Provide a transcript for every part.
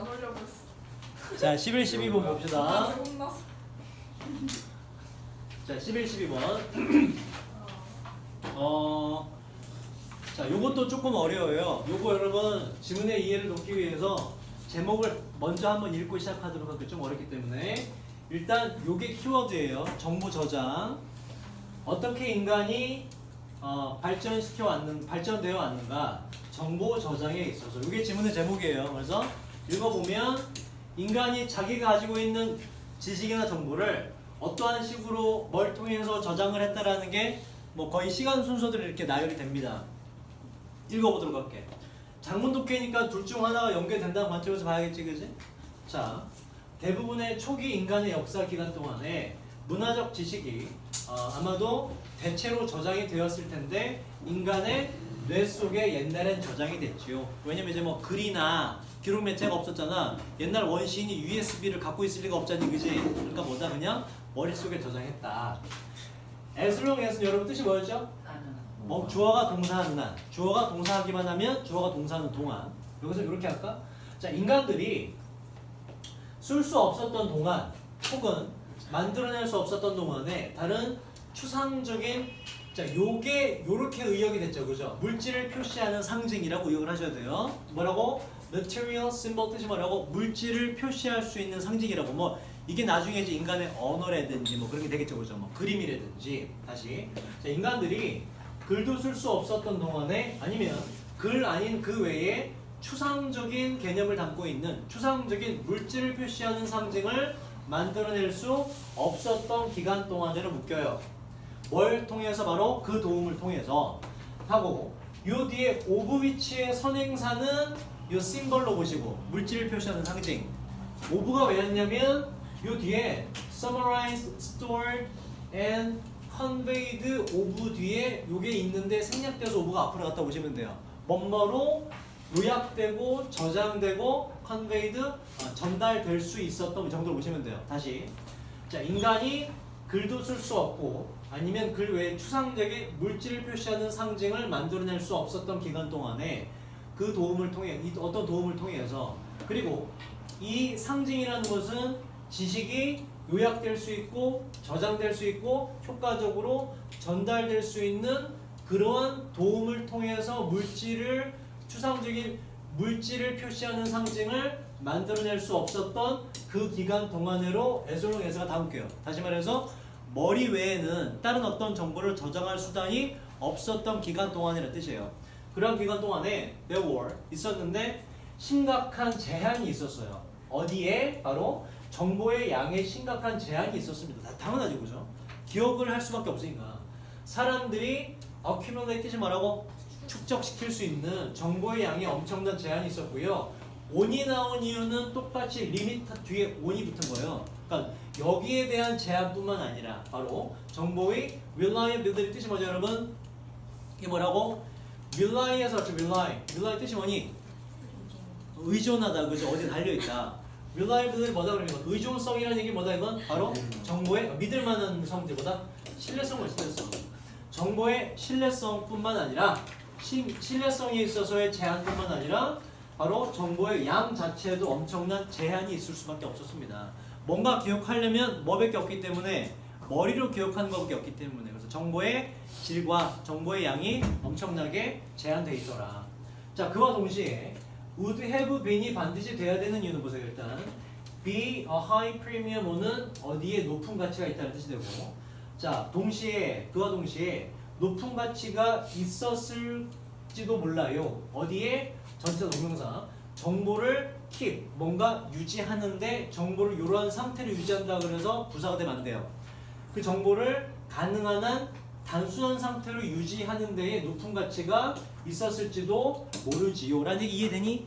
안 올려고 했어. 자, 11, 12번 봅시다. 혼났어. 자, 11, 12번. 자, 요것도 조금 어려워요. 요거 여러분 지문의 이해를 돕기 위해서 제목을 먼저 한번 읽고 시작하도록 할게요. 좀 어렵기 때문에. 일단 요게 키워드예요. 정보 저장. 어떻게 인간이 발전되어 왔는가? 정보 저장에 있어서. 이게 지문의 제목이에요. 그래서 읽어보면 인간이 자기가 가지고 있는 지식이나 정보를 어떠한 식으로 뭘 통해서 저장을 했다라는 게 뭐 거의 시간 순서대로 이렇게 나열이 됩니다. 읽어보도록 할게. 장문 독해니까 둘 중 하나가 연계된다는 관점에서 봐야겠지, 그지? 자, 대부분의 초기 인간의 역사 기간 동안에 문화적 지식이 아마도 대체로 저장이 되었을 텐데 인간의 뇌 속에 옛날엔 저장이 됐지요. 왜냐면 이제 뭐 글이나 기록 매체가 없었잖아. 옛날 원시인이 USB를 갖고 있을 리가 없잖니, 그지? 그러니까 뭐다 그냥 머릿속에 저장했다. as long as는 여러분 뜻이 뭐였죠? 주어가 동사하는 한. 주어가 동사하기만 하면 주어가 동사하는 동안. 여기서 이렇게 할까? 자, 인간들이 쓸 수 없었던 동안 혹은 만들어낼 수 없었던 동안에 다른 추상적인, 자, 요게 요렇게 의역이 됐죠, 그죠? 물질을 표시하는 상징이라고 의역을 하셔야 돼요. 뭐라고? material symbol 뜻이 뭐라고? 물질을 표시할 수 있는 상징이라고. 뭐 이게 나중에 이제 인간의 언어라든지 뭐 그런 게 되겠죠, 그죠? 뭐 그림이라든지. 다시, 자, 인간들이 글도 쓸 수 없었던 동안에 아니면 글 아닌 그 외에 추상적인 개념을 담고 있는 추상적인 물질을 표시하는 상징을 만들어낼 수 없었던 기간 동안으로 묶여요. 뭘 통해서? 바로 그 도움을 통해서 하고, 요 뒤에 오브 위치의 선행사는 요 심벌로 보시고 물질을 표시하는 상징. 오브가 왜였냐면 요 뒤에 summarized, stored, and conveyed 오브 뒤에 요게 있는데 생략돼서 오브가 앞으로 갔다 오시면 돼요. 뭐뭐로 요약되고 저장되고 conveyed 전달될 수 있었던 정도로 보시면 돼요. 다시, 자, 인간이 글도 쓸 수 없고 아니면 글 외에 추상적인 물질을 표시하는 상징을 만들어낼 수 없었던 기간 동안에 그 도움을 통해, 어떤 도움을 통해서, 그리고 이 상징이라는 것은 지식이 요약될 수 있고 저장될 수 있고 효과적으로 전달될 수 있는 그러한 도움을 통해서 추상적인 물질을 표시하는 상징을 만들어낼 수 없었던 그 기간 동안으로 as long as가 다 묶여요. 다시 말해서 머리 외에는 다른 어떤 정보를 저장할 수단이 없었던 기간 동안이라는 뜻이에요. 그런 기간 동안에 there were 있었는데 심각한 제한이 있었어요. 어디에? 바로 정보의 양에 심각한 제한이 있었습니다. 당연하죠, 그죠? 기억을 할 수밖에 없으니까. 사람들이 accumulate 뜻이 뭐라고? 축적시킬 수 있는 정보의 양에 엄청난 제한이 있었고요. on이 나온 이유는 똑같이 리미터 뒤에 on이 붙은 거예요. 그러니까 여기에 대한 제한뿐만 아니라 바로 정보의 reliability 뜻이 뭐죠, 여러분? 이게 뭐라고? rely에서 왔죠, rely 뜻이 뭐니? 의존하다, 그죠? 어디에 달려있다. reliability 뭐다 그러면 의존성이라는 얘기 뭐다, 이건? 바로 정보의 믿을 만한 성질보다 신뢰성을 신뢰성. 정보의 신뢰성뿐만 아니라 신뢰성에 있어서의 제한뿐만 아니라 바로 정보의 양 자체에도 엄청난 제한이 있을 수밖에 없었습니다. 뭔가 기억하려면 뭐밖에 없기 때문에 머리로 기억하는 것밖에 없기 때문에. 그래서 정보의 질과 정보의 양이 엄청나게 제한되어 있더라. 자, 그와 동시에 would have been이 반드시 돼야 되는 이유는 보세요. 일단 be a high premium o는 어디에 높은 가치가 있다는 뜻이 되고, 자, 그와 동시에 높은 가치가 있었을지도 몰라요. 어디에? 전체 동명사. 정보를 keep, 뭔가 유지하는데 정보를 이러한 상태로 유지한다 그래서 부사가 되면 안 돼요. 그 정보를 가능한 한 단순한 상태로 유지하는 데에 높은 가치가 있었을지도 모르지요. 라는 얘기 이해되니?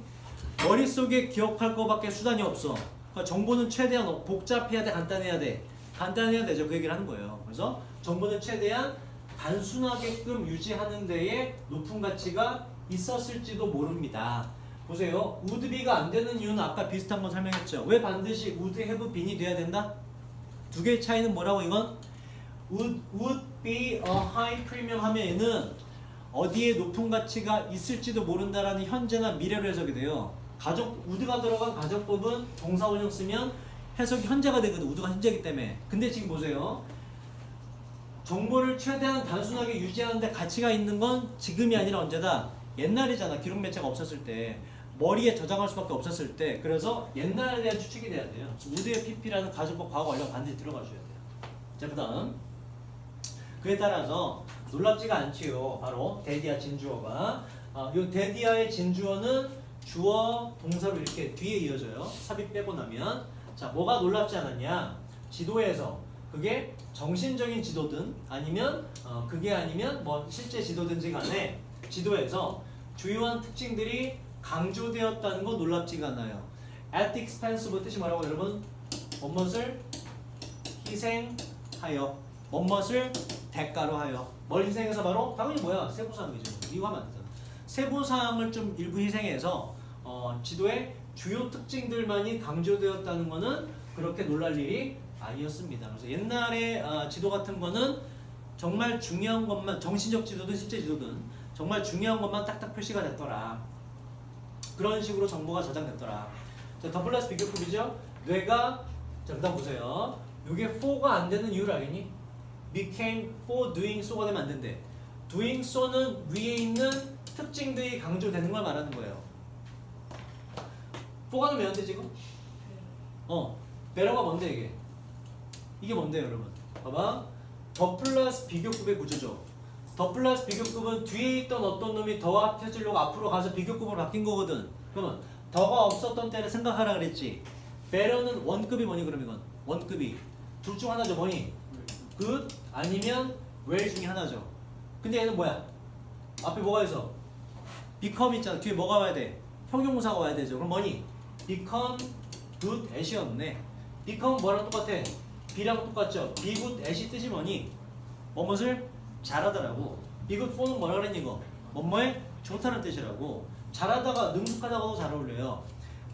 머릿속에 기억할 거밖에 수단이 없어. 그러니까 정보는 최대한 복잡해야 돼, 간단해야 돼? 간단해야 되죠. 그 얘기를 하는 거예요. 그래서 정보는 최대한 단순하게끔 유지하는 데에 높은 가치가 있었을지도 모릅니다. 보세요. would be가 안 되는 이유는 아까 비슷한 거 설명했죠. 왜 반드시 would have been이 돼야 된다? 두 개의 차이는 뭐라고, 이건? would be a high premium 하면 얘는 어디에 높은 가치가 있을지도 모른다라는 현재나 미래로 해석이 돼요. 우드가 들어간 가정법은 동사원형 쓰면 해석이 현재가 되거든. 우드가 현재이기 때문에. 근데 지금 보세요. 정보를 최대한 단순하게 유지하는데 가치가 있는 건 지금이 아니라 언제다? 옛날이잖아. 기록 매체가 없었을 때. 머리에 저장할 수밖에 없었을 때. 그래서 옛날에 대한 추측이 돼야 돼요. 우드의 PP라는 가정법 과거 완료 반드시 들어가셔야 돼요. 자, 그 다음. 그에 따라서 놀랍지가 않지요. 바로 데디아 진주어가. 이 데디아의 진주어는 주어, 동사로 이렇게 뒤에 이어져요. 삽입 빼고 나면. 자, 뭐가 놀랍지 않았냐? 지도에서 그게 정신적인 지도든 아니면 그게 아니면 뭐 실제 지도든지 간에 지도에서 주요한 특징들이 강조되었다는 거 놀랍지가 않아요. at the expense of 뜻이 뭐라고 여러분? 뭐뭇을 희생하여 뭐뭇을 대가로 하여 뭘 희생해서 바로 당연히 뭐야? 세부사항이죠. 이거 하면 안 되잖아. 세부사항을 좀 일부 희생해서 지도의 주요 특징들만이 강조되었다는 거는 그렇게 놀랄 일이 아니었습니다. 그래서 옛날에 지도 같은 거는 정말 중요한 것만 정신적 지도든 실제 지도든 정말 중요한 것만 딱딱 표시가 됐더라. 그런 식으로 정보가 저장됐더라. 자, 더 플러스 비교급이죠. 뇌가 자, 그다음 보세요. 이게 for가 안 되는 이유를 알겠니? became for doing so가 되면 안 된대. doing so는 위에 있는 특징들이 강조되는 걸 말하는 거예요. for가 되면 안 돼 지금? better 가 뭔데 이게? 이게 뭔데요 여러분? 봐봐. 더 플러스 비교급의 구조죠. 더 플러스 비교급은 뒤에 있던 어떤 놈이 더와 합쳐지려고 앞으로 가서 비교급으로 바뀐 거거든. 그러면 더가 없었던 때를 생각하라 그랬지. better는 원급이 뭐니 그럼 이건? 원급이 둘 중 하나죠. 뭐니? good 아니면 well 중에 하나죠. 근데 얘는 뭐야? 앞에 뭐가 있어? become 있잖아. 뒤에 뭐가 와야 돼? 형용사가 와야 되죠. 그럼 뭐니? become good at이었네. become 뭐랑 똑같아? be랑 똑같죠. be good at이 뜻이 뭐니? 뭐뭇을 잘하더라고. be good for는 뭐라 그랬니 이거? 뭐뭐에 좋다는 뜻이라고. 잘하다가 능숙하다고도 잘 어울려요.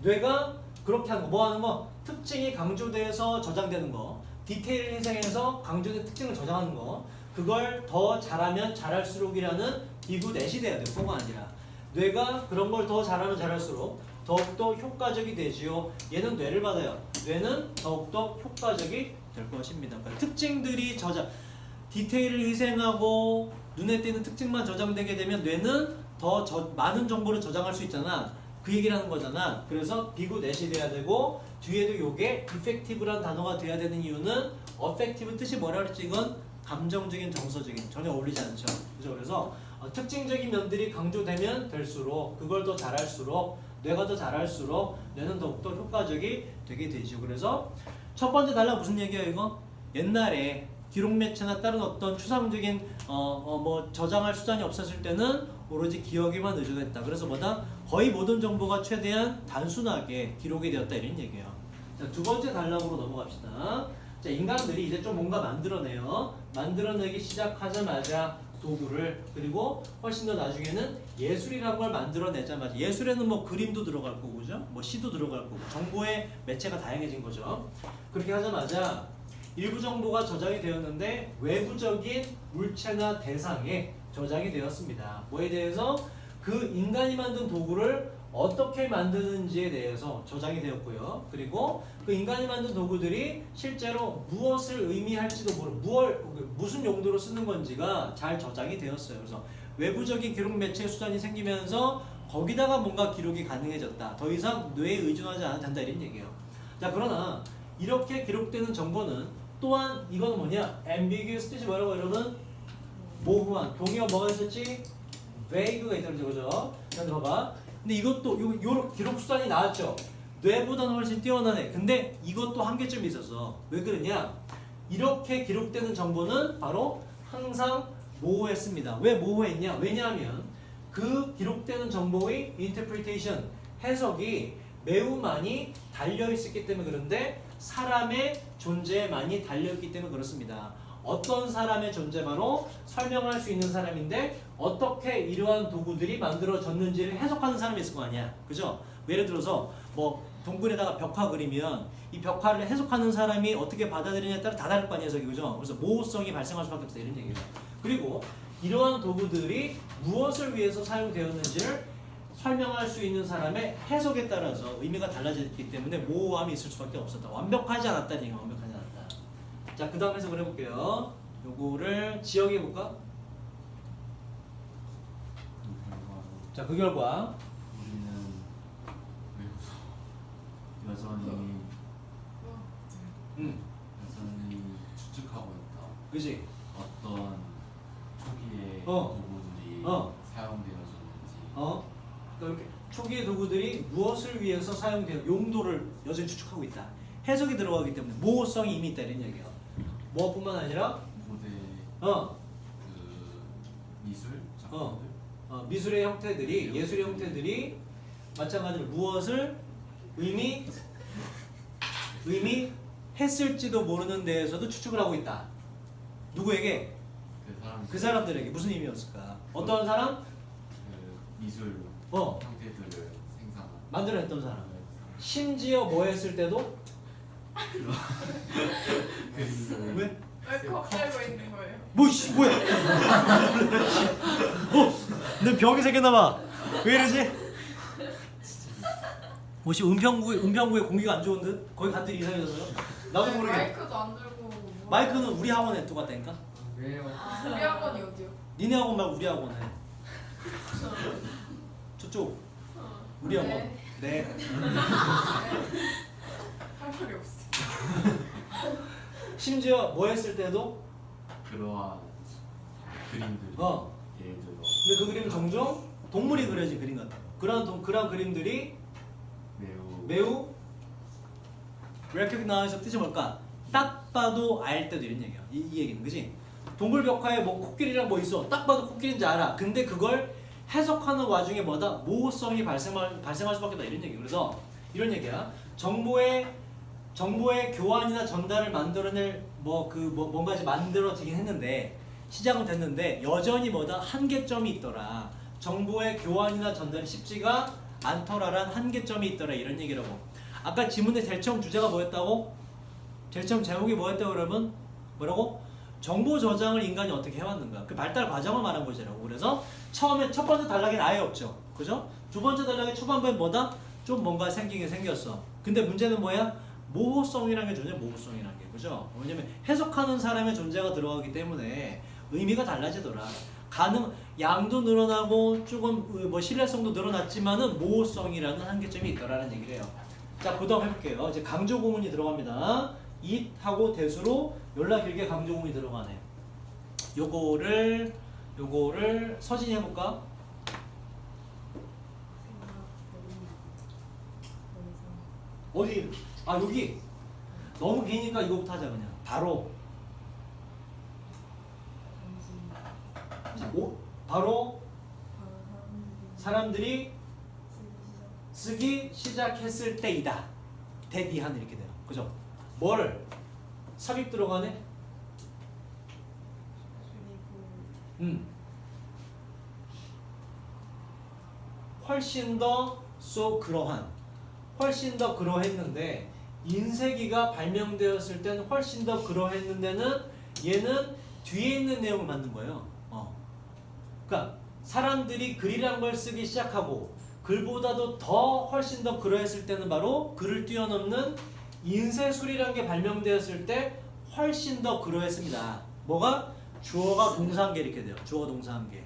뇌가 그렇게 하는 거, 뭐 하는 거? 특징이 강조돼서 저장되는 거, 디테일을 희생해서 강조된 특징을 저장하는 거, 그걸 더 잘하면 잘할수록이라는 be good at이 돼야 돼요. for가 아니라. 뇌가 그런 걸 더 잘하면 잘할수록 더욱더 효과적이 되지요. 얘는 뇌를 받아요. 뇌는 더욱더 효과적이 될 것입니다. 그러니까 특징들이 디테일을 희생하고 눈에 띄는 특징만 저장되게 되면 뇌는 더 많은 정보를 저장할 수 있잖아. 그 얘기를 하는 거잖아. 그래서 be good at이 돼야 되고 뒤에도 요게 effective란 단어가 돼야 되는 이유는 affective 뜻이 뭐라 그랬지? 이건 감정적인, 정서적인 전혀 어울리지 않죠. 그죠? 그래서 특징적인 면들이 강조되면 될수록 그걸 더 잘할수록 뇌가 더 잘할수록 뇌는 더욱더 효과적이 되게 되죠. 그래서 첫 번째 달라 무슨 얘기예요 이거? 옛날에 기록 매체나 다른 어떤 추상적인 뭐 저장할 수단이 없었을 때는 오로지 기억에만 의존했다. 그래서 뭐다? 거의 모든 정보가 최대한 단순하게 기록이 되었다 이런 얘기예요. 자, 두 번째 단락으로 넘어갑시다. 자, 인간들이 이제 좀 뭔가 만들어내요. 만들어내기 시작하자마자 도구를 그리고 훨씬 더 나중에는 예술이라는 걸 만들어내자마자 예술에는 뭐 그림도 들어갈 거고 그죠? 뭐 시도 들어갈 거고 정보의 매체가 다양해진 거죠. 그렇게 하자마자 일부 정보가 저장이 되었는데 외부적인 물체나 대상에 저장이 되었습니다. 뭐에 대해서? 그 인간이 만든 도구를 어떻게 만드는지에 대해서 저장이 되었고요. 그리고 그 인간이 만든 도구들이 실제로 무엇을 의미할지도 무슨 용도로 쓰는 건지가 잘 저장이 되었어요. 그래서 외부적인 기록 매체 수단이 생기면서 거기다가 뭔가 기록이 가능해졌다. 더 이상 뇌에 의존하지 않아도 된다 이런 얘기예요. 자, 그러나 이렇게 기록되는 정보는 또한 이건 뭐냐? ambiguous 뜻이 뭐라고 여러분? 모호한. 동의어 뭐가 있었지? vague가 있다는 거죠. 그런데 봐봐. 근데 이것도 요 기록 수단이 나왔죠. 뇌보다는 훨씬 뛰어나네. 근데 이것도 한계점이 있었어. 왜 그러냐? 이렇게 기록되는 정보는 바로 항상 모호했습니다. 왜 모호했냐? 왜냐하면 그 기록되는 정보의 interpretation, 해석이 매우 많이 달려있었기 때문에 그런데 사람의 존재에 많이 달려있기 때문에 그렇습니다. 어떤 사람의 존재만으로 설명할 수 있는 사람인데 어떻게 이러한 도구들이 만들어졌는지를 해석하는 사람이 있을 거 아니야. 그죠? 예를 들어서 뭐 동굴에다가 벽화 그리면 이 벽화를 해석하는 사람이 어떻게 받아들이냐에 따라 다 다를 거 아니야, 해석이. 그죠? 그래서 모호성이 발생할 수밖에 없다 이런 얘기예요. 그리고 이러한 도구들이 무엇을 위해서 사용되었는지를 설명할 수 있는 사람의 해석에 따라서 의미가 달라졌기 때문에 모호함이 있을 수밖에 없었다. 완벽하지 않았다는 얘기가 완벽하지 않았다. 자, 그 다음 해석을 해볼게요. 요거를 지역해볼까? 자, 그 결과 우리는 여전히 여전히 추측하고 있다. 그지? 어떤 초기의 어. 도구들이 어. 사용되어졌는지. 그러니까 이렇게 초기의 도구들이 무엇을 위해서 사용되는 용도를 여전히 추측하고 있다. 해석이 들어가기 때문에 모호성이 이미 있다 이런 얘기야. 무엇뿐만 아니라 고대 어, 그 미술 작품들. 미술의 형태들이 예술의 형태들이 마찬가지로 무엇을 의미했을지도 모르는 데에서도 추측을 하고 있다. 누구에게? 그 사람들에게 무슨 의미였을까? 어떤 사람? 그 미술 형태들을 생산한 만들어냈던 사람. 심지어 뭐 했을 때도? 그림들. 왜? 왜 겁들고 있는 거예요? 뭐씨 뭐야? 너 병이 생겼나봐. 왜 이러지? 뭐시 은평구에 공기가 안 좋은 듯? 거기 간들이 이상해져서요? 나도 모르게. 마이크도 안 들고 뭐 마이크는 우리 학원에 또 갔다니까? 왜요? 우리 학원이 어디요? 니네 학원 말고 우리 학원에. 저쪽. 우리 학원. 네. 할 말이 없어. 심지어 뭐 했을 때도? 그러한 그림들. 예를 들어. 근데 그 그림은 종종 동물이 그려진 그림 같다. 그러한 그림들이 매우 recognize 뜻이 뭘까? 딱 봐도 알 때도 이런 얘기야. 이 얘기는 그지? 동굴 벽화에 뭐 코끼리랑 뭐 있어. 딱 봐도 코끼리인지 알아. 근데 그걸 해석하는 와중에 뭐다? 모호성이 발생할 수밖에 없다 이런 얘기. 그래서 이런 얘기야. 정보의 교환이나 전달을 만들어낼 뭔가 이제 만들어지긴 했는데 시작은 됐는데 여전히 뭐다? 한계점이 있더라. 정보의 교환이나 전달이 쉽지가 않더라란 한계점이 있더라 이런 얘기라고. 아까 지문의 제일 처음 주제가 뭐였다고? 제일 처음 제목이 뭐였다고 그러면 뭐라고? 정보 저장을 인간이 어떻게 해왔는가 그 발달 과정을 말한 것이라고. 그래서 처음에 첫 번째 단락에는 아예 없죠. 그죠? 두 번째 단락의 초반부에 뭐다? 좀 뭔가 생기긴 생겼어. 근데 문제는 뭐야? 모호성이라는 게 존재. 모호성이라는 게 그죠? 왜냐면 해석하는 사람의 존재가 들어가기 때문에 의미가 달라지더라. 양도 늘어나고 조금 뭐 신뢰성도 늘어났지만은 모호성이라는 한계점이 있더라는 얘기를 해요. 자, 그 다음 해볼게요. 이제 강조 구문이 들어갑니다. it하고 대수로 연락 길게 강조 구문이 들어가네. 요거를 서진이 해볼까? 어디? 아, 여기. 너무 기니까 이거부터 하자 그냥. 바로. 바로 사람들이 쓰기 시작했을 때이다. 대디한 이렇게 돼요. 그죠? 뭘? 삽입 들어가네? 훨씬 더 훨씬 더 그러했는데 인쇄기가 발명되었을 때는 훨씬 더 그러했는데는 얘는 뒤에 있는 내용을 만든 거예요. 그러니까 사람들이 글이란 걸 쓰기 시작하고 글보다도 더 훨씬 더 그러했을 때는 바로 글을 뛰어넘는 인쇄술이란 게 발명되었을 때 훨씬 더 그러했습니다. 뭐가? 주어가 동사 한 개 이렇게 돼요. 주어가 동사 한 개.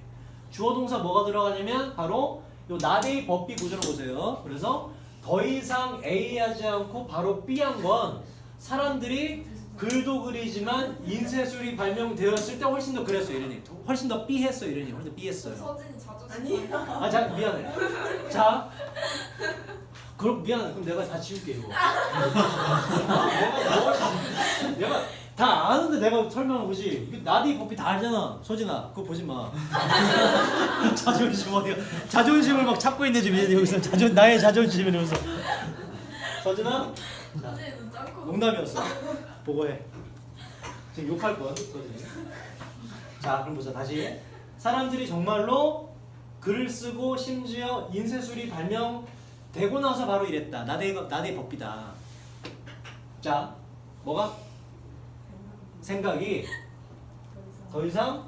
주어 동사 뭐가 들어가냐면 바로 요 not A 법비 구조를 보세요. 그래서 더 이상 A 하지 않고 바로 B 한 건 사람들이 글도 그리지만 인쇄술이 발명되었을 때 훨씬 더 그랬어요. 이러니 훨씬 더 B 했어요. 이러니 훨씬 더 B 했어요. 서진이 자주 아니. 자, 미안해. 자, 그럼 미안해. 그럼 내가 다 지울게 이거. 내가 다 아는데 내가 설명하고지. 나디 법비 다 알잖아. 소진아, 그거 보지 마. 자존심 어디가? 자존심을 막 찾고 있네 지금 여기서. 나의 자존심 이러면서. 서진아, 서진이 짱코. 농담이었어. 보고해. 지금 욕할 뻔. 서진이. 자, 그럼 보자. 다시. 사람들이 정말로 글을 쓰고 심지어 인쇄술이 발명되고 나서 바로 이랬다. 나대의 법비다. 자, 뭐가? 생각이 더 이상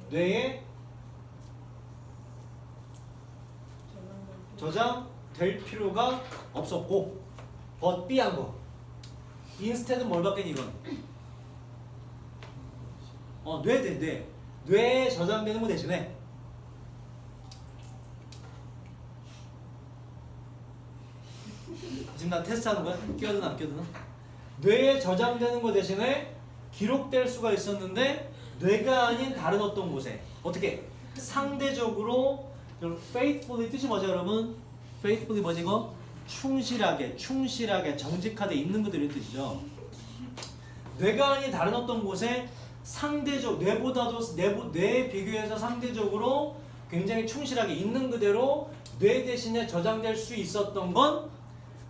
뇌에 저장될 필요가 없었고 but B한 거 instead은 뭘 바뀌니 이건? 뇌에 저장되는 거 대신에 지금 나 테스트하는 거야? 끼어드나 안 끼어드나? 뇌에 저장되는 거 대신에 기록될 수가 있었는데 뇌가 아닌 다른 어떤 곳에 어떻게? 상대적으로 faithfully 뜻이 뭐죠 여러분? faithfully 뭐지 이거? 충실하게 정직하게 있는 것들 이런 뜻이죠. 뇌가 아닌 다른 어떤 곳에 상대적 뇌보다도 뇌에 비교해서 상대적으로 굉장히 충실하게 있는 그대로 뇌 대신에 저장될 수 있었던 건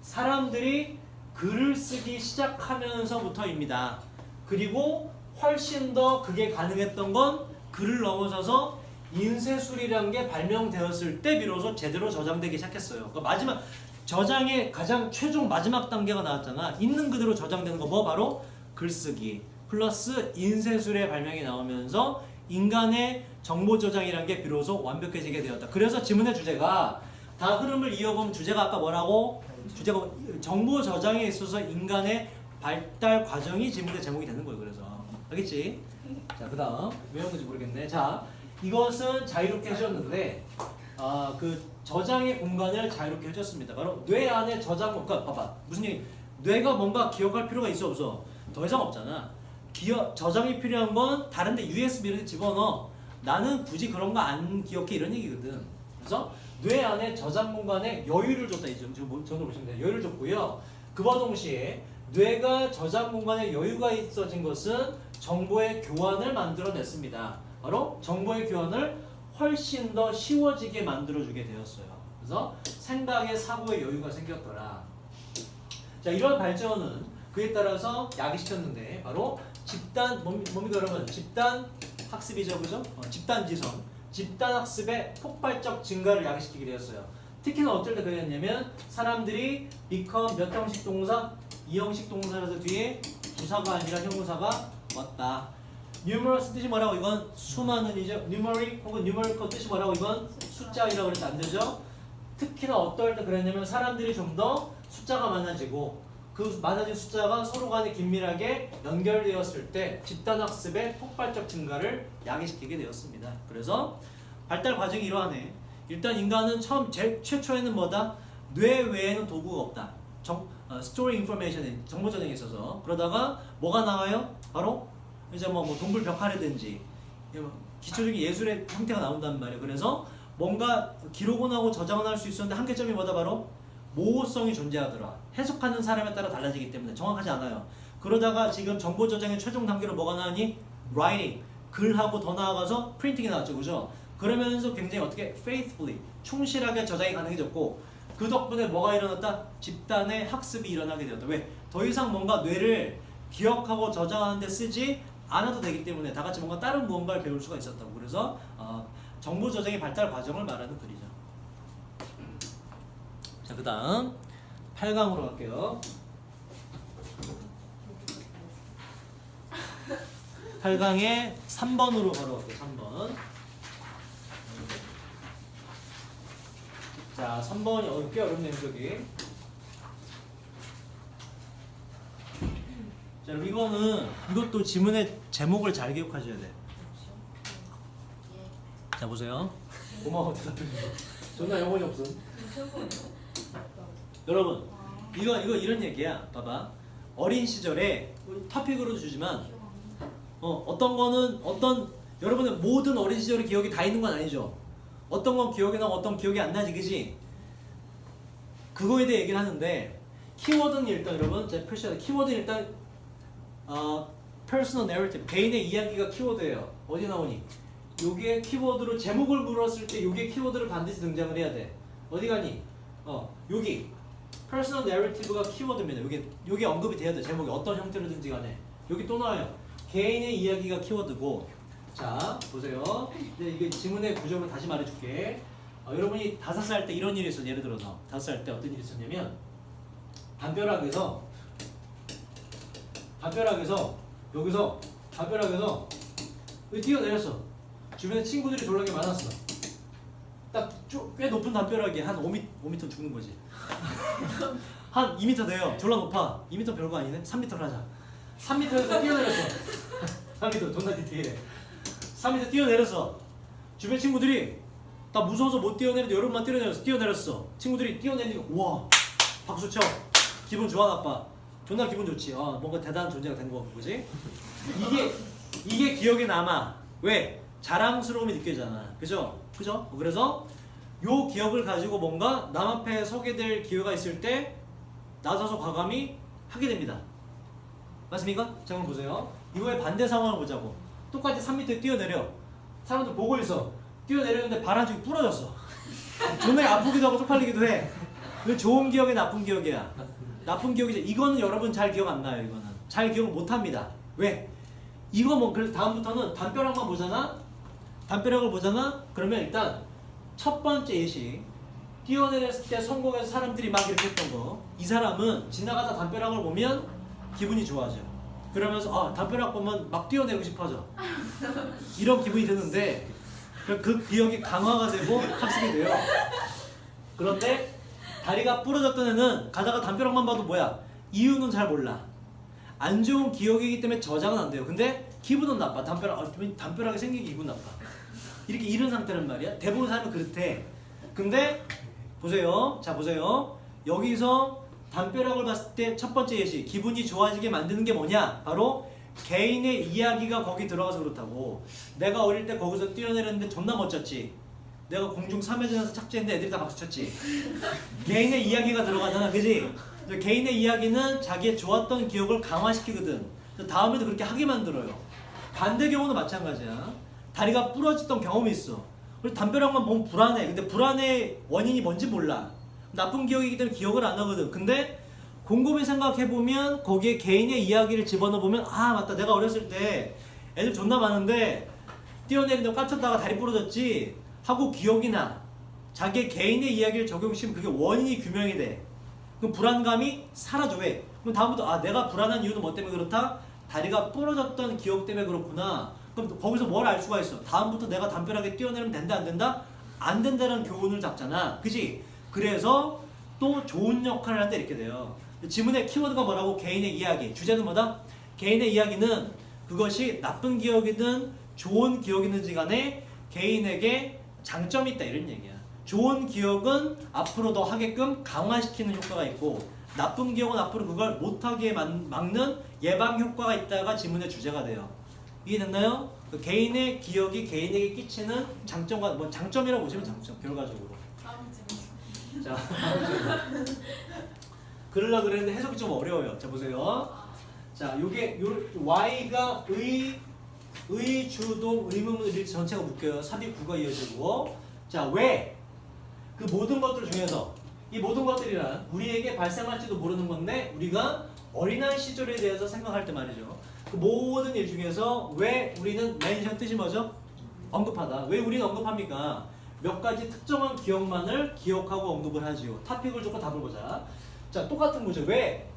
사람들이 글을 쓰기 시작하면서부터입니다. 그리고 훨씬 더 그게 가능했던 건 글을 넘어서서 인쇄술이라는 게 발명되었을 때 비로소 제대로 저장되기 시작했어요. 그러니까 마지막 저장의 가장 최종 마지막 단계가 나왔잖아. 있는 그대로 저장되는 거 뭐 바로 글쓰기 플러스 인쇄술의 발명이 나오면서 인간의 정보 저장이라는 게 비로소 완벽해지게 되었다. 그래서 지문의 주제가 다 흐름을 이어보면 주제가 아까 뭐라고? 주제가 정보 저장에 있어서 인간의 발달 과정이 지문의 제목이 되는 거예요. 그래서 알겠지? 자, 그다음 왜 그런지 모르겠네. 자, 이것은 자유롭게 해줬는데 그 저장의 공간을 자유롭게 해줬습니다. 바로 뇌 안에 저장 공간. 봐봐 무슨 얘기? 뇌가 뭔가 기억할 필요가 있어 없어? 더 이상 없잖아. 저장이 필요한 건 다른데 USB를 집어넣어. 나는 굳이 그런 거 안 기억해 이런 얘기거든. 그래서 뇌 안에 저장 공간에 여유를 줬다. 지금 저도 보시면 돼요. 여유를 줬고요. 그와 동시에 뇌가 저장 공간에 여유가 있어진 것은 정보의 교환을 만들어냈습니다. 바로 정보의 교환을 훨씬 더 쉬워지게 만들어주게 되었어요. 그래서 생각의 사고의 여유가 생겼더라. 자, 이런 발전은 그에 따라서 야기시켰는데 바로 집단 뭡니까 여러분? 집단 학습이죠, 그죠? 집단 지성, 집단 학습의 폭발적 증가를 야기시키게 되었어요. 특히나 어쩔 때 그랬냐면 사람들이 become 몇 형식 동사? 2형식 동사라서 뒤에 부사가 아니라 형용사가 왔다. numerous 뜻이 뭐라고? 이건 수많은이죠. numeric 혹은 numerical 뜻이 뭐라고? 이건 숫자이라고 그래서 안 되죠. 특히나 어떨 때 그랬냐면 사람들이 좀 더 숫자가 많아지고 그 많아진 숫자가 서로 간에 긴밀하게 연결되었을 때 집단학습의 폭발적 증가를 야기시키게 되었습니다. 그래서 발달 과정이 이러하네. 일단 인간은 최초에는 뭐다? 뇌 외에는 도구가 없다. 스토리 인포메이션에 정보 저장에 있어서 그러다가 뭐가 나와요? 바로 이제 뭐 동굴 벽화라든지 기초적인 예술의 형태가 나온단 말이에요. 그래서 뭔가 기록은 하고 저장은 할 수 있었는데 한계점이 뭐다? 바로 모호성이 존재하더라. 해석하는 사람에 따라 달라지기 때문에 정확하지 않아요. 그러다가 지금 정보 저장의 최종 단계로 뭐가 나왔니? writing, 글하고 더 나아가서 프린팅이 나왔죠. 그죠? 그러면서 굉장히 어떻게 faithfully, 충실하게 저장이 가능해졌고 그 덕분에 뭐가 일어났다? 집단의 학습이 일어나게 되었다. 왜? 더 이상 뭔가 뇌를 기억하고 저장하는 데 쓰지 않아도 되기 때문에 다 같이 뭔가 다른 무언가를 배울 수가 있었다고. 그래서 정보 저장의 발달 과정을 말하는 글이죠. 자, 그 다음 8강으로 갈게요. 8강의 3번으로 바로 갈게요. 3번. 자, 3번이 꽤 어렵네요. 저기. 자, 이것도 지문의 제목을 잘 기억하셔야 돼. 자, 보세요. 고마워, 대답해주셔서. 존나 영혼이 없음. 여러분, 이거 이런 얘기야. 봐봐. 어린 시절에 토픽으로도 주지만 여러분의 모든 어린 시절의 기억이 다 있는 건 아니죠. 어떤 건 기억이 나고 어떤 기억이 안 나지, 그지? 그거에 대해 얘기를 하는데 키워드는 일단 여러분 제가 표시하는 키워드는 일단 personal narrative, 개인의 이야기가 키워드예요. 어디 나오니? 요게 키워드로 제목을 물었을 때 요게 키워드를 반드시 등장을 해야 돼. 어디 가니? 여기 personal narrative가 키워드입니다. 요게 언급이 돼야 돼. 제목이 어떤 형태로든지 간에. 여기 또 나와요. 개인의 이야기가 키워드고. 자, 보세요. 이게 지문의 구조를 다시 말해줄게. 여러분이 5살 때 이런 일이 있었어요. 예를 들어서 5살 때 어떤 일이 있었냐면 담벼락에서 여기서 담벼락에서 뛰어내렸어. 주변에 친구들이 졸라게 많았어. 딱 꽤 높은 담벼락에 한 5m 죽는 거지. 한 2m 돼요. 졸라 높아. 2m 별거 아니네. 3m를 하자. 3m에서 뛰어내렸어. 3m 존나 디테일해. 3m 뛰어내렸어. 주변 친구들이 나 무서워서 못 뛰어내는데 여러분만 뛰어내렸어. 친구들이 뛰어내니까 우와 박수 쳐. 기분 좋아 나빠? 존나 기분 좋지. 뭔가 대단한 존재가 된 거고 그지? 이게 기억에 남아. 왜? 자랑스러움이 느껴지잖아. 그죠? 그래서 요 기억을 가지고 뭔가 남 앞에 서게 될 기회가 있을 때 나서서 과감히 하게 됩니다. 맞습니까? 자 그럼 보세요. 이거의 반대 상황을 보자고. 똑같이 3m 뛰어내려. 사람들 보고 있어. 뛰어내렸는데 발 한쪽이 부러졌어. 존나 아프기도 하고 쪽팔리기도 해. 이거 좋은 기억이 나쁜 기억이야. 나쁜 기억이지. 이거는 여러분 잘 기억 안 나요. 이거는 잘 기억을 못 합니다. 왜? 이거 뭐 그래서 다음부터는 담벼락만 보잖아. 담벼락을 보잖아. 그러면 일단 첫 번째 예시 뛰어내렸을 때 성공해서 사람들이 막 이렇게 했던 거. 이 사람은 지나가다 담벼락을 보면 기분이 좋아져. 그러면서 담벼락 보면 막 뛰어내고 싶어져. 이런 기분이 드는데 그 기억이 강화가 되고 학습이 돼요. 그런데 다리가 부러졌던 애는 가다가 담벼락만 봐도 뭐야? 이유는 잘 몰라. 안 좋은 기억이기 때문에 저장은 안 돼요. 근데 기분은 나빠. 담벼락이 생기기 기분 나빠. 이렇게 이런 상태란 말이야. 대부분 사람은 그렇대. 근데 보세요. 자 보세요. 여기서 담벼락을 봤을 때 첫 번째 예시 기분이 좋아지게 만드는 게 뭐냐? 바로 개인의 이야기가 거기 들어가서 그렇다고. 내가 어릴 때 거기서 뛰어내렸는데 존나 멋졌지. 내가 공중 3회전에서 착지했는데 애들이 다 박수쳤지. 개인의 이야기가 들어가잖아. 그지? 개인의 이야기는 자기의 좋았던 기억을 강화시키거든. 다음에도 그렇게 하게 만들어요. 반대 경우는 마찬가지야. 다리가 부러졌던 경험이 있어. 그리고 담벼락만 보면 불안해. 근데 불안의 원인이 뭔지 몰라. 나쁜 기억이기 때문에 기억을 안 하거든. 근데 곰곰이 생각해보면 거기에 개인의 이야기를 집어넣어보면 맞다. 내가 어렸을 때 애들 존나 많은데 뛰어내리다가 깝쳤다가 다리 부러졌지 하고 기억이 나. 자기의 개인의 이야기를 적용시키면 그게 원인이 규명이 돼. 그럼 불안감이 사라져. 왜? 그럼 다음부터 내가 불안한 이유는 뭐 때문에 그렇다? 다리가 부러졌던 기억 때문에 그렇구나. 그럼 거기서 뭘 알 수가 있어? 다음부터 내가 담벼락에 뛰어내리면 된다 안 된다? 안 된다는 교훈을 잡잖아. 그지? 그래서 또 좋은 역할을 할 때 이렇게 돼요. 지문의 키워드가 뭐라고? 개인의 이야기. 주제는 뭐다? 개인의 이야기는 그것이 나쁜 기억이든 좋은 기억이든지 간에 개인에게 장점이 있다 이런 얘기야. 좋은 기억은 앞으로 더 하게끔 강화시키는 효과가 있고 나쁜 기억은 앞으로 그걸 못하게 막는 예방 효과가 있다가 지문의 주제가 돼요. 이해됐나요? 그 개인의 기억이 개인에게 끼치는 장점과 장점이라고 보시면 장점 결과적으로. 자, 그러려고 그랬는데 해석이 좀 어려워요. 자 보세요. 자 요게 Y가 의, 주동, 의문문, 일치 전체가 묶여요. 삽입 구가 이어지고. 자 왜? 그 모든 것들 중에서 이 모든 것들이란 우리에게 발생할지도 모르는 건데 우리가 어린아이 시절에 대해서 생각할 때 말이죠. 그 모든 일 중에서 왜 우리는 멘션 뜻이 뭐죠? 언급하다. 왜 우리는 언급합니까? 몇 가지 특정한 기억만을 기억하고 언급을 하지요. 토픽을 주고 답을 보자. 자 똑같은 거죠. 왜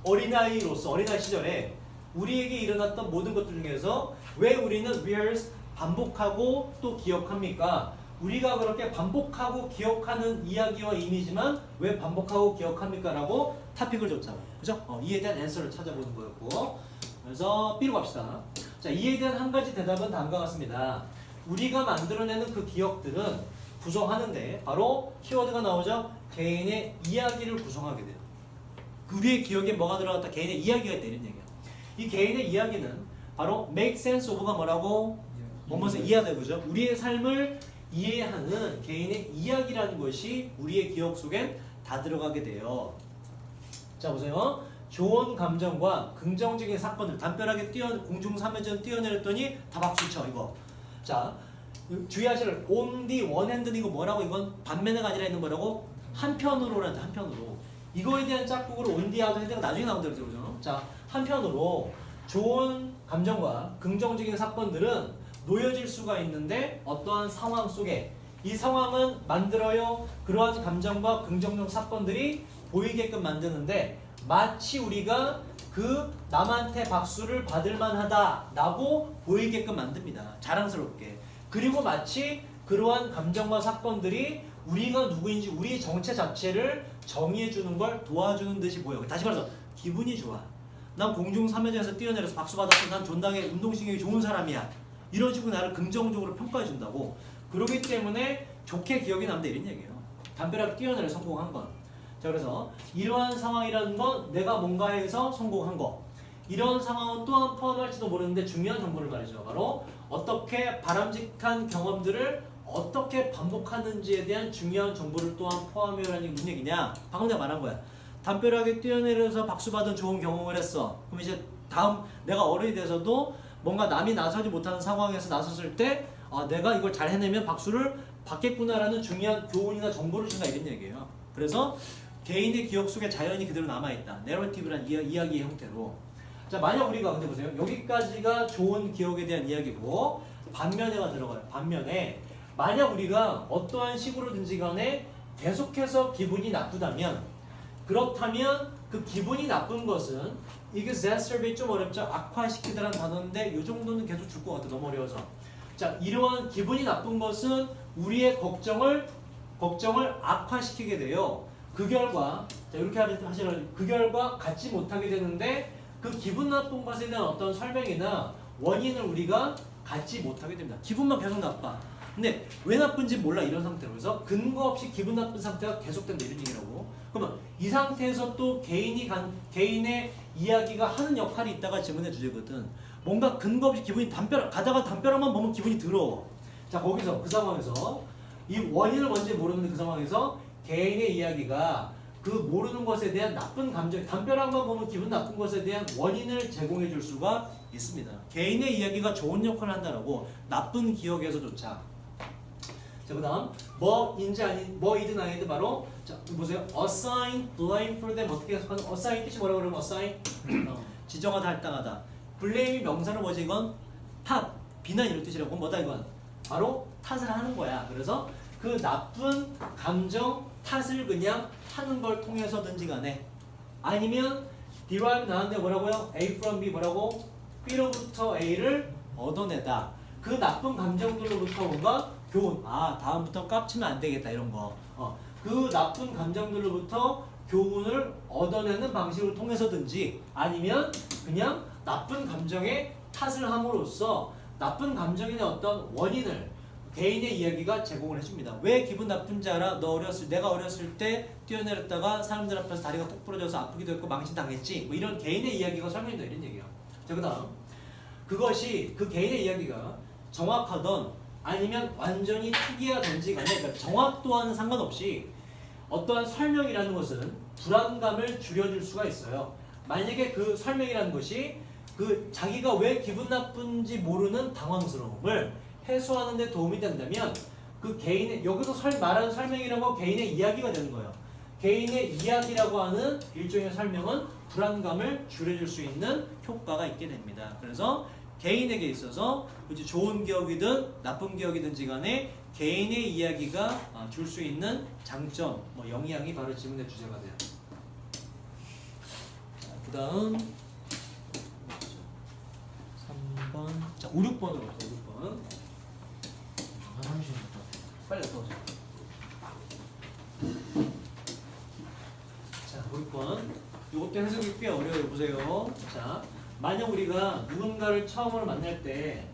어린아이로서 어린아이 시절에 우리에게 일어났던 모든 것들 중에서 왜 우리는 rehearse 반복하고 또 기억합니까? 우리가 그렇게 반복하고 기억하는 이야기와 이미지만 왜 반복하고 기억합니까? 라고 토픽을 줬잖아. 그죠? 이에 대한 앤서를 찾아보는 거였고. 그래서 B로 갑시다. 자, 이에 대한 한 가지 대답은 다음과 같습니다. 우리가 만들어내는 그 기억들은 구성하는데 바로 키워드가 나오죠? 개인의 이야기를 구성하게 돼요. 우리의 기억에 뭐가 들어갔다? 개인의 이야기가 있다 이런 얘기야. 이 개인의 이야기는 바로 make sense of가 뭐라고? 뭐뭐서 이해하다 그죠? 우리의 삶을 이해하는 개인의 이야기라는 것이 우리의 기억 속엔 다 들어가게 돼요. 자 보세요. 좋은 감정과 긍정적인 사건들 담벼락에 공중 3회전 뛰어내렸더니 다 박수쳐 이거. 자 주의하실 on the one hand 이거 뭐라고? 이건 반면에가 아니라 있는 뭐라고? 한편으로란다. 한편으로. 이거에 대한 짝꿍으로 on the other hand가 나중에 나온다고 그러죠. 자 한편으로 좋은 감정과 긍정적인 사건들은 놓여질 수가 있는데 어떠한 상황 속에 이 상황은 만들어요. 그러한 감정과 긍정적 사건들이 보이게끔 만드는데 마치 우리가 그 남한테 박수를 받을 만하다 라고 보이게끔 만듭니다. 자랑스럽게. 그리고 마치 그러한 감정과 사건들이 우리가 누구인지 우리 정체 자체를 정의해주는 걸 도와주는 듯이 보여. 다시 말해서 기분이 좋아. 난 공중 3회전에서 뛰어내려서 박수 받았어. 난 존나게 운동신경이 좋은 사람이야. 이런 식으로 나를 긍정적으로 평가해준다고. 그러기 때문에 좋게 기억이 남다 이런 얘기예요. 담벼락 뛰어내려 성공한 건. 자, 그래서 이러한 상황이라는 건 내가 뭔가 해서 성공한 거. 이런 상황은 또한 포함할지도 모르는데 중요한 정보를 말이죠. 바로 어떻게 바람직한 경험들을 어떻게 반복하는지에 대한 중요한 정보를 또한 포함해라는 무슨 얘기냐? 방금 내가 말한 거야. 담벼락에 뛰어내려서 박수 받은 좋은 경험을 했어. 그럼 이제 다음 내가 어른이 돼서도 뭔가 남이 나서지 못하는 상황에서 나섰을 때 내가 이걸 잘 해내면 박수를 받겠구나라는 중요한 교훈이나 정보를 준다 이런 얘기예요. 그래서 개인의 기억 속에 자연이 그대로 남아있다. 내러티브란 이야기의 형태로. 자, 만약 우리가 근데 보세요. 여기까지가 좋은 기억에 대한 이야기고 반면에가 들어가요. 반면에 만약 우리가 어떠한 식으로든지 간에 계속해서 기분이 나쁘다면 그렇다면 그 기분이 나쁜 것은 exacerbate 좀 어렵죠? 악화시키다라는 단어인데 이 정도는 계속 줄 것 같아. 너무 어려워서. 자, 이러한 기분이 나쁜 것은 우리의 걱정을 악화시키게 돼요. 그 결과 자 이렇게 하시면 그 결과 갖지 못하게 되는데 그 기분 나쁜 것에 대한 어떤 설명이나 원인을 우리가 갖지 못하게 됩니다. 기분만 계속 나빠. 근데 왜 나쁜지 몰라 이런 상태로. 그래서 근거 없이 기분 나쁜 상태가 계속된다 이런 얘기라고. 그러면 이 상태에서 또 개인의 이야기가 하는 역할이 있다가 질문의 주제거든. 뭔가 근거 없이 기분이 가다가 담벼락만 보면 기분이 더러워. 자, 거기서 그 상황에서 이 원인을 뭔지 모르는 그 상황에서 개인의 이야기가 그 모르는 것에 대한 나쁜 감정, 담벼락만 보면 기분 나쁜 것에 대한 원인을 제공해 줄 수가 있습니다. 개인의 이야기가 좋은 역할을 한다라고 나쁜 기억에서조차. 자, 그 다음 뭐인지 아닌 뭐이든 아니든 바로 자 보세요. assign blame for them 어떻게 해석하는 assign 뜻이 뭐라고 그러면 assign 지정하다 할당하다. blame이 명사로 뭐지 이건 탓 비난 이런 뜻이라고. 뭐다 이건 바로 탓을 하는 거야. 그래서 그 나쁜 감정 탓을 그냥 하는 걸 통해서든지 간에 아니면 derive 나왔는데 뭐라고요? A from B 뭐라고? B로부터 A를 얻어내다. 그 나쁜 감정들로부터 뭔가 교훈. 다음부터 깝치면 안 되겠다 이런 거. 그 나쁜 감정들로부터 교훈을 얻어내는 방식을 통해서든지 아니면 그냥 나쁜 감정에 탓을 함으로써 나쁜 감정의 어떤 원인을 개인의 이야기가 제공을 해줍니다. 왜 기분 나쁜지 알아? 내가 어렸을 때 뛰어내렸다가 사람들 앞에서 다리가 톡 부러져서 아프기도 했고 망신당했지. 뭐 이런 개인의 이야기가 설명된다 이런 얘기야. 자, 그 다음 그것이 그 개인의 이야기가 정확하던 아니면 완전히 특이하던지 간에 그러니까 정확도와는 상관없이 어떠한 설명이라는 것은 불안감을 줄여줄 수가 있어요. 만약에 그 설명이라는 것이 그 자기가 왜 기분 나쁜지 모르는 당황스러움을 해소하는 데 도움이 된다면 그 개인의 여기서 말하는 설명이라고 개인의 이야기가 되는 거예요. 개인의 이야기라고 하는 일종의 설명은 불안감을 줄여줄 수 있는 효과가 있게 됩니다. 그래서 개인에게 있어서 이제 좋은 기억이든 나쁜 기억이든지 간에 개인의 이야기가 줄 수 있는 장점, 영향이 바로 질문의 주제가 돼요. 그 다음 3번, 자 5, 6번으로 갈게요. 5, 6번. 빨리 갔다 오세요. 자 5, 6번. 이것도 해석이 꽤 어려워요. 보세요. 자, 만약 우리가 누군가를 처음으로 만날 때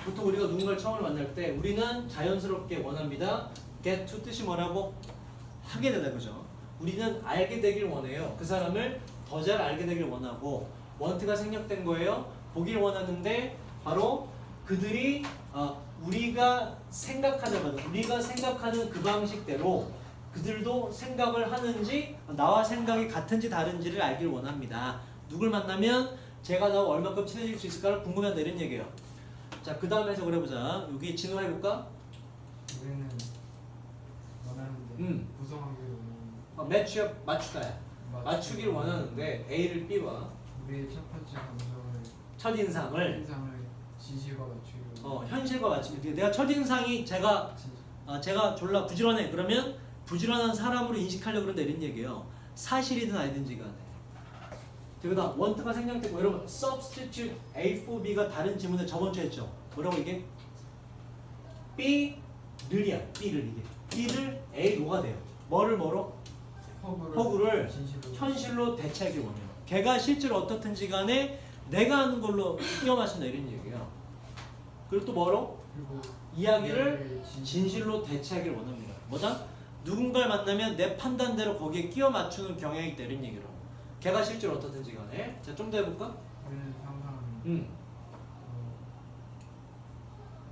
보통 우리가 누군가를 처음으로 만날 때 우리는 자연스럽게 원합니다. get to 뜻이 뭐라고? 하게 되다 그죠? 우리는 알게 되길 원해요. 그 사람을 더 잘 알게 되길 원하고 want가 생략된 거예요. 보길 원하는데 바로 그들이 우리가 생각하는 그 방식대로 그들도 생각을 하는지 나와 생각이 같은지 다른지를 알길 원합니다. 누굴 만나면 제가 나와 얼마큼 친해질 수 있을까를 궁금해한다 이런 얘기예요. 자, 그 다음 해석을 해보자. 여기 진호 해볼까? 우리는 원하는데 구성하기를 원하는 맞추다야. 맞추기를 원하는데 A를 B와 우리의 첫 번째 감정을 첫인상을 진실과 맞추기를 현실과 맞추기. 내가 첫인상이 제가 졸라 부지런해. 그러면 부지런한 사람으로 인식하려고 그런다 이런 얘기예요. 사실이든 아니든지 간에. 그 다음 원트가 생략되고 여러분 substitute A for B가 다른 지문에 저번 주에 했죠. 뭐라고 이게? B 를이야. B를 이게. B를 A로가 돼요. 뭐로? 허구를 진실로 현실로 대체하기 원해요. 걔가 실제로 어떻든지 간에 내가 하는 걸로 끼워 맞춘다 이런 얘기예요. 그리고 또 뭐로? 그리고 이야기를 진실로 대체하기를 원합니다. 뭐다? 누군가를 만나면 내 판단대로 거기에 끼워 맞추는 경향이 있다 이런 얘기로. 걔가 실제로 어떻든지 간에. 자, 좀 더 해볼까? 우리는 항상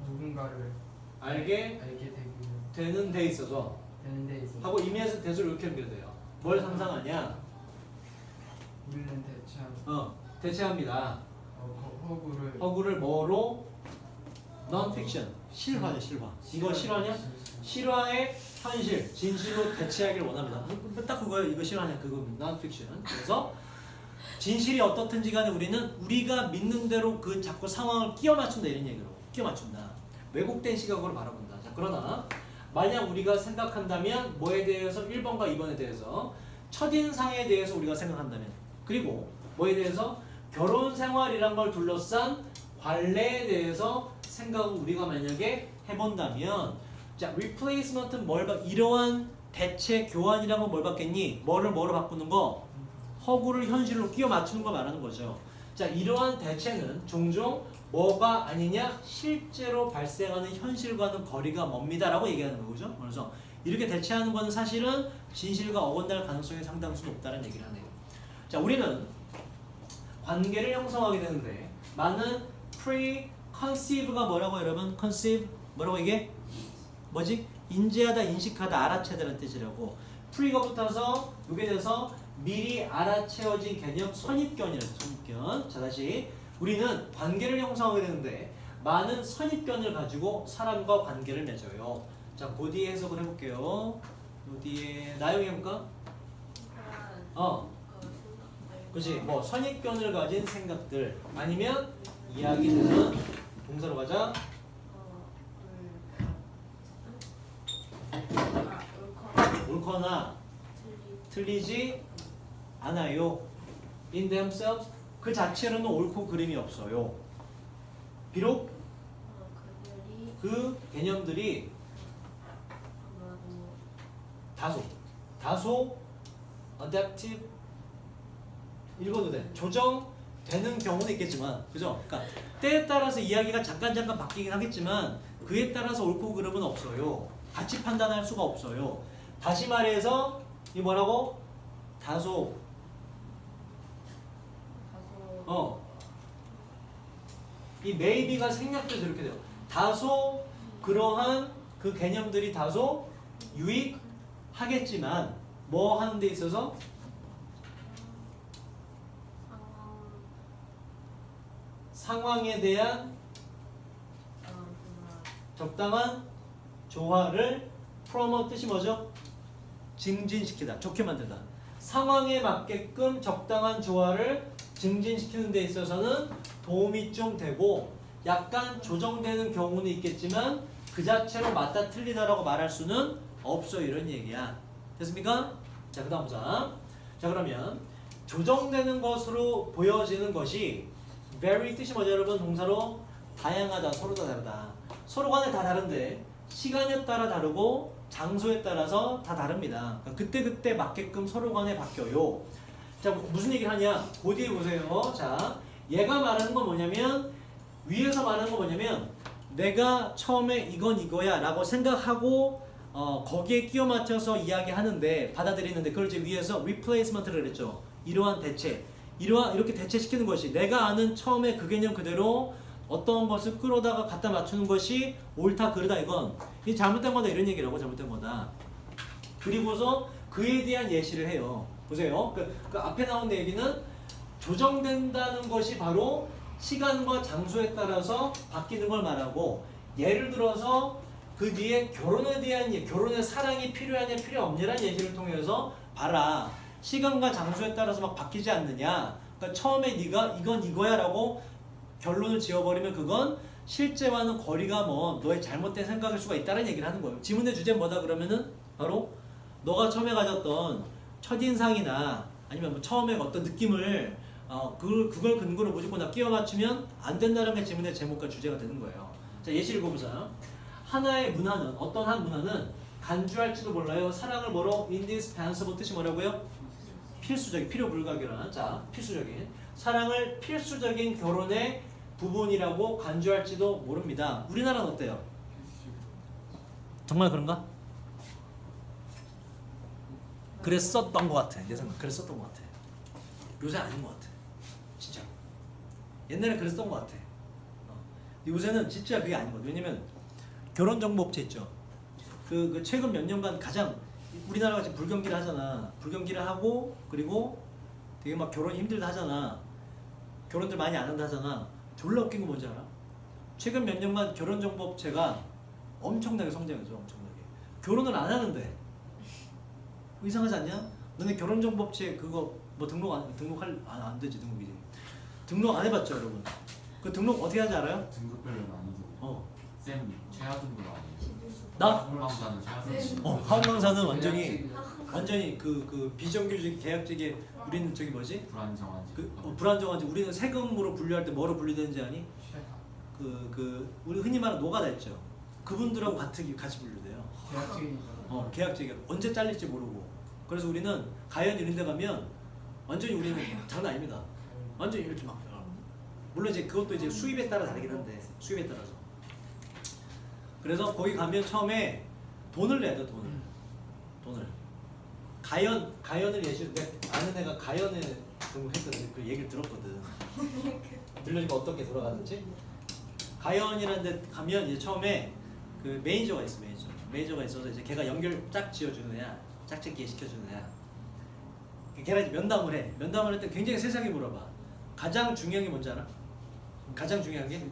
누군가를 알게 알게 되는 데 있어서 되는 데 있어서 하고 이미에서 대수를 이렇게 연결돼요. 뭘 상상하냐? 우리는 대체합니다. 허구를 뭐로? non-fiction, 실화냐 실화. 이거 실화냐? 실화의 현실, 진실로 대체하기를 원합니다. 딱 그거예요. 이거 실화냐 그거 non-fiction. 그래서 진실이 어떻든지 간에 우리는 우리가 믿는 대로 그 자꾸 상황을 끼워 맞춘다 이런 얘기로. 끼워 맞춘다. 왜곡된 시각으로 바라본다. 자, 그러나 만약 우리가 생각한다면 뭐에 대해서 1번과 2번에 대해서 첫인상에 대해서 우리가 생각한다면 그리고 뭐에 대해서 결혼 생활이란 걸 둘러싼 관례에 대해서 생각을 우리가 만약에 해본다면 자, replacement은 이러한 대체 교환이란 건 뭘 받겠니? 뭐로 바꾸는 거? 허구를 현실로 끼워 맞추는 거 말하는 거죠. 자, 이러한 대체는 종종 뭐가 아니냐? 실제로 발생하는 현실과는 거리가 멉니다라고 얘기하는 거죠. 그래서 이렇게 대체하는 거는 사실은 진실과 어긋날 가능성이 상당수 높다는 얘기를 하네요. 자, 우리는 관계를 형성하게 되는데 많은 pre-conceive가 뭐라고 여러분? conceive 뭐라고 이게? 뭐지? 인지하다, 인식하다, 알아채다라는 뜻이라고. pre가 붙어서 이게 돼서 미리 알아채어진 개념 선입견이라고 선입견. 자, 다시 우리는 관계를 형성하게 되는데 많은 선입견을 가지고 사람과 관계를 맺어요. 자, 그 뒤에 해석을 해볼게요. 요 뒤에 나영이 해볼까? 그치? 뭐 선입견을 가진 생각들 아니면 이야기들은 동사로 가자. 옳거나 틀리지 않아요. In themselves 그 자체로는 옳고 그름이 없어요. 비록 그 개념들이 다소 adaptive 읽어도 돼. 조정되는 경우는 있겠지만, 그죠? 그러니까 때에 따라서 이야기가 잠깐 바뀌긴 하겠지만 그에 따라서 옳고 그름은 없어요. 같이 판단할 수가 없어요. 다시 말해서 이 뭐라고? 다소 이 maybe가 생략돼서 이렇게 돼요. 다소 그러한 그 개념들이 다소 유익하겠지만 뭐 하는 데 있어서 상황에 대한 적당한 조화를 promote 뜻이 뭐죠? 증진시키다, 좋게 만들다. 상황에 맞게끔 적당한 조화를 증진시키는 데 있어서는 도움이 좀 되고 약간 조정되는 경우는 있겠지만 그 자체로 맞다 틀리다라고 말할 수는 없어 이런 얘기야. 됐습니까? 자, 그 다음 보자. 자, 그러면 조정되는 것으로 보여지는 것이 vary 뜻이 뭐죠 여러분? 동사로 다양하다, 서로 다 다르다. 서로 간에 다 다른데 시간에 따라 다르고 장소에 따라서 다 다릅니다. 그러니까 그때 맞게끔 서로 간에 바뀌어요. 자, 무슨 얘기를 하냐? 그 뒤에 보세요. 자, 얘가 말하는 건 뭐냐면 위에서 말하는 건 뭐냐면 내가 처음에 이건 이거야 라고 생각하고 거기에 끼워 맞춰서 이야기하는데 받아들이는데 그걸 이제 위에서 replacement를 그랬죠. 이러한 대체. 이렇게 대체시키는 것이 내가 아는 처음에 그 개념 그대로 어떤 것을 끌어다가 갖다 맞추는 것이 옳다 그르다 이건 이 잘못된 거다 이런 얘기라고. 잘못된 거다. 그리고서 그에 대한 예시를 해요. 보세요. 그 앞에 나온 얘기는 조정된다는 것이 바로 시간과 장소에 따라서 바뀌는 걸 말하고 예를 들어서 그 뒤에 결혼에 대한 결혼의 사랑이 필요하냐 필요 없냐라는 얘기를 통해서 봐라. 시간과 장소에 따라서 막 바뀌지 않느냐. 그러니까 처음에 네가 이건 이거야라고 결론을 지어버리면 그건 실제와는 거리가 먼 너의 잘못된 생각일 수가 있다는 얘기를 하는 거예요. 지문의 주제는 뭐다 그러면은 바로 너가 처음에 가졌던 첫인상이나 아니면 뭐 처음에 어떤 느낌을 그걸 근거로 무조건 다 끼워 맞추면 안 된다는 게 지문의 제목과 주제가 되는 거예요. 자, 예시 읽어보자. 하나의 문화는 어떤 한 문화는 간주할지도 몰라요. 사랑을 뭐로 indispensable 뜻이 뭐라고요? 필수적인 필요 불가결한 자 필수적인 사랑을 필수적인 결혼의 부분이라고 간주할지도 모릅니다. 우리나라는 어때요? 정말 그런가? 그랬었던 것 같아. 내 생각 그랬었던 것 같아. 요새 아닌 것 같아. 진짜. 옛날에 그랬었던 것 같아. 요새는 진짜 그게 아닌 것 같아. 왜냐면 결혼정보업체 있죠. 그 최근 몇 년간 가장 우리나라가 지금 불경기를 하잖아. 불경기를 하고 그리고 되게 막 결혼 힘들다 하잖아. 결혼들 많이 안 한다 하잖아. 졸라 웃긴 거 뭔지 알아? 최근 몇 년간 결혼정보업체가 엄청나게 성장했어. 엄청나게. 결혼을 안 하는데 이상하지 않냐? 너네 결혼정보업체 그거 뭐 등록할 안 되지 등록이지. 등록 안 해봤죠 여러분? 그 등록 어떻게 하는지 알아요? 등급별로 나뉘고 쌤 최하등급 아니에요? 나? 항공사는 최하등급. 항공사는 완전히 그 비정규직 계약직에 우리는 저기 뭐지? 불안정한 불안정한지 우리는 세금으로 분류할 때 뭐로 분류되는지 아니? 우리 흔히 말하는 노가다 있죠. 그분들하고 같이 분류돼요. 계약직이죠. 계약직이 언제 잘릴지 모르고. 그래서 우리는 가연 이런 데 가면 완전히 우리는 장난 아닙니다. 완전히 이렇게 막 물론 이제 그것도 이제 수입에 따라 다르긴 한데 수입에 따라서. 그래서 거기 가면 처음에 돈을 내야 돼 돈을. 가연을 예시 내가 아는 애가 가연에 등록했거든. 그 얘기를 들었거든. 들려주면 어떻게 돌아가는지. 가연이라는 데 가면 이제 처음에 그 매니저가 있어 매니저가 있어서 이제 걔가 연결 짝 지어주는 애야. 짝짓기 시켜주는 애야. 걔랑 이제 면담을 해. 면담을 할 때 굉장히 세세하게 물어봐. 가장 중요한 게 뭔지 알아? 가장 중요한 게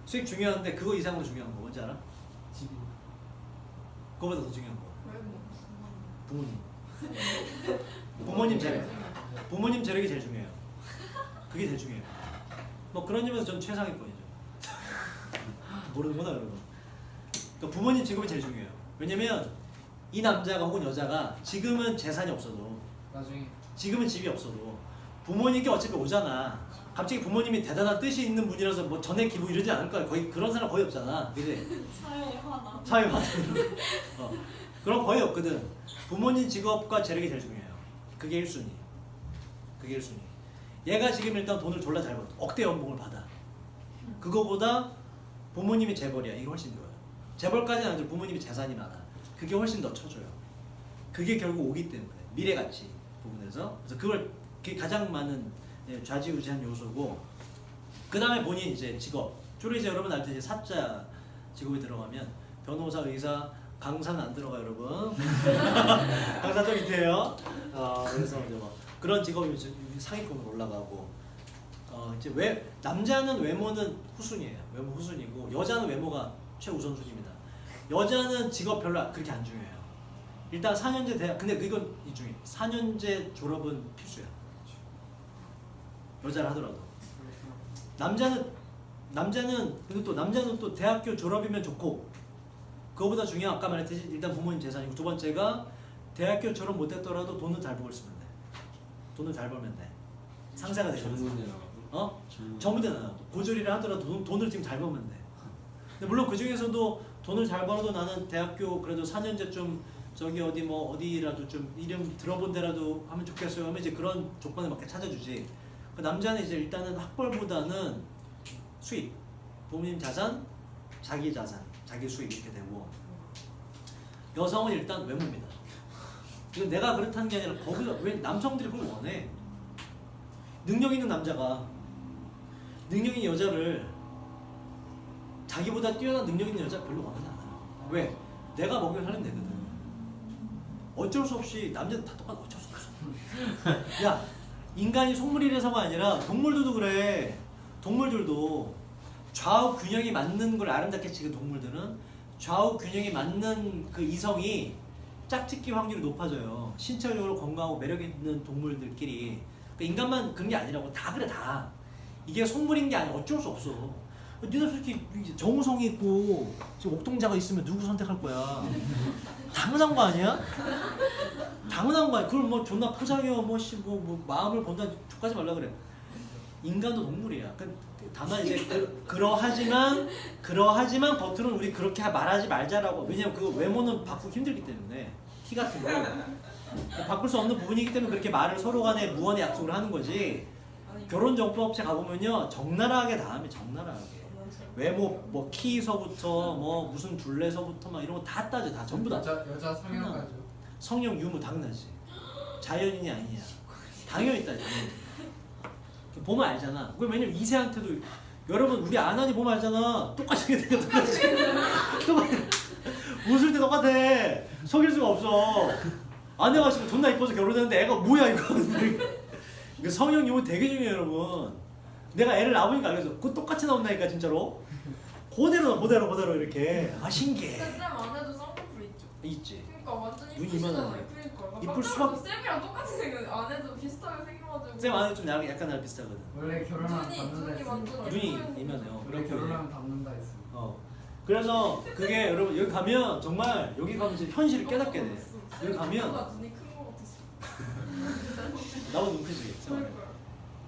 수익 중요한데 그거 이상으로 중요한 거 뭔지 알아? 집이. 그거보다 더 중요한 거 왜 뭐? 부모님 부모님 재력이 제일 중요해요. 그게 제일 중요해요. 뭐 그런 점에서 전 최상위권이죠. 모르는구나 여러분. 그러니까 부모님 직업이 제일 중요해요. 왜냐면 이 남자가 혹은 여자가 지금은 재산이 없어도 나중에 지금은 집이 없어도 부모님께 어차피 오잖아. 갑자기 부모님이 대단한 뜻이 있는 분이라서 뭐 전액 기부 이러지 않을 거야. 거의 그런 사람 거의 없잖아. 그지? 사회화. 그런 거의 없거든. 부모님 직업과 재력이 제일 중요해요. 그게 1순위. 얘가 지금 일단 돈을 졸라 잘 벌어. 억대 연봉을 받아. 그거보다 부모님이 재벌이야. 이게 훨씬 좋아요. 재벌까지는 아니고 부모님이 재산이 많아. 그게 훨씬 더 쳐줘요. 그게 결국 오기 때문에 미래가치 부분에서. 그래서 그게 가장 많은 좌지우지한 요소고. 그 다음에 본인 이제 직업. 주로 이제 여러분 알 때 이제 사자 직업에 들어가면 변호사, 의사, 강사는 안 들어가 여러분. 강사 좀 밑에요. 그래서 이제 뭐 그런 직업이 상위권으로 올라가고. 이제 남자는 외모는 후순위예요. 외모 후순위고 여자는 외모가 최우선순위입니다. 여자는 직업 별로 그렇게 안 중요해요. 일단 4년제 대학 근데 이건 중요해. 4년제 졸업은 필수야. 여자를 하더라도. 남자는 또 대학교 졸업이면 좋고 그거보다 중요한 아까 말했듯이 일단 부모님 재산이고 두 번째가 대학교 졸업 못했더라도 돈을 잘 벌고 있으면 돼. 돈을 잘 벌면 돼. 상사가 되면 전문대나 고졸이라 하더라도 돈을 지금 잘 벌면 돼. 근데 물론 그 중에서도 돈을 잘 벌어도 나는 대학교 그래도 4년제쯤 저기 어디라도 좀 이름 들어본 데라도 하면 좋겠어요 하면 이제 그런 조건에 맞게 찾아주지. 그 남자는 이제 일단은 학벌보다는 수입, 부모님 자산, 자기 자산, 자기 수입 이렇게 되고 여성은 일단 외모입니다. 이건 내가 그렇다는 게 아니라 거기서 왜 남성들이 그걸 원해? 능력 있는 남자가 능력 있는 여자를 자기보다 뛰어난 능력 있는 여자 별로 원하지 않아요. 왜? 내가 먹여 살면 되거든. 어쩔 수 없이 남자는 다 똑같아. 어쩔 수 없어. 야 인간이 속물이라서가 아니라 동물들도 그래. 동물들도 좌우 균형이 맞는 걸 아름답게 치는 동물들은 좌우 균형이 맞는 그 이성이 짝짓기 확률이 높아져요. 신체적으로 건강하고 매력 있는 동물들끼리. 그러니까 인간만 그런 게 아니라고. 다 그래 다. 이게 속물인 게 아니야. 어쩔 수 없어. 니네 솔직히 정우성이 있고 지금 옥동자가 있으면 누구 선택할 거야? 당연한 거 아니야? 당연한 거 아니야. 그걸 뭐 존나 포장해 뭐 마음을 본다 족하지 말라 그래. 인간도 동물이야. 다만 이제 그러하지만 겉으로는 우리 그렇게 말하지 말자라고. 왜냐면 그 외모는 바꾸기 힘들기 때문에 티 같은 거 바꿀 수 없는 부분이기 때문에 그렇게 말을 서로 간에 무언의 약속을 하는 거지. 결혼정보업체 가보면요 적나라하게 다 하면 적나라하게 외모 뭐 키서부터 뭐 무슨 둘레서부터 막 이런 거 다 따져. 다 전부 다 여자 성형가죠. 성형 유무 당연하지. 자연인이 아니냐 당연히 있다. 당연히 보면 알잖아. 왜냐면 이세한테도 여러분 우리 아난이 보면 알잖아. 똑같이 생겼다. 똑같이 웃을 때 똑같아. 속일 수가 없어. 아내가 지금 존나 이뻐서 결혼했는데 애가 뭐야 이거. 이거 성형 유무 되게 중요해요 여러분. 내가 애를 낳아보니까 알겠어. 그거 똑같이 나온다니까 진짜로. 그대로 이렇게. 아 신기해. 근데 쌤 안에도 쌍꺼풀 있죠? 있지. 그러니까 완전 눈이 이쁘시잖아요. 이만하네. 그러니까. 이쁠 수밖- 쌤이랑 똑같이 생겼. 안에도 비슷하게 생겨가지고. 쌤 안에 좀 나랑 약간 나랑 비슷하거든. 원래 결혼하면 눈이 닮는다 완전 했으니까. 눈이 예뻐요. 이만해요. 원래 결혼하면 닮는다 했으니까. 그래서 그게 여러분 여기 가면 정말 여기 가면 이제 현실을 깨닫게 돼. 여기 가면 생각보다 눈이 큰 거 같았어. 나보다 눈 크지. 쌤 안에. 그러니까요.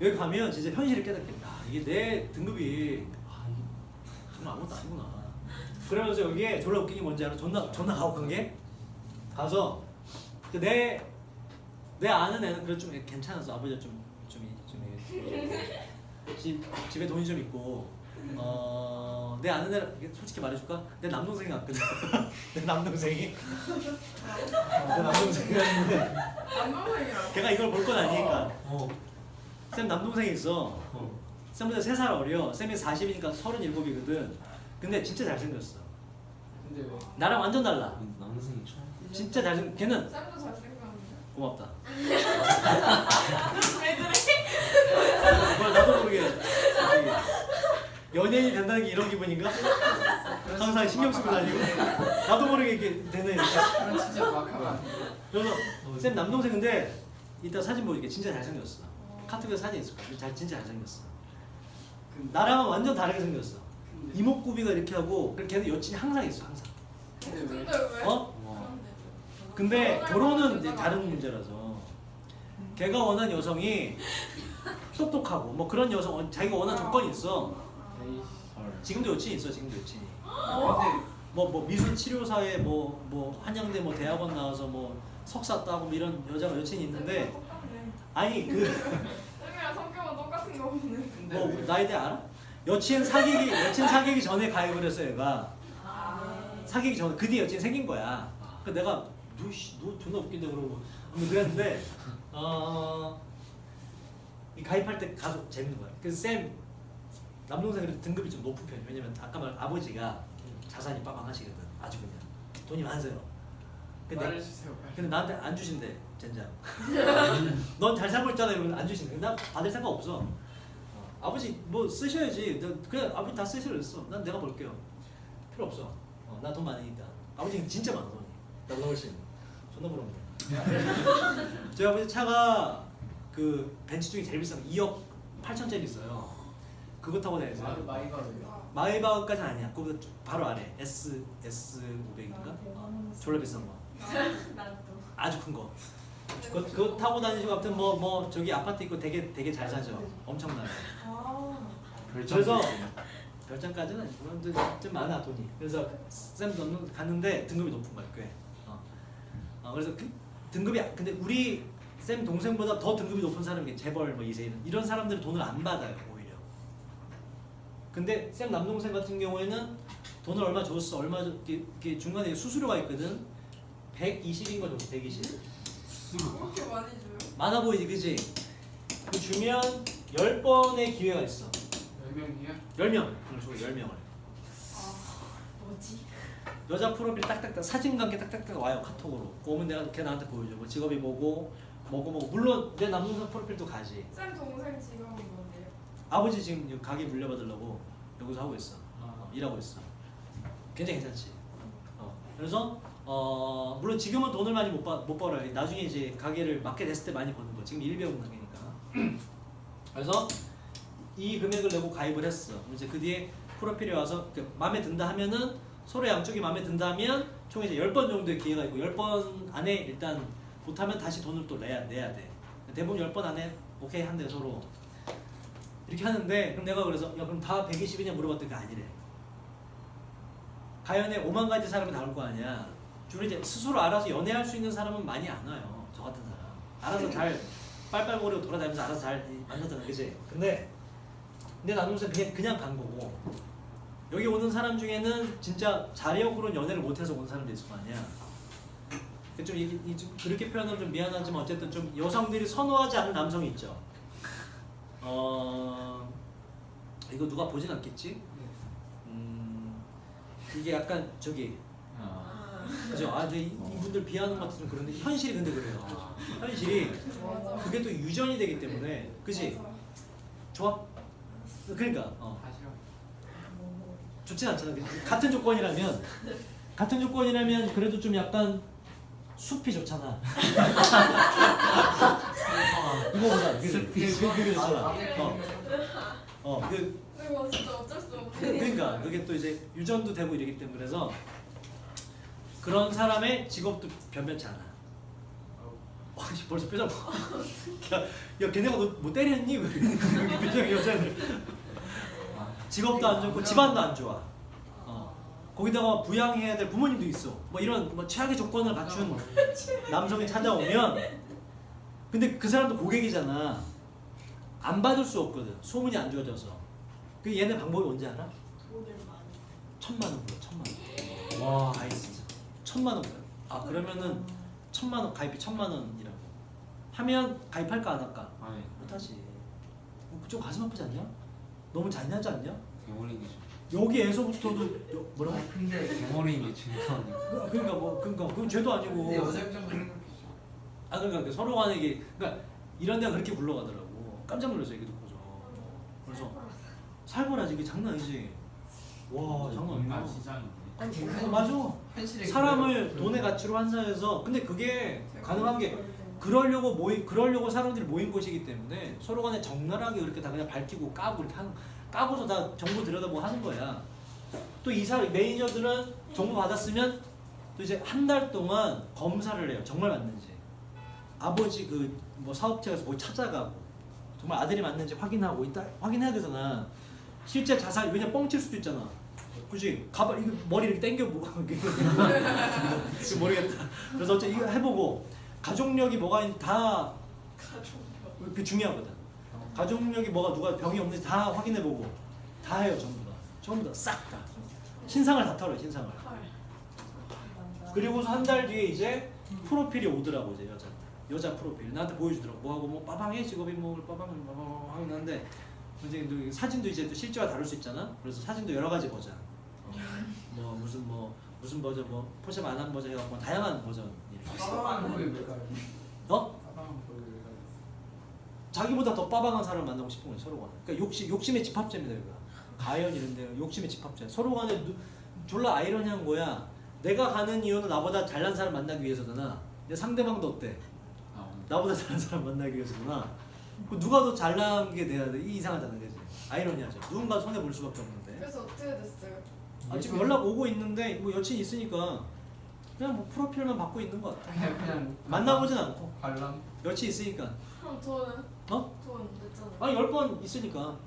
여기 가면 진짜 현실을 깨닫게 돼. 아 이게 내 등급이 이게 정말 아무것도 아니구나. 그러면서 여기에 졸라 웃긴 게 뭔지 알아? 존나 가혹한 게 가서 내 아는 애는 그래도 좀 괜찮았어. 아버지가 좀 집에 돈이 좀 있고 내 아는 애는 솔직히 말해줄까? 내 남동생이 왔거든. 내 남동생이 왔는데 남동생이랑. 걔가 이걸 볼 건 아니니까. 쌤 남동생이 있어. 쌤보다 3살 어려. 쌤이 40이니까 37이거든. 근데 진짜 잘생겼어. 근데 왜? 나랑 완전 달라. 남동생이 처음. 진짜 잘생. 걔는 쌤도 잘생겼는데. 고맙다. 왜 그래? 뭘 나도 모르게 연예인이 된다는 게 이런 기분인가? 항상 신경 쓰고 다니고 나도 모르게 이렇게 되네. 그건 진짜 막하면 안 돼. 그래서 쌤 남동생 근데 이따 사진 보니까 진짜 잘생겼어. 카톡에 사진 있을 거야. 진짜 잘생겼어. 나랑은 완전 다르게 생겼어. 이목구비가 이렇게 하고 그리고 걔는 여친이 항상 있어 항상. 근데 왜? 근데 왜? 어? 그런데. 근데 결혼은 이제 다른 문제라서 걔가 원하는 여성이 똑똑하고 뭐 그런 여성 자기가 원하는 조건이 있어. 지금도 여친이 있어. 지금도 여친이. 근데 뭐 미술 치료사에 뭐 한양대 뭐 대학원 나와서 뭐 석사 따고 뭐 이런 여자가 여친이 있는데 똑같네. 아니 쌤이랑 성격은 똑같은 거 보네. 근데 뭐 왜? 나이대 알아? 여친 사귀기 전에 가입을 했어 얘가. 사귀기 전에 그 뒤에 여친 생긴 거야. 그 내가 너 존나 웃긴다 그러고 그랬는데 이 가입할 때 가서 재밌는 거야. 그래서 쌤 남동생 그래도 등급이 좀 높은 편이야. 왜냐면 아까 말 아버지가 자산이 빠방하시거든. 아주 그냥 돈이 많으세요. 말해주세요. 근데 나한테 안 주신대 젠장. 넌 잘 살고 있잖아 이러면 안 주신대. 나 받을 생각 없어. 아버지 뭐 쓰셔야지. 그래 아버지 다 쓰시라 그랬어. 난 내가 벌게요. 필요 없어. 나 돈 많으니까. 아버지는 진짜 많아 돈이. 나보다 훨씬. 존나 부럽네. 저희 아버지 차가 그 벤츠 중에 제일 비싼 거 2억 8천짜리 있어요. 그거 타고 다니세요. 마이바르요. 마이바흐까지는 아니야. 그거 바로 아래 S500인가? 졸라 비싼 거. 나도. 아주 큰 거. 그거 타고 다니시고 아무튼 뭐 저기 아파트 있고 되게 잘 사죠. 엄청나요. 그래서 별장까지는 아니고 좀 많아 돈이. 그래서 쌤 갔는데 등급이 높은 거야 꽤. 그래서 그 등급이 근데 우리 쌤 동생보다 더 등급이 높은 사람이 재벌 뭐 이세인 이런 사람들은 돈을 안 받아요 오히려. 근데 쌤 남동생 같은 경우에는 돈을 얼마 줬어. 이렇게 중간에 수수료가 있거든. 120인 거 줬어. 120. 그렇게 많이 줘요? 많아 보이지, 그지? 그 주면 10번의 기회가 있어. 10명이요? 10명. 그걸 줘, 10명을. 뭐지? 여자 프로필 딱딱딱 사진과 함께 딱딱딱 와요 카톡으로. 오면 내가 걔 나한테 보여줘. 뭐 직업이 뭐고 물론 내 남동생 프로필도 가지. 쌤 동생 직업은 뭔데요? 아버지 지금 여기 가게 물려받으려고 여기서 하고 있어. 일하고 있어. 굉장히 괜찮지. 그래서 물론 지금은 돈을 많이 못 벌어요. 나중에 이제 가게를 맡게 됐을 때 많이 버는 거. 지금 일 배우는 가게니까. 그래서 이 금액을 내고 가입을 했어. 이제 그 뒤에 프로필에 와서 마음에 든다 하면은 서로 양쪽이 마음에 든다 하면 총 이제 10번 정도의 기회가 있고 10번 안에 일단 못하면 다시 돈을 또 내야 돼. 대부분 10번 안에 오케이 한대 서로. 이렇게 하는데 그럼 내가 그래서 야 그럼 다 120이냐 물어봤더니 아니래. 가연에 5만 가지 사람이 나올 거 아니야. 주로 이제 스스로 알아서 연애할 수 있는 사람은 많이 안 와요. 저 같은 사람. 알아서 잘 빨빨거리고 돌아다니면서 알아서 잘 만나잖아, 그지? 근데 내 남동생 그냥 간 거고 여기 오는 사람 중에는 진짜 자력으로는 연애를 못해서 온 사람도 있을 거 아니야. 좀 그렇게 표현하면 좀 미안하지만 어쨌든 좀 여성들이 선호하지 않는 남성이 있죠. 이거 누가 보진 않겠지? 이게 약간 저기 그죠? 근데 이분들 비하하는 것 같은 그런데 현실이 근데 그래요. 현실이 맞아. 그게 또 유전이 되기 때문에 그지? 맞아. 좋아? 그러니까 다시요. 좋진 않잖아. 같은 조건이라면 그래도 좀 약간 숲이 좋잖아. 이거보다 그게 좋잖아. 이거 진짜 어쩔 수 없어. 그러니까 그게 또 이제 유전도 되고 이러기 때문에 그래서 그런 사람의 직업도 변변치 않아. 벌써 표정 봐. 야 걔네가 너 뭐 때렸니? 왜 이렇게 표정이 여자들. 직업도 안 좋고 집안도 안 좋아. 거기다가 부양해야 될 부모님도 있어. 뭐 이런 뭐 최악의 조건을 갖춘 남성이 찾아오면 근데 그 사람도 고객이잖아. 안 받을 수 없거든. 소문이 안 좋아져서. 그 얘네 방법이 뭔지 알아? 돈을 많이. 1,000만 원 불러. 1,000만 원. 와, 아이 진짜. 1,000만 원 불러. 그러면은 1,000만 원 가입이 1,000만 원이라고. 하면 가입할까 안 할까? 아니 못하지. 좀 가슴 아프지 않냐? 너무 잔인하지 않냐? 개머리이죠. 여기에서부터도 뭐라고? 근데 개머리인 게 증거하니까. 그러니까 그건 죄도 아니고. 근데 여자 입장에서 생각해. 그러니까 서로 간에 이게 그러니까 이런 데가 그렇게 굴러가더라고. 깜짝 놀랐어 이게 듣고서. 그래서 살벌하지 이게 장난 아니지. 와 장난 인간 아니야. 시장인데. 맞아. 현실에 사람을 돈의 가치로 환산해서 근데 그게 가능한 게 그러려고 사람들이 모인 곳이기 때문에 서로 간에 적나라하게 그렇게 다 그냥 밝히고 까고 이렇게 까고서 다 정보 들여다보고 하는 거야. 또 이 사람 매니저들은 정보 받았으면 또 이제 한 달 동안 검사를 해요. 정말 맞는지. 아버지 그 뭐 사업체에서 뭐 찾아가고 정말 아들이 맞는지 확인하고 이따 확인해야 되잖아. 실제 자살 왜냐 뻥칠 수도 있잖아. 그지? 가발 이거 머리 이렇게 당겨 뭐 모르겠다. 그래서 어째 이거 해보고 가족력이 뭐가 있는지 다 그 중요하거든. 가족력이 뭐가 누가 병이 없는지 다 확인해보고 다 해요 전부 다 싹 다. 신상을 다 털어요 신상을. 그리고서 한 달 뒤에 이제 프로필이 오더라고 이제 여자 프로필 나한테 보여주더라고. 뭐하고 뭐 빠방해 직업이 뭐 빠방 하는데 이제 사진도 이제 또 실제와 다를 수 있잖아. 그래서 사진도 여러 가지 버전. 뭐 무슨 버전 뭐 포샵 안 한 버전 해갖고 다양한 버전. 빠방한 거에 왜 가요? 빠방한 거에 왜 가요? 자기보다 더 빠방한 사람을 만나고 싶은 거예요 서로 간에. 그러니까 욕심의 집합제입니다 이거. 가연 이런데 욕심의 집합제. 서로 간에 졸라 아이러니한 거야. 내가 가는 이유는 나보다 잘난 사람 만나기 위해서잖아. 내 상대방도 어때? 나보다 잘난 사람 만나기 위해서구나. 누가 더 잘난 게 돼야 돼? 이상하잖아, 그지? 아이러니하죠. 누군가 손해 볼 수밖에 없는데. 그래서 어떻게 됐어요? 지금 연락 오고 있는데 뭐 여친 있으니까 그냥 뭐 프로필만 받고 있는 것 같아. 그냥 만나보진 않고 관람. 여친 있으니까. 그럼 저는 어? 돈 냈잖아요. 아니 10번 있으니까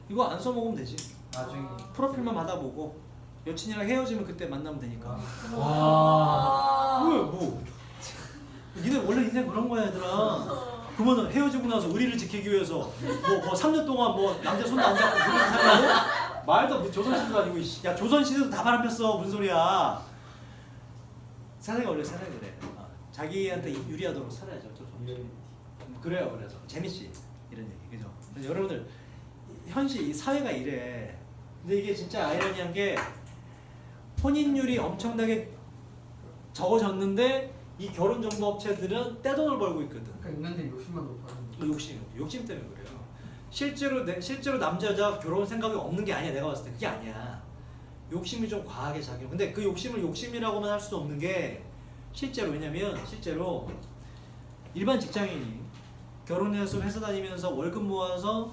이거 안 써먹으면 되지. 나중에. 프로필만 받아보고 여친이랑 헤어지면 그때 만나면 되니까. 와. 왜 뭐? 니네 원래 인생 그런 거야 얘들아. 그러면 헤어지고 나서 의리를 지키기 위해서 뭐 3년 동안 뭐 남자 손도 안 잡고 그렇게 살라고? 말도 뭐 조선시대도 아니고 야 조선시대도 다 바람 폈어 무슨 소리야. 세상이 원래 세상이 그래. 자기한테 유리하도록 살아야죠. 그래요. 그래서 재밌지 이런 얘기 그죠? 그래서 여러분들 현실 이 사회가 이래. 근데 이게 진짜 아이러니한 게 혼인율이 엄청나게 적어졌는데 이 결혼정보업체들은 떼돈을 벌고 있거든. 그러니까 인간들이 욕심만 높아요. 욕심 때문에 그래요. 실제로 남자 여자 결혼 생각이 없는 게 아니야. 내가 봤을 때 그게 아니야. 욕심이 좀 과하게 작용. 근데 그 욕심을 욕심이라고만 할 수도 없는 게 실제로 왜냐면 실제로 일반 직장인이 결혼해서 회사 다니면서 월급 모아서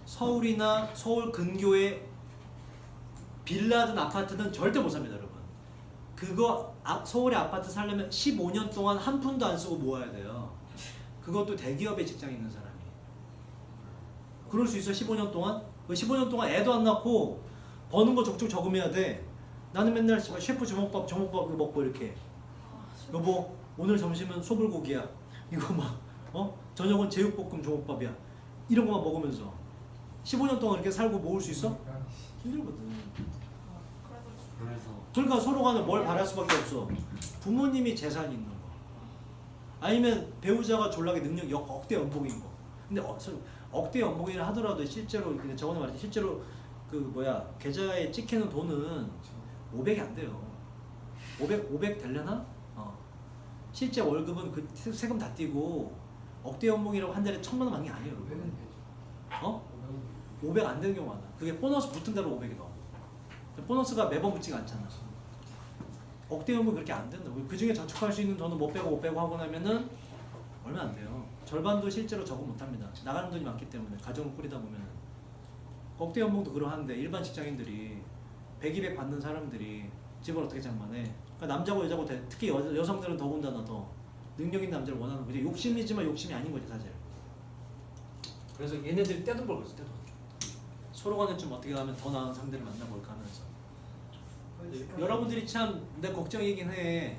서울이나 서울 근교에 빌라든 아파트든 절대 못 삽니다, 여러분. 그거 서울에 아파트 살려면 15년 동안 한 푼도 안 쓰고 모아야 돼요. 그것도 대기업에 직장 있는 사람이. 그럴 수 있어 15년 동안? 그 15년 동안 애도 안 낳고 버는 거 족족 저금해야 돼. 나는 맨날 셰프 주먹밥 이거 먹고 이렇게 여보 오늘 점심은 소불고기야. 이거 막 저녁은 제육볶음 주먹밥이야. 이런 거만 먹으면서 15년 동안 이렇게 살고 모을 수 있어? 힘들거든. 그래서 그러니까 서로 간에 뭘 바랄 수밖에 없어. 부모님이 재산이 있는 거. 아니면 배우자가 졸라게 능력 억대 연봉인 거. 근데 억대 연봉이라 하더라도 실제로 근데 저번에 말했지 실제로 계좌에 찍히는 돈은 500이 안 돼요. 500 되려나? 실제 월급은 그 세금 다 떼고 억대 연봉이라고 한 달에 1,000만 원 받는 게 아니에요, 여러분. 500 안 되는 경우 많아. 그게 보너스 붙은 대로 500이 나오고. 보너스가 매번 붙지가 않잖아. 억대 연봉 그렇게 안 된다. 그 중에 저축할 수 있는 돈은 못 빼고 하고 나면은 얼마 안 돼요. 절반도 실제로 적응 못 합니다. 나가는 돈이 많기 때문에 가정을 꾸리다 보면은. 억대 연봉도 그러한데 일반 직장인들이 100, 200 받는 사람들이 집을 어떻게 장만해. 그러니까 남자고 여자고 특히 여성들은 더군다나 더 능력 있는 남자를 원하는 거지. 욕심이지만 욕심이 아닌 거지 사실. 그래서 얘네들이 떼돈 벌고 있어. 떼돈. 서로 간에 좀 어떻게 하면 더 나은 상대를 만나볼까 하면서. 여러분들이 참 내 걱정이긴 해.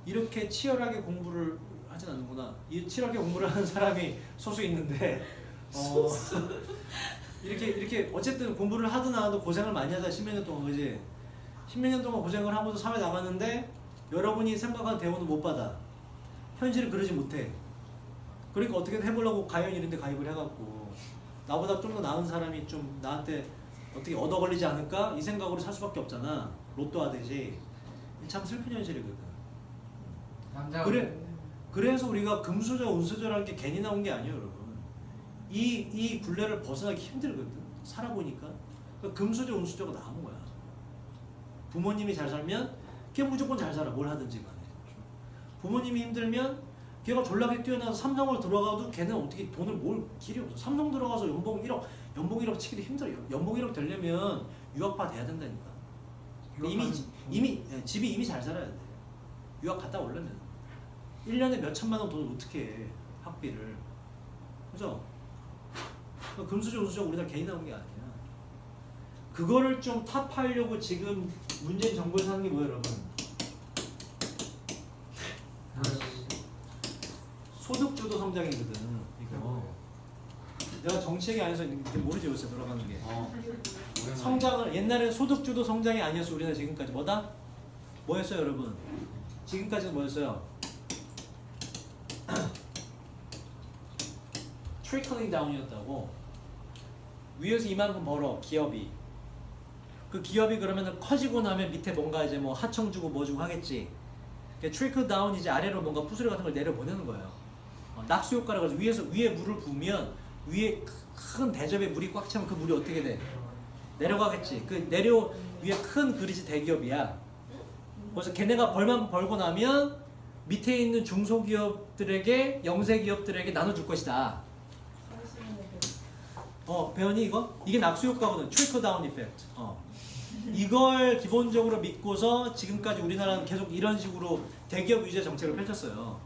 이렇게 치열하게 공부를 하진 않는구나. 이 치열하게 공부를 하는 사람이 소수 있는데 이렇게 어쨌든 공부를 하든 안 하든 고생을 많이 하다 10몇 년 동안 그지? 10몇 년 동안 고생을 하고도 사회 나가는데 여러분이 생각한 대우는 못 받아. 현실은 그러지 못해. 그러니까 어떻게든 해보려고 가연 이런 데 가입을 해갖고 나보다 좀 더 나은 사람이 좀 나한테 어떻게 얻어 걸리지 않을까? 이 생각으로 살 수밖에 없잖아. 로또 하듯이. 참 슬픈 현실이거든. 그래서 우리가 금수저, 운수저라는 게 괜히 나온 게 아니에요, 여러분. 이 굴레를 벗어나기 힘들거든. 살아보니까. 그러니까 금수저, 운수저가 나온 거야. 부모님이 잘 살면 걔 무조건 잘 살아. 뭘 하든지 간에. 부모님이 힘들면 걔가 졸라게 뛰어나서 삼성을 들어가도 걔는 어떻게 돈을 모을 길이 없어. 삼성 들어가서 연봉 1억 치기도 힘들어요. 연봉 1억 되려면 유학파 돼야 된다니까. 집이 이미 잘 살아야 돼. 유학 갔다 오려면 1년에 몇 천만 원 돈을 어떻게 해. 학비를. 그죠? 금수저 우수저 우리나라 개인 나온 게 아니야. 그거를 좀 타파하려고 지금 문재인 정부에서 하는 게 뭐예요, 여러분? 소득주도 성장이거든. 이거. 내가 정치얘기 안 해서 모르지 요새 돌아가는 게. 성장을 옛날에 소득주도 성장이 아니었어. 우리나라 지금까지 뭐다? 뭐였어요, 여러분? 지금까지는 뭐였어요? 트리클링 다운이었다고. 위에서 이만큼 벌어 기업이. 그 기업이 그러면 커지고 나면 밑에 뭔가 이제 뭐 하청 주고 뭐 주고 하겠지. 트리클 다운 이제 아래로 뭔가 푸스리 같은 걸 내려 보내는 거예요. 낙수 효과라 그래서 위에 물을 부으면 위에 큰 대접에 물이 꽉 차면 그 물이 어떻게 돼? 내려가겠지. 그 위에 큰 그릇이 대기업이야. 그래서 걔네가 벌고 나면 밑에 있는 중소기업들에게 영세기업들에게 나눠줄 것이다. 배웠니 이거? 이게 낙수 효과거든. 트리클 다운 이펙트. 이걸 기본적으로 믿고서 지금까지 우리나라는 계속 이런 식으로 대기업 위주의 정책을 펼쳤어요.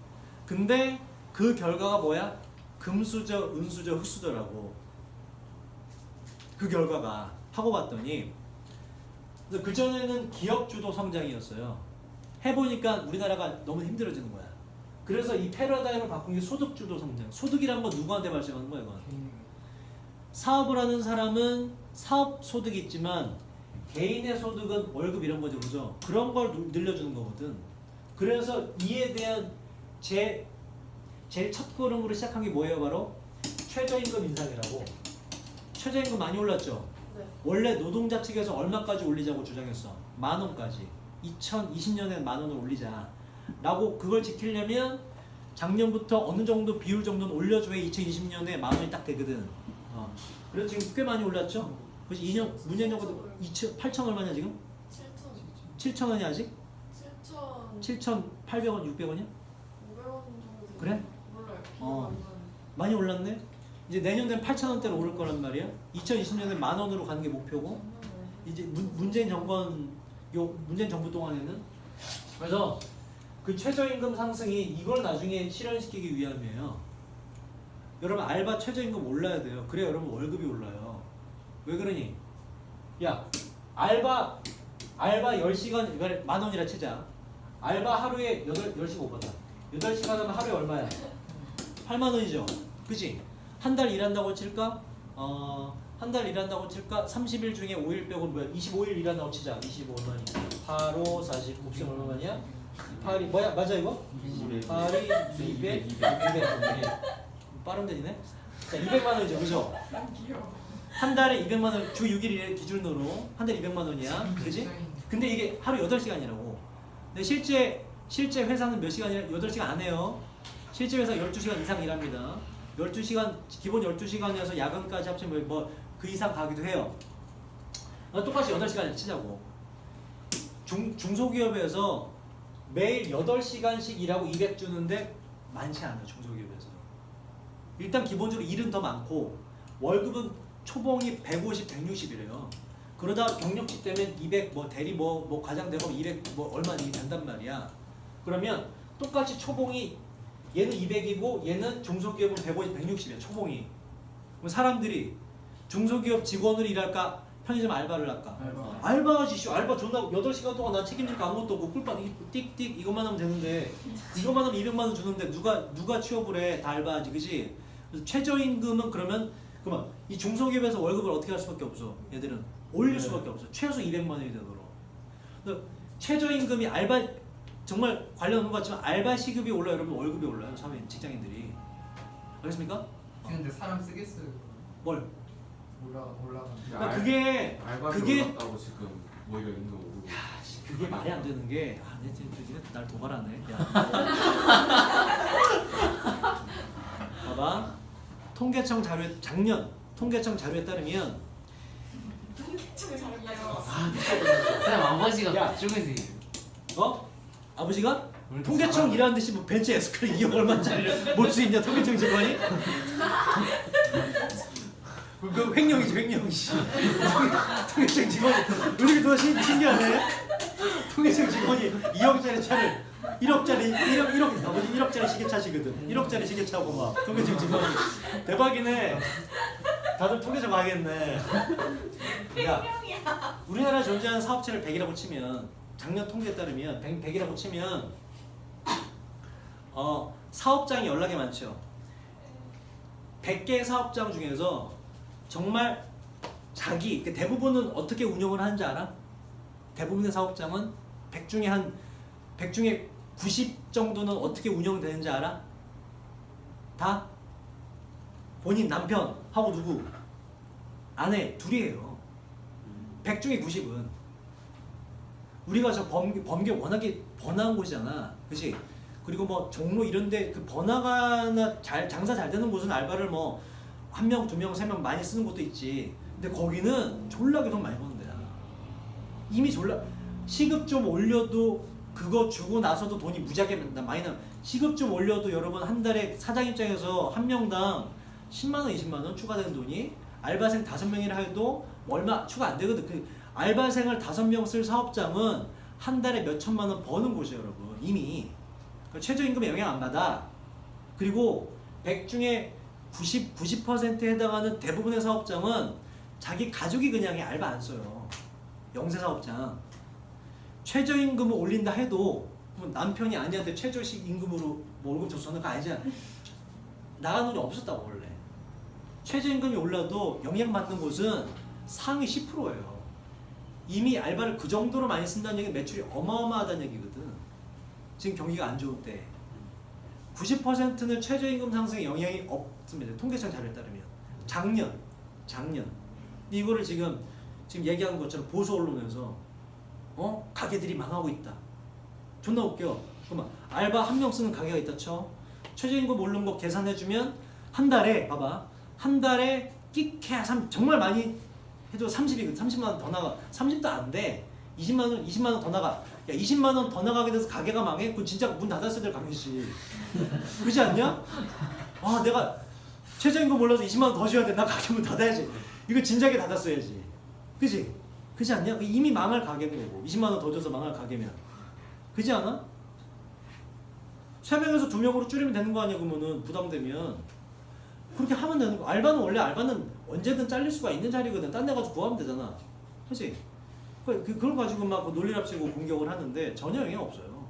근데 그 결과가 뭐야? 금수저, 은수저, 흑수저라고. 그 결과가 하고 봤더니 그 전에는 기업 주도 성장이었어요. 해보니까 우리나라가 너무 힘들어지는 거야. 그래서 이 패러다임을 바꾼 게 소득 주도 성장. 소득이란 건 누구한테 발생하는 거야, 이건? 사업을 하는 사람은 사업 소득이 있지만 개인의 소득은 월급 이런 거죠, 그죠? 그런 걸 늘려주는 거거든. 그래서 이에 대한 제일 첫 걸음으로 시작한 게 뭐예요, 바로? 최저임금 인상이라고. 최저임금 많이 올랐죠? 네. 원래 노동자 측에서 얼마까지 올리자고 주장했어? 10,000원까지. 2020년에 10,000원을 올리자. 라고 그걸 지키려면 작년부터 어느 정도 비율 정도는 올려줘야 2020년에 10,000원이 딱 되거든. 그래서 지금 꽤 많이 올랐죠? 그래서 2년, 문재인 정부도 8,000 얼마냐 지금? 7,000원이 아직? 7,800원, 600원이야? 500원 정도 그래? 몰라요. 많이 올랐네? 이제 내년 되면 8,000원대로 오를 거란 말이야. 2020년에 10,000원으로 가는 게 목표고. 이제 문재인 정부 동안에는. 그래서 그 최저임금 상승이 이걸 나중에 실현시키기 위함이에요. 여러분 알바 최저임금 올라야 돼요. 그래야 여러분 월급이 올라요. 왜 그러니? 야 알바 10시간 10,000원이라 치자. 알바 하루에 10시간 오버다. 8시간 하면 하루에 얼마야? 80,000원이죠. 그치? 한 달 일한다고 칠까? 한 달 일한다고 칠까? 30일 중에 5일 빼고 뭐야? 25일 일한다고 치자. 25 얼마니? 8, 5, 40 곱셈 얼마냐? 8이 뭐야? 맞아 이거? 8이 200 빠른 데이네? 자 200만원이죠. 그죠? 난 귀여워. 한 달에 200만원 주 6일 기준으로 한 달에 200만원이야. 그지? 근데 이게 하루 8시간이라고. 근데 실제 회사는 몇 시간이라 8시간 안 해요. 실제 회사 12시간 이상 일합니다. 12시간 기본 12시간이어서 야근까지 합치면 뭐 그 이상 가기도 해요. 똑같이 8시간 치자고. 중소기업에서 매일 8시간씩 일하고 200 주는데 많지 않아요. 중소기업에서. 일단 기본적으로 일은 더 많고 월급은 초봉이 150, 160이래요. 그러다 경력직 때문에 200 뭐 대리 뭐 과장 되고 200 뭐 얼마 이게 된단 말이야. 그러면 똑같이 초봉이 얘는 200이고 얘는 중소기업은 150, 160이야. 초봉이. 그럼 사람들이 중소기업 직원으로 일할까? 편의점 알바를 할까? 알바하지. 알바 존나 8시간 동안 나 책임질 거 아무것도 없고 꿀빵 띡띡 이것만 하면 되는데 이것만 하면 200만 원 주는데 누가 취업을 해? 다 알바하지. 그지? 그래서 최저임금은 그러면 이 중소기업에서 월급을 어떻게 할 수밖에 없어. 얘들은 올릴 수밖에 없어. 최소 200만 원이 되도록. 그래서 최저임금이 알바 정말 관련 없는 것 같지만 알바 시급이 올라 여러분 월급이 올라요. 사회 직장인들이. 알겠습니까? 근데 사람 쓰겠어. 뭘? 올라가. 그러니까 그게 올랐다고 지금 오히려 임금 오르고. 그게 말이 안 되는 게 내 지금 날 도발하네. 야. 봐봐. 통계청 자료에 작년 통계청 자료에 따르면 통계청을 잘했다요. 쌤 아버지가 야. 쪽에서 아버지가 통계청 일하는 듯이 뭐 벤츠 S클 2억 얼마짜리를 몰 수 있냐 통계청 직원이? 그 횡령이지 횡령이지. 통계청 직원이 우리 더 신기하네. 통계청 직원이 2억짜리 차를 1억 아버지 1억짜리 시계차시거든. 1억짜리 시계차고 막 통계청 직원이 대박이네. 다들 통계청 가야겠네. 야, 우리나라에 존재하는 사업체를 100이라고 치면 작년 통계에 따르면 100이라고 치면 사업장이 연락이 많죠. 100개의 사업장 중에서 정말 대부분은 어떻게 운영을 하는지 알아? 대부분의 사업장은 100 중에 90 정도는 어떻게 운영되는지 알아? 다 본인 남편하고 누구? 아내 둘이에요. 100 중에 90은 우리가 저 범계 워낙에 번화한 곳이잖아. 그치? 그리고 뭐 종로 이런데 그 번화가나 장사 잘 되는 곳은 알바를 뭐 1명, 2명, 3명 많이 쓰는 곳도 있지. 근데 거기는 졸라게 돈 많이 버는 데야. 이미 시급 좀 올려도 그거 주고 나서도 돈이 무지하게 많이 나. 시급 좀 올려도 여러분 한 달에 사장 입장에서 한 명당 10만 원, 20만 원 추가되는 돈이 알바생 5명이라 해도 얼마 추가 안 되거든. 그 알바생을 5명 쓸 사업장은 한 달에 몇 천만 원 버는 곳이에요, 여러분. 이미. 최저임금에 영향 안 받아. 그리고 100 중에 90%에 해당하는 대부분의 사업장은 자기 가족이 그냥 알바 안 써요. 영세 사업장. 최저임금을 올린다 해도 남편이 아니한테 최저식 임금으로 뭐 월급 줬어는 그거 아니잖아. 나가는 돈이 없었다고 원래. 최저임금이 올라도 영향받는 곳은 상위 10%예요. 이미 알바를 그 정도로 많이 쓴다는 얘기는 매출이 어마어마하다는 얘기거든. 지금 경기가 안 좋을 때 90%는 최저임금 상승에 영향이 없습니다. 통계청 자료에 따르면 작년 이거를 지금 얘기하는 것처럼 보수 언론에서 가게들이 망하고 있다. 존나 웃겨. 그만 알바 1명 쓰는 가게가 있다 쳐. 최저임금 오른 거 계산해주면 한 달에 봐봐. 한 달에 끼케 정말 많이 해도 30만 원 더 나가. 30도 안 돼. 20만 원 더 나가. 야 20만 원 더 나가게 돼서 가게가 망해? 그건 진짜 문 닫았어야 될 가게지. 그렇지 않냐? 내가 최저임금 올라서 20만 원 더 줘야 돼. 나 가게 문 닫아야지. 이거 진작에 닫았어야지. 그지? 그렇지 않냐? 이미 망할 가게는 거고 20만 원 더 줘서 망할 가게면. 그렇지 않아? 3명에서 2명으로 줄이면 되는 거 아니야 그러면은 부담되면. 그렇게 하면 되는 거. 알바는 원래 알바는 언제든 잘릴 수가 있는 자리거든. 딴 데 가서 구하면 되잖아. 그렇지? 그걸 가지고 막 논리랍시고 공격을 하는데 전혀 영향 없어요.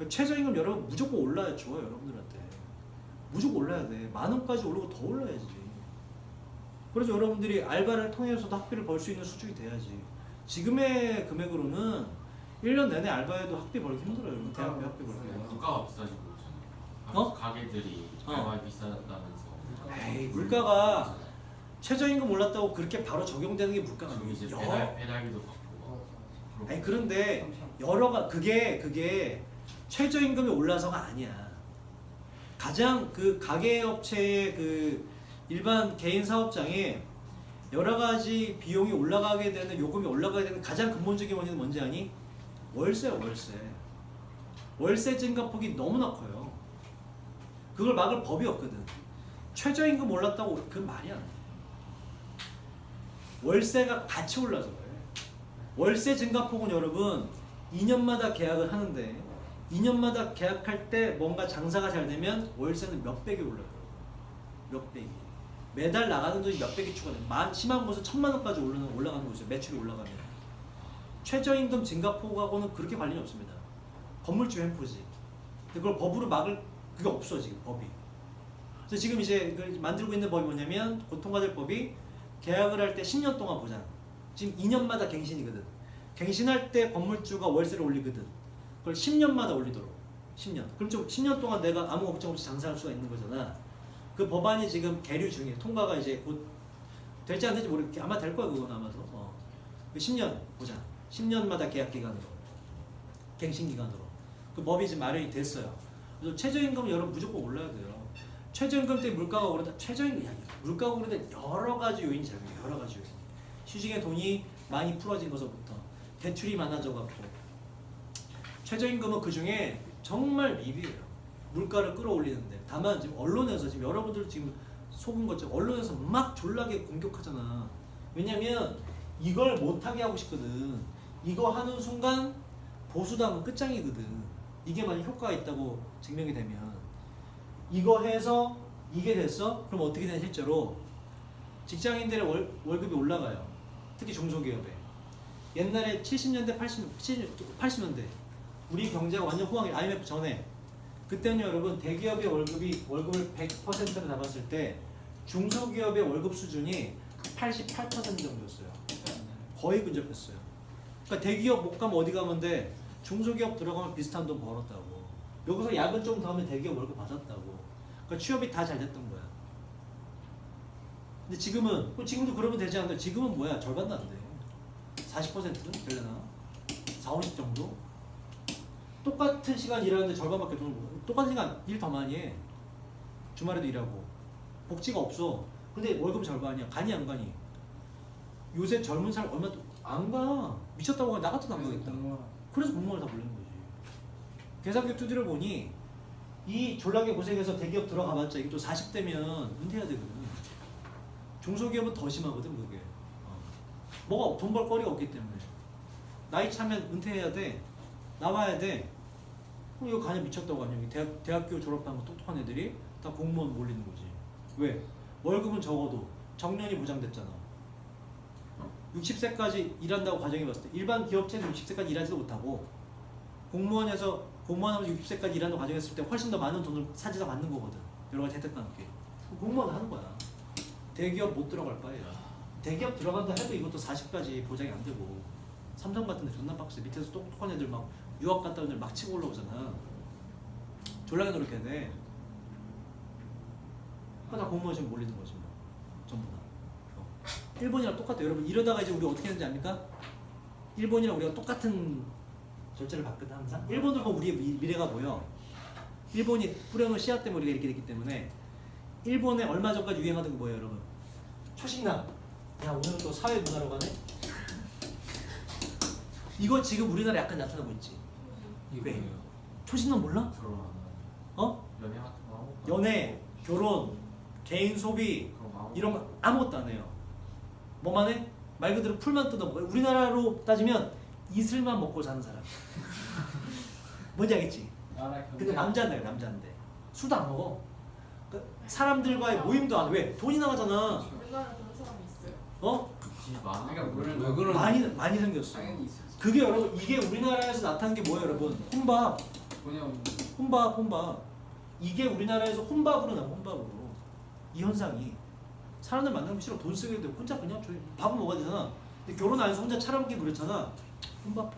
최저임금 여러분 무조건 올라야 좋아 여러분들한테. 무조건 올라야 돼. 10,000원까지 오르고 더 올라야지. 그래서 여러분들이 알바를 통해서도 학비를 벌 수 있는 수준이 돼야지. 지금의 금액으로는 1년 내내 알바해도 학비 벌기 힘들어요. 여러분. 대학교 학비 벌기. 물가가 비싸지고 있잖아요. 어? 가게들이 어. 알바 비싸다면서. 에이 물가가 최저임금 올랐다고 그렇게 바로 적용되는 게 물가가 그리고 이제 아니에요. 배달비도 받고. 아니 그런데 여러가 그게 최저임금이 올라서가 아니야. 가장 그 가게 업체의 그 일반 개인 사업장에 여러 가지 비용이 올라가게 되는 요금이 올라가게 되는 가장 근본적인 원인은 뭔지 아니? 월세야 월세. 월세 증가폭이 너무나 커요. 그걸 막을 법이 없거든. 최저임금 올랐다고 그 말이 안 돼. 월세가 같이 올라서 그래. 월세 증가폭은 여러분 2년마다 계약을 하는데 2년마다 계약할 때 뭔가 장사가 잘 되면 월세는 몇 백이 올라요. 몇 백이. 매달 나가는 돈이 몇 백이 추가돼. 심한 곳은 1,000만 원까지 올라가는 곳이에요. 매출이 올라가면. 최저임금 증가폭하고는 그렇게 관련이 없습니다. 건물주 횡포지. 근데 그걸 법으로 막을 그게 없어 지금 법이. 그래서 지금 이제 만들고 있는 법이 뭐냐면 고통과대법이 계약을 할 때 10년 동안 보장. 지금 2년마다 갱신이거든. 갱신할 때 건물주가 월세를 올리거든. 그걸 10년마다 올리도록. 10년. 그럼 좀 10년 동안 내가 아무 걱정 없이 장사할 수가 있는 거잖아. 그 법안이 지금 계류 중이에요. 통과가 이제 곧 될지 안 될지 모르겠게 아마 될 거야 그건 아마도. 그 10년 보장. 10년마다 계약 기간으로. 갱신 기간으로. 그 법이 지금 마련이 됐어요. 그래서 최저임금은 여러분 무조건 올라야 돼요. 최저임금 때 물가가 오르다 물가가 오르다 여러 가지 요인이 작용해요. 여러 가지 요인. 시중에 돈이 많이 풀어진 것부터 대출이 많아져 갖고 최저임금은 그 중에 정말 미비해요. 물가를 끌어올리는데 다만 지금 언론에서 지금 여러분들 지금 속은 것처럼 언론에서 막 졸라게 공격하잖아. 왜냐면 이걸 못하게 하고 싶거든. 이거 하는 순간 보수당은 끝장이거든. 이게 만약 효과가 있다고 증명이 되면 이거 해서 이게 됐어? 그럼 어떻게 되냐 실제로 직장인들의 월급이 올라가요. 특히 중소기업에. 옛날에 70년대 80년대 우리 경제가 완전 호황이 IMF 전에 그때는 여러분 대기업의 월급을 100%로 잡았을 때 중소기업의 월급 수준이 88% 정도였어요. 거의 근접했어요. 그러니까 대기업 못 가면 어디 가면 돼? 중소기업 들어가면 비슷한 돈 벌었다고. 여기서 야근 좀 더 하면 대기업 월급 받았다고. 그러니까 취업이 다 잘 됐던 거야. 근데 지금도 그러면 되지 않나? 지금은 뭐야? 절반도 안 돼. 40%는 되려나? 40, 50 정도? 똑같은 시간 일하는데 절반밖에 돈을 못 벌어. 똑같은 시간 일 더 많이 해. 주말에도 일하고. 복지가 없어. 근데 월급 절반이야. 가니 안 가니? 요새 젊은 사람 얼마 안 가. 미쳤다고 나 같아도 안 가겠다. 그래서 공무원을 다 불리는 거지. 계산기업 두드려 보니 이 졸라게 고생해서 대기업 들어가봤자 이게 또 40대면 은퇴해야 되거든. 중소기업은 더 심하거든 그게. 뭐가 돈 벌 거리가 없기 때문에 나이 차면 은퇴해야 돼. 나와야 돼. 그럼 이거 가냐 미쳤다고 하냐. 대학교 졸업한 거 똑똑한 애들이 다 공무원 몰리는 거지. 왜? 월급은 적어도 정년이 보장됐잖아. 60세까지 일한다고 가정해봤을 때 일반 기업체는 60세까지 일하지도 못하고 공무원하면서 60세까지 일한다고 가정했을 때 훨씬 더 많은 돈을 사지사 받는 거거든. 여러 가지 혜택과 함께. 공무원 하는 거야. 대기업 못 들어갈 바에야. 대기업 들어간다 해도 이것도 40까지 보장이 안 되고 삼성 같은 데 존나 빡세. 밑에서 똑똑한 애들 막 유학 갔다 온 애들 막 치고 올라오잖아. 졸라게 노력해야 돼. 그러다 공무원 시험 몰리는 거지 뭐. 전부 다. 일본이랑 똑같아. 여러분 이러다가 이제 우리 어떻게 했는지 압니까? 일본이랑 우리가 똑같은 절차를 받거든 항상. 일본들과 우리의 미래가 보여. 일본이 뿌려놓은 씨앗 때문에 우리가 이렇게 됐기 때문에 일본에 얼마 전까지 유행하던 게 뭐예요 여러분? 초식남. 야 오늘은 또 사회 문화로 가네. 이거 지금 우리나라에 약간 나타나고 있지. 왜? 초식남 몰라? 결혼하는 어? 연애 같은 거 하고 연애, 결혼, 개인 소비 그런 거 하고 이런 거 아무것도 안 해요. 뭐만 해? 말 그대로 풀만 뜯어먹어요. 우리나라로 따지면 이슬만 먹고 사는 사람. 뭔지 알겠지? 근데 남자인데 술도 안 먹어. 사람들과의 모임도 안 해. 왜? 돈이 나가잖아. 우리나라에 그런 사람이 있어요? 어? 그치 많아. 그러니까 물론 왜 그런? 많이 생겼어. 당연히 있을 수 그게 여러분 이게 우리나라에서 나타난 게 뭐예요, 여러분? 혼밥. 왜냐면 혼밥. 이게 우리나라에서 혼밥으로 나와. 혼밥으로. 이 현상이 사람들 만나면 싫어. 돈 쓰게 되고 혼자 그냥 저희 밥은 먹어야 되잖아. 근데 결혼 안 해서 혼자 차려먹기 그렇잖아. 혼밥해.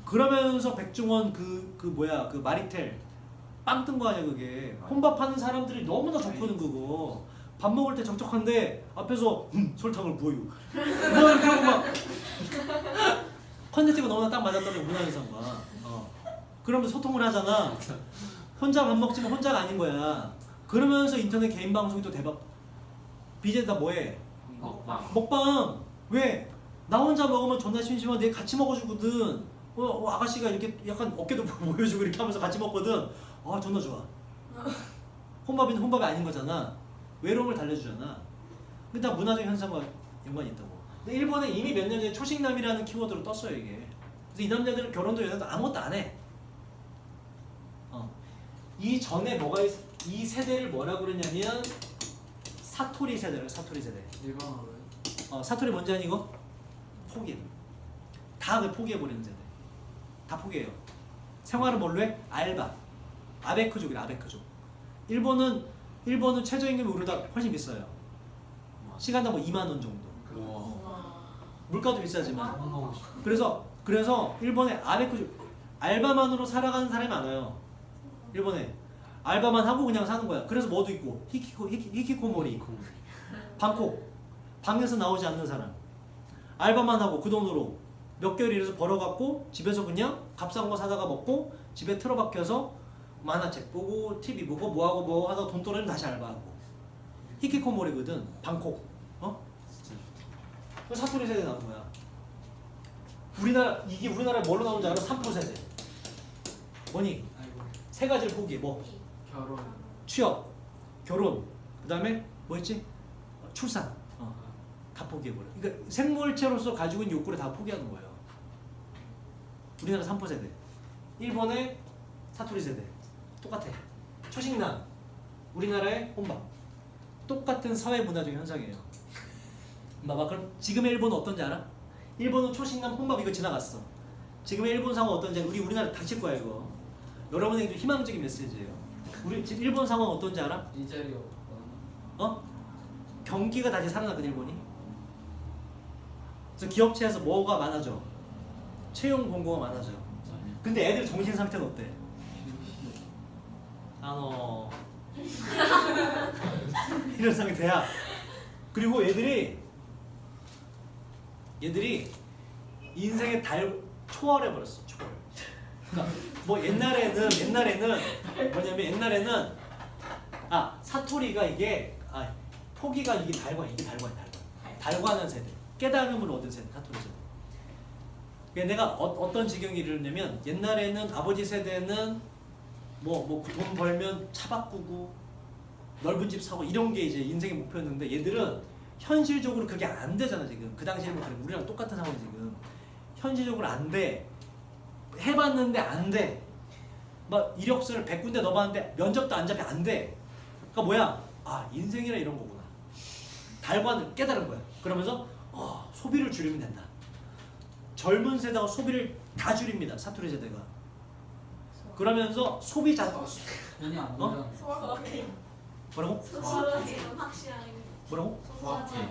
그러면서 백종원 그 뭐야 그 마리텔 빵 뜬 거 아니야 그게. 혼밥하는 사람들이 너무나 좋거든 그거. 밥 먹을 때 적적한데 앞에서 설탕을 부어요. 뭐 이렇게 하고 막 컨텐츠가 너무나 딱 맞았다는 문화현상과. 그러면서 소통을 하잖아. 혼자 밥 먹지만 혼자가 아닌 거야. 그러면서 인터넷 개인 방송이 또 대박. BJ 다 뭐해? 먹방. 먹방. 왜? 나 혼자 먹으면 존나 심심한데 같이 먹어주거든. 아가씨가 이렇게 약간 어깨도 보여주고 이렇게 하면서 같이 먹거든. 아 존나 좋아. 혼밥이 아닌 거잖아. 외로움을 달래주잖아. 근데 다 문화적 현상과 연관이 있다고. 근데 일본에 이미 몇 년 전에 초식남이라는 키워드로 떴어요 이게. 그래서 이 남자들은 결혼도 여자도 아무것도 안 해. 이 전에 뭐가 이 세대를 뭐라 그러냐면 사토리 세대를 사토리 세대. 일반어로요? 사토리 뭔지 아니 이거? 포기. 다 포기해버리는 세대. 다 포기해요. 생활은 뭘로 해? 알바. 아베크족이래 아베크족. 일본은 최저임금이 우리보다 훨씬 비싸요. 시간당 뭐 2만 원 정도. 물가도 비싸지만. 그래서 일본에 아베크족 알바만으로 살아가는 사람이 많아요. 일본에 알바만 하고 그냥 사는 거야. 그래서 뭐도 있고 히키코모리. 방에서 나오지 않는 사람. 알바만 하고 그 돈으로 몇 개월 일해서 벌어갖고 집에서 그냥 값싼 거 사다가 먹고 집에 틀어박혀서 만화책 보고 TV 보고 뭐하고 뭐 하다 돈 떨어지면 다시 알바하고. 히키코모리거든. 방콕. 그 사토리 세대 나온 거야. 이게 우리나라에 뭘로 나오는지 알아? 3포 세대. 뭐니? 아이고 세 가지를 포기해. 뭐? 결혼 취업, 결혼, 그 다음에 뭐였지? 출산. 다 포기해버려. 그러니까 생물체로서 가지고 있는 욕구를 다 포기하는 거예요. 우리나라 3포 세대. 일본의 사토리 세대. 똑같아. 초식남. 우리나라의 혼밥. 똑같은 사회 문화적 현상이에요. 봐봐. 그럼 지금의 일본은 어떤지 알아? 일본은 초식남 혼밥 이거 지나갔어. 지금의 일본 상황 어떤지 우리나라 닥칠 거야 이거. 여러분에게 좀 희망적인 메시지예요. 우리 지금 일본 상황 어떤지 알아? 이 자리가 경기가 다시 살아났거든 일본이. 그래서 기업체에서 뭐가 많아져? 채용 공고가 많아져. 근데 애들 정신 상태는 어때? 이런 상태야. 그리고 얘들이 인생의 초월해 버렸어. 초월. 그러니까 뭐 옛날에는 뭐냐면 사토리가 이게 포기가 이게 달관한 세대. 깨달음을 얻은 세대. 사토리 세대. 그러니까 내가 어떤 지경이 이르냐면 옛날에는 아버지 세대는 뭐 돈 벌면 차 바꾸고 넓은 집 사고 이런 게 이제 인생의 목표였는데 얘들은 현실적으로 그게 안 되잖아 지금. 그 당시에는 그래. 우리랑 똑같은 상황이 지금. 현실적으로 안 돼. 해봤는데 안 돼. 막 이력서를 100군데 넣어봤는데 면접도 안 잡혀 안 돼. 그러니까 뭐야? 인생이라 이런 거구나. 달관을 깨달은 거야. 그러면서 소비를 줄이면 된다. 젊은 세대가 소비를 다 줄입니다. 사토리 세대가. 그러면서 소비자 돈이 안 들잖아. 소확행. 뭐라고? 소확행은 확실한. 뭐라고? 소확행.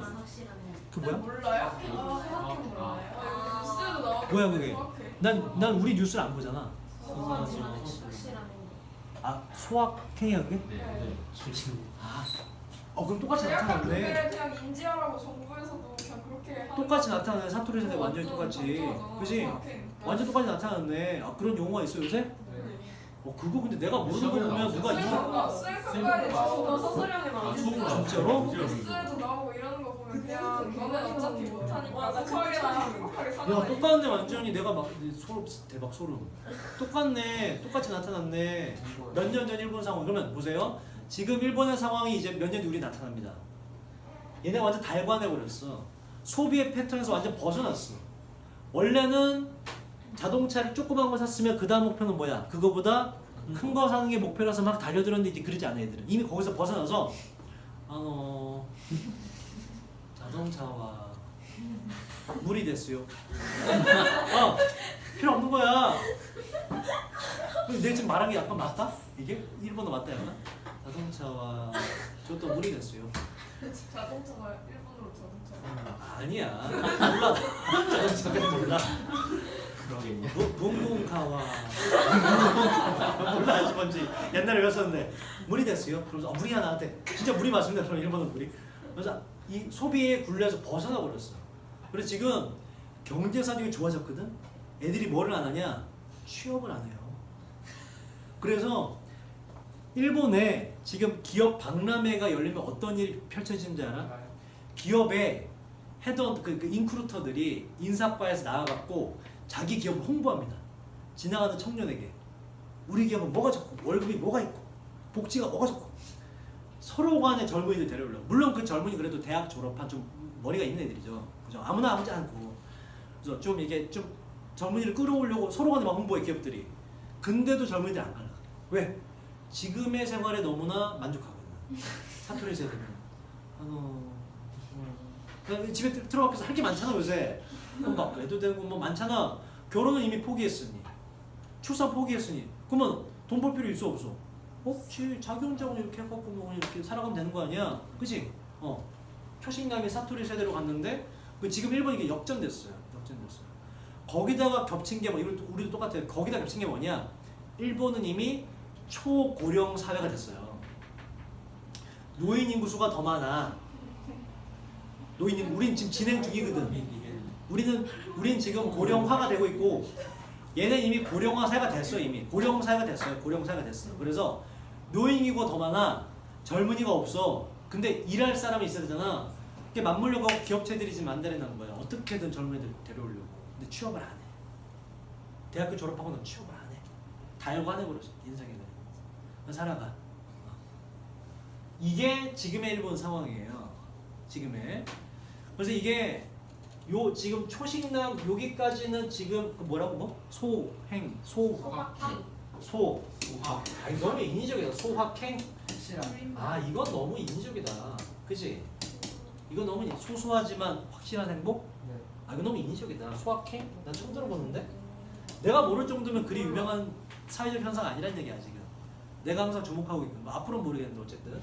그 뭐야? 몰라요? 소확행 몰라요? 뉴스에도 나오고. 뭐야 그게? 난 우리 뉴스를 안 보잖아. 확실한. 소확행이야 그게? 네. 그럼 똑같이 약간 나타나네. 그게 그냥 인지하라고 정부에서도 그냥 그렇게 하는 똑같이 나타나네. 사토리 세대 완전히 똑같이. 그지? 완전 똑같이 나타났네. 그런 용어가 있어 요새? 네. 그거 근데 내가 모르는 거 보면 누가 수행평가에 대해서 서술형에 나오고 진짜로? 뉴스에도 나오고 이러는 거 보면 그냥 너는 어차피 못하니까 착하게 사는 야 똑같네 완전히. 내가 막 소름 대박 소름. 똑같이 나타났네. 몇 년 전 일본 상황. 그러면 보세요. 지금 일본의 상황이 이제 몇 년 뒤 우리 나타납니다. 얘네가 완전 달관해버렸어. 소비의 패턴에서 완전 벗어났어. 원래는 자동차를 조그만 거 샀으면 그 다음 목표는 뭐야? 그거보다 큰 거 사는 게 목표라서 막 달려들었는데 이제 그러지 않아 애들은. 이미 거기서 벗어나서 자동차와 물이 됐어요. 필요 없는 거야. 내 지금 말한 게 약간 맞다? 이게? 일본어 맞다 약간? 자동차와 저것도 물이 됐어요. 자동차가 일본으로 자동차. 아니야. 몰라. 자동차가 몰라. 그러겠냐. 붕붕카와 몰라 아직 뭔지 옛날에 배웠었는데 물이 됐어요. 그러면서 물이 나한테 진짜 물이 맞습니다. 그럼 일본어 물이. 그래서 이 소비의 굴레에서 벗어나 버렸어. 그래서 지금 경제 사정이 좋아졌거든. 애들이 뭐를 안 하냐? 취업을 안 해요. 그래서 일본에 지금 기업 박람회가 열리면 어떤 일이 펼쳐지는지 알아? 기업에 헤드헌터 그 인크루터들이 인사과에서 나와갖고 자기 기업을 홍보합니다. 지나가는 청년에게 우리 기업은 뭐가 좋고 월급이 뭐가 있고 복지가 뭐가 좋고 서로 간의 젊은이들 데려오려고. 물론 그 젊은이 그래도 대학 졸업한 좀 머리가 있는 애들이죠. 그죠? 아무나 아무지 않고. 그래서 좀 이게 좀 젊은이를 끌어오려고 서로 간에 막 홍보해 기업들이. 근데도 젊은이들 안 갈라. 왜? 지금의 생활에 너무나 만족하거든. 사투리 세대는. 집에 들어가서 할 게 많잖아 요새. 막 해도 되고 뭐 많잖아. 결혼은 이미 포기했으니, 출산 포기했으니, 그러면 돈 벌 필요 있어 없어? 자기 혼자 이렇게 해갖고 뭐 이렇게 살아가면 되는 거 아니야? 그치? 초신감이 사투리 세대로 갔는데 지금 일본이 이게 역전됐어요. 거기다가 겹친 게 뭐 우리도 똑같아요. 거기다 겹친 게 뭐냐? 일본은 이미 초고령 사회가 됐어요. 노인 인구 수가 더 많아. 노인 인구 우린 지금 진행 중이거든. 우린 지금 고령화가 되고 있고 얘는 이미 고령화 사회가 됐어. 이미 고령 사회가 됐어요. 고령 사회가 됐어. 그래서 노인 인구가 더 많아. 젊은이가 없어. 근데 일할 사람이 있어야 되잖아. 그게 맞물려고 기업체들이 지금 만들어 놓은 거야. 어떻게든 젊은이들 데려오려고. 근데 취업을 안 해. 대학교 졸업하고는 취업을 안 해. 달고 안 해버렸어. 인생에. 살아가. 이게 지금의 일본 상황이에요. 지금의. 그래서 이게 지금 초식남 여기까지는 지금 뭐라고 소행 소확행. 아니 너무 인위적이다. 소확행. 확실한. 이건 너무 인위적이다. 그치? 이건 너무 소소하지만 확실한 행복? 네. 이거 너무 인위적이다. 소확행? 난 처음 들어보는데? 내가 모를 정도면 그리 유명한 사회적 현상 아니란 얘기야 지금. 내가 항상 주목하고 있는 거. 앞으로는 모르겠는데 어쨌든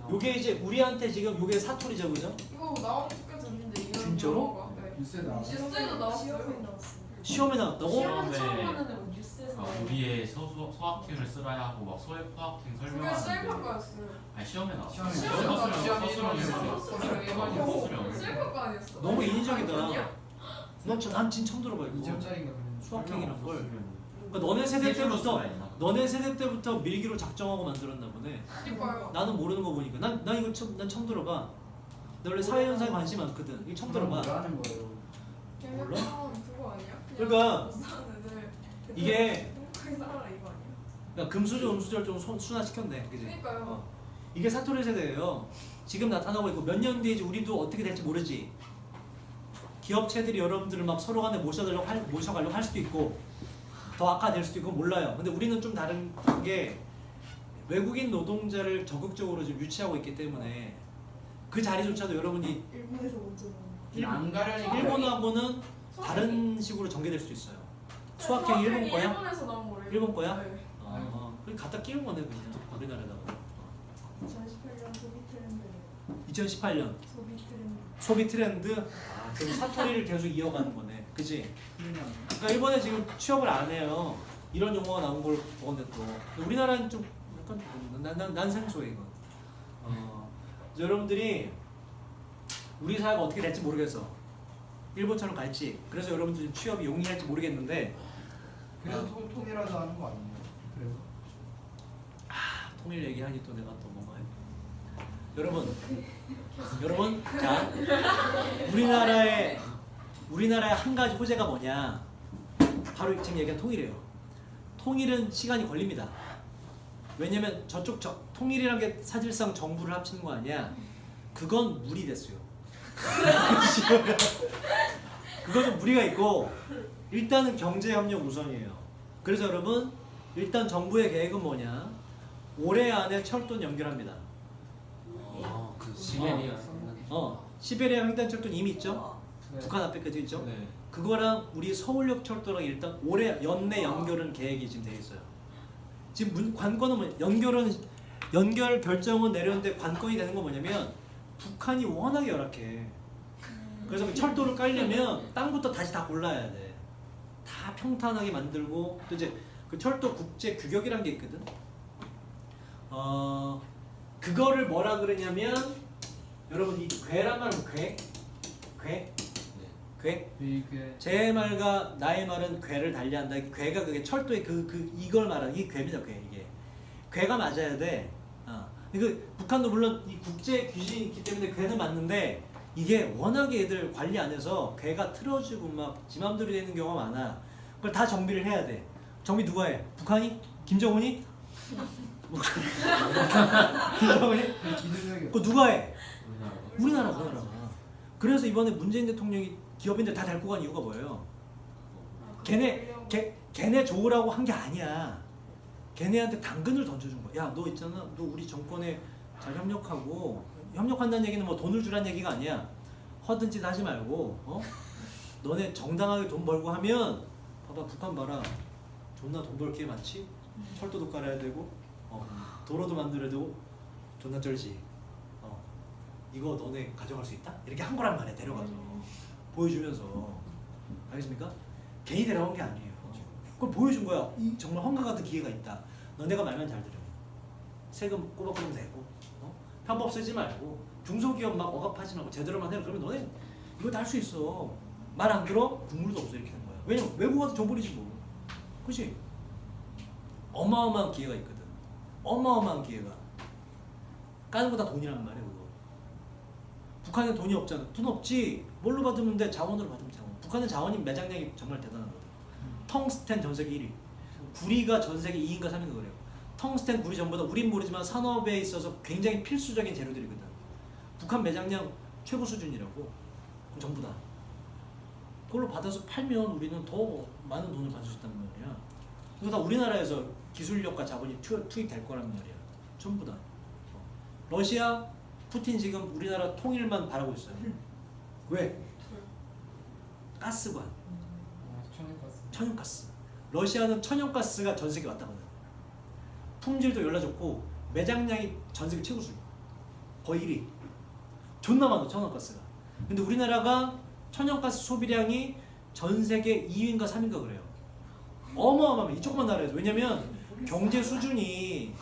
요게 이제 우리한테 지금 요게 사투리죠, 그죠? 이거 나온 지꽤 됐는데 이런 진짜로? 영어가. 네. 뉴스에 나와. 뉴스에도 나왔어요. 시험에 나왔다고? 시험- 처음 하는 뉴스에서 우리의 소확행을 쓰라야 하고 막 소확행 그게 설명하는데. 셀카과였어요. 시험에 나왔어. 시험에 셀카과 아니었어? 너무 인위적이다. 아니야? 난 진짜 처음 들어봐 이거. 2점짜리인가 그냥. 수학행이란 걸. 그러니까 너네 세대 때부터 밀기로 작정하고 만들었나 보네. 그니까요. 나는 모르는 거 보니까 난 이거 난 처음 들어봐. 나 원래 사회 현상에 관심 많거든. 이거 처음 들어봐. 뭐라는 거예요? 몰라? 그거 아니야? 그러니까 못 사는 애들 이게 행복하게 살아라 이거 아니야? 그러니까 금수저 음수저를 좀 순화시켰네, 그지? 그니까요. 이게 사토리 세대예요. 지금 나타나고 있고 몇 년 뒤에 이제 우리도 어떻게 될지 모르지. 기업체들이 여러분들을 막 서로 간에 모셔가려고 할 수도 있고 더 악화될 수도 있고 몰라요. 근데 우리는 좀 다른 게 외국인 노동자를 적극적으로 지금 유치하고 있기 때문에 그 자리조차도 여러분이 일본에서 먼저 안 가려니까 일본하고는 다른 식으로 전개될 수도 있어요. 수학행 일본 거야? 일본에서 나온 거래. 일본 거야? 네. 그럼 갖다 끼운 거네 그냥 우리나라에다가. 2018년 소비 트렌드. 2018년 소비 트렌드. 소비 트렌드. 그럼 사토리를 계속 이어가는 거네, 그지? 그러니까 일본에 지금 취업을 안 해요. 이런 용어가 나온 걸 보는데 또 근데 우리나라는 좀 약간 난 생소해 이거. 그래서 여러분들이 우리 사회가 어떻게 될지 모르겠어. 일본처럼 갈지. 그래서 여러분들이 취업이 용이할지 모르겠는데. 그래서 통일하자 하는 거 아니에요? 그래서 통일 얘기하니 또 내가 또 뭔가 해. 여러분, 자 우리나라의 한 가지 호재가 뭐냐? 바로 지금 얘기한 통일이에요. 통일은 시간이 걸립니다. 왜냐면 통일이란 게 사실상 정부를 합치는 거 아니야? 그건 무리 됐어요. 그거는 무리가 있고 일단은 경제 협력 우선이에요. 그래서 여러분 일단 정부의 계획은 뭐냐? 올해 안에 철도는 연결합니다. 그 시베리아. 시베리아 횡단철도는 이미 있죠? 네. 북한 앞에까지 있죠? 네. 그거랑 우리 서울역 철도랑 일단 올해 연내 연결은 계획이 지금 돼 있어요. 지금 관건은 연결 결정은 내렸는데 관건이 되는 건 뭐냐면 북한이 워낙에 열악해. 그래서 그 철도를 깔려면 땅부터 다시 다 골라야 돼. 다 평탄하게 만들고 또 이제 그 철도 국제 규격이란 게 있거든. 그거를 뭐라 그러냐면 여러분 이 괴란 말은 괴? 이게 제 말과 나의 말은 괴를 달리한다. 괴가 그게 철도의 이걸 말하는 이 괴입니다. 이게 괴가 맞아야 돼. 이거 북한도 물론 이 국제 규정이 있기 때문에 괴는 맞는데 이게 워낙에 애들 관리 안 해서 괴가 틀어지고 막 지 맘대로 되는 경우가 많아. 그걸 다 정비를 해야 돼. 정비 누가 해? 북한이? 김정은이? 김정은이? 기능력이 그거 누가 해? 우리나라. 우리나라가. 그래서 이번에 문재인 대통령이 기업인들 다 데리고 간 이유가 뭐예요? 걔네 좋으라고 한 게 아니야. 걔네한테 당근을 던져준 거야. 야, 너 있잖아. 너 우리 정권에 잘 협력하고 협력한다는 얘기는 뭐 돈을 주라는 얘기가 아니야. 허든 짓 하지 말고 너네 정당하게 돈 벌고 하면 봐봐 북한 봐라. 존나 돈 벌 기회 많지? 철도도 깔아야 되고 도로도 만들어야 되고 존나 쩔지. 이거 너네 가져갈 수 있다? 이렇게 한 거란 말이야. 데려가서 보여주면서. 알겠습니까? 괜히 데려간 게 아니에요. 그걸 보여준 거야. 정말 헝가 같은 기회가 있다. 너네가 말만 잘 들으면 세금 꼬박꼬박 내고 편법 쓰지 말고 중소기업 막 억압하지 말고 제대로만 해. 그러면 너네 이거 다 할 수 있어. 말 안 들어? 국물도 없어. 이렇게 된 거야. 왜냐면 외국 가서 줘버리지 뭐. 그치? 어마어마한 기회가 있거든. 어마어마한 기회가. 까는 거 다 돈이란 말이야 그거. 북한에 돈이 없잖아. 돈 없지. 뭘로 받으면 돼? 자원으로 받으면 자원. 북한은 자원이 매장량이 정말 대단하거든. 텅스텐 전 세계 1위. 구리가 전 세계 2인가 3인가 그래요. 텅스텐 구리 전부 다 우린 모르지만 산업에 있어서 굉장히 필수적인 재료들이거든. 북한 매장량 최고 수준이라고. 전부 다. 그걸로 받아서 팔면 우리는 더 많은 돈을 받을 수 있단 말이야. 이거 다 우리나라에서 기술력과 자본이 투입될 거란 말이야. 전부 다. 러시아 푸틴 지금 우리나라 통일만 바라고 있어요. 왜? 가스관. 천연가스. 러시아는 천연가스가 전 세계 왔다거든. 품질도 연락좋고 매장량이 전 세계 최고 수준. 거의 1위. 존나 많아 천연가스가. 근데 우리나라가 천연가스 소비량이 전 세계 2위인가 3위인가 그래요. 어마어마해. 이 조그만 나라에서. 왜냐면 경제 수준이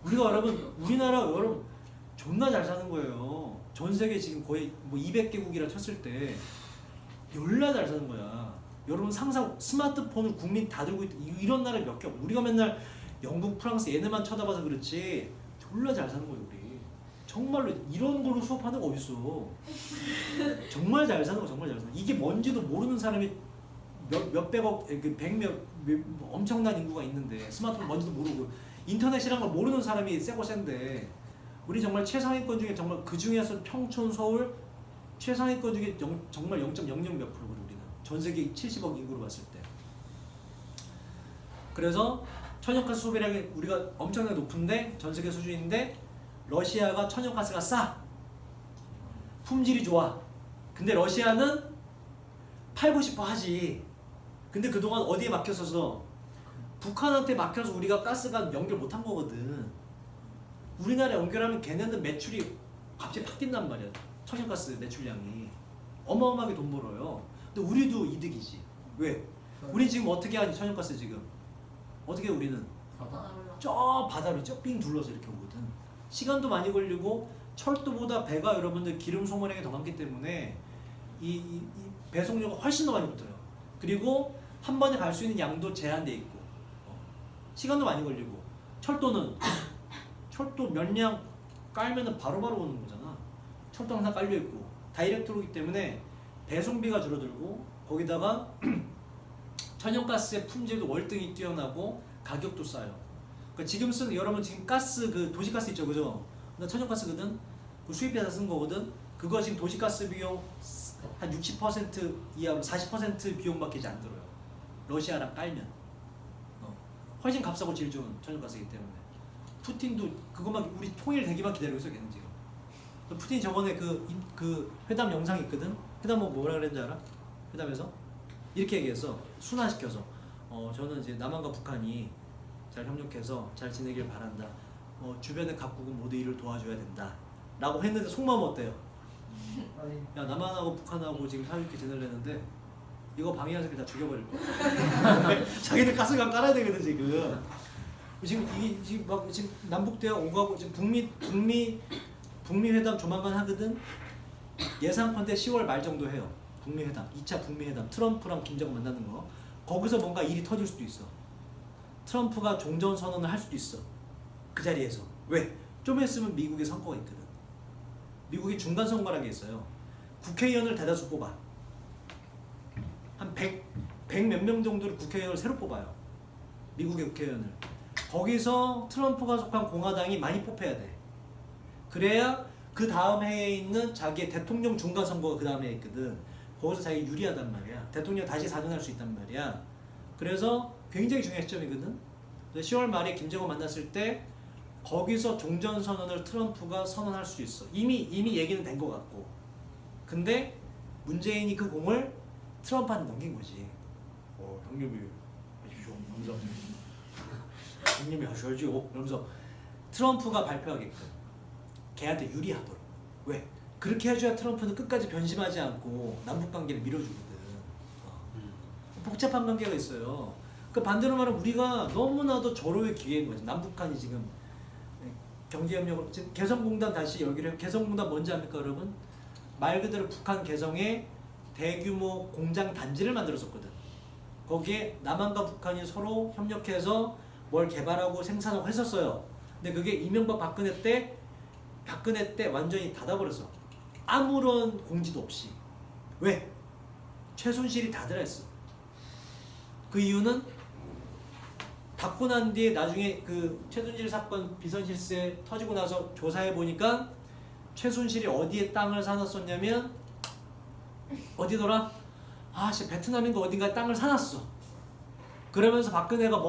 우리나라 여러분 존나 잘 사는 거예요. 전 세계 지금 거의 뭐 200개국이라 쳤을 때 열나 잘 사는 거야. 여러분 상상 스마트폰을 국민 다 들고 이런 나라 몇 개 없어. 우리가 맨날 영국, 프랑스 얘네만 쳐다봐서 그렇지 졸라 잘 사는 거예요 우리. 정말로 이런 걸로 수업하는 거 어딨어. 정말 잘 사는 거 정말 잘 사는 거. 이게 뭔지도 모르는 사람이 몇백억, 엄청난 인구가 있는데 스마트폰 뭔지도 모르고 인터넷이란 걸 모르는 사람이 세고 센데 우리 정말 최상위권 중에 정말 그 중에서 평촌, 서울 최상위권 중에 정말 0.00 몇 프로 우리는 전 세계 70억 인구로 봤을 때. 그래서 천연가스 소비량이 우리가 엄청나게 높은데 전 세계 수준인데 러시아가 천연가스가 싸. 품질이 좋아. 근데 러시아는 팔고 싶어 하지. 근데 그동안 어디에 막혔어서 북한한테 막혀서 우리가 가스가 연결 못한 거거든. 우리나라 연결하면 걔네는 매출이 갑자기 팍 뛴단 말이야. 천연가스 매출량이 어마어마하게 돈 벌어요. 근데 우리도 이득이지. 왜? 우리 지금 어떻게 하니 천연가스 지금 어떻게 우리는 저 바다로 삥 둘러서 이렇게 오거든. 시간도 많이 걸리고 철도보다 배가 여러분들 기름 소모량이 더 많기 때문에 이 배송료가 훨씬 더 많이 붙어요. 그리고 한 번에 갈 수 있는 양도 제한돼 있고 시간도 많이 걸리고 철도는 철도 몇 량 깔면은 바로바로 오는 거잖아. 철도 항상 깔려 있고 다이렉트로기 때문에 배송비가 줄어들고 거기다가 천연가스의 품질도 월등히 뛰어나고 가격도 싸요. 그러니까 지금 쓰는 여러분 지금 가스 그 도시가스 있죠, 그죠? 나 천연가스거든. 그 수입해서 쓴 거거든. 그거 지금 도시가스 비용 한 60% 이하 40% 비용밖에 안 들어요. 러시아랑 깔면 훨씬 값싸고 질 좋은 천연가스이기 때문에 푸틴도 그것만 우리 통일되기만 기다리고 있어 걔는 지금. 푸틴이 저번에 그 회담 영상이 있거든. 회담 뭐라 그랬는지 알아? 회담에서 이렇게 얘기했어. 순화시켜서 저는 이제 남한과 북한이 잘 협력해서 잘 지내길 바란다. 주변의 각국은 모두 이를 도와줘야 된다. 라고 했는데 속마음 어때요? 야 남한하고 북한하고 지금 사이좋게 지내려는데 이거 방해한 새끼 다 죽여버릴 거야. 자기들 가스관 깔아야 되거든 지금. 지금 남북대화 오가고 지금 북미 회담 조만간 하거든. 예상컨대 10월 말 정도 해요. 북미 회담, 2차 북미 회담, 트럼프랑 김정은 만나는 거. 거기서 뭔가 일이 터질 수도 있어. 트럼프가 종전 선언을 할 수도 있어. 그 자리에서. 왜? 좀 있으면 미국에 선거가 있거든. 미국이 중간 선거라는 게 있어요. 국회의원을 대다수 뽑아. 한 100 몇 명 정도를 국회의원을 새로 뽑아요. 미국의 국회의원을. 거기서 트럼프가 속한 공화당이 많이 뽑혀야 돼. 그래야 그 다음 해에 있는 자기의 대통령 중간 선거가 그 다음에 있거든. 거기서 자기 유리하단 말이야. 대통령 다시 사전할 수 있단 말이야. 그래서 굉장히 중요한 시점이거든. 10월 말에 김정은 만났을 때 거기서 종전선언을 트럼프가 선언할 수 있어. 이미 얘기는 된 것 같고. 근데 문재인이 그 공을 트럼프한테 넘긴 거지. 형님이 하십시오. 그러면서 형님이 하셔야죠. 그러면서 트럼프가 발표하게끔 걔한테 유리하도록. 왜? 그렇게 해줘야 트럼프는 끝까지 변심하지 않고 남북관계를 밀어주거든. 복잡한 관계가 있어요. 그 반대로 말하면 우리가 너무나도 절호의 기회인 거지. 남북한이 지금 경제협력을 지금 개성공단 다시 열기로 해요. 개성공단 뭔지 압니까 여러분? 말 그대로 북한 개성에 대규모 공장 단지를 만들었었거든. 거기에 남한과 북한이 서로 협력해서 뭘 개발하고 생산하고 했었어요. 근데 그게 이명박 박근혜 때 완전히 닫아버렸어. 아무런 공지도 없이. 왜? 최순실이 다 들어있어. 그 이유는 닫고 난 뒤에 나중에 그 최순실 사건 비선실세 터지고 나서 조사해 보니까 최순실이 어디에 땅을 사놨었냐면 어디더라? 베트남인가 어딘가에 땅을 사놨어. 그러면서 박근혜가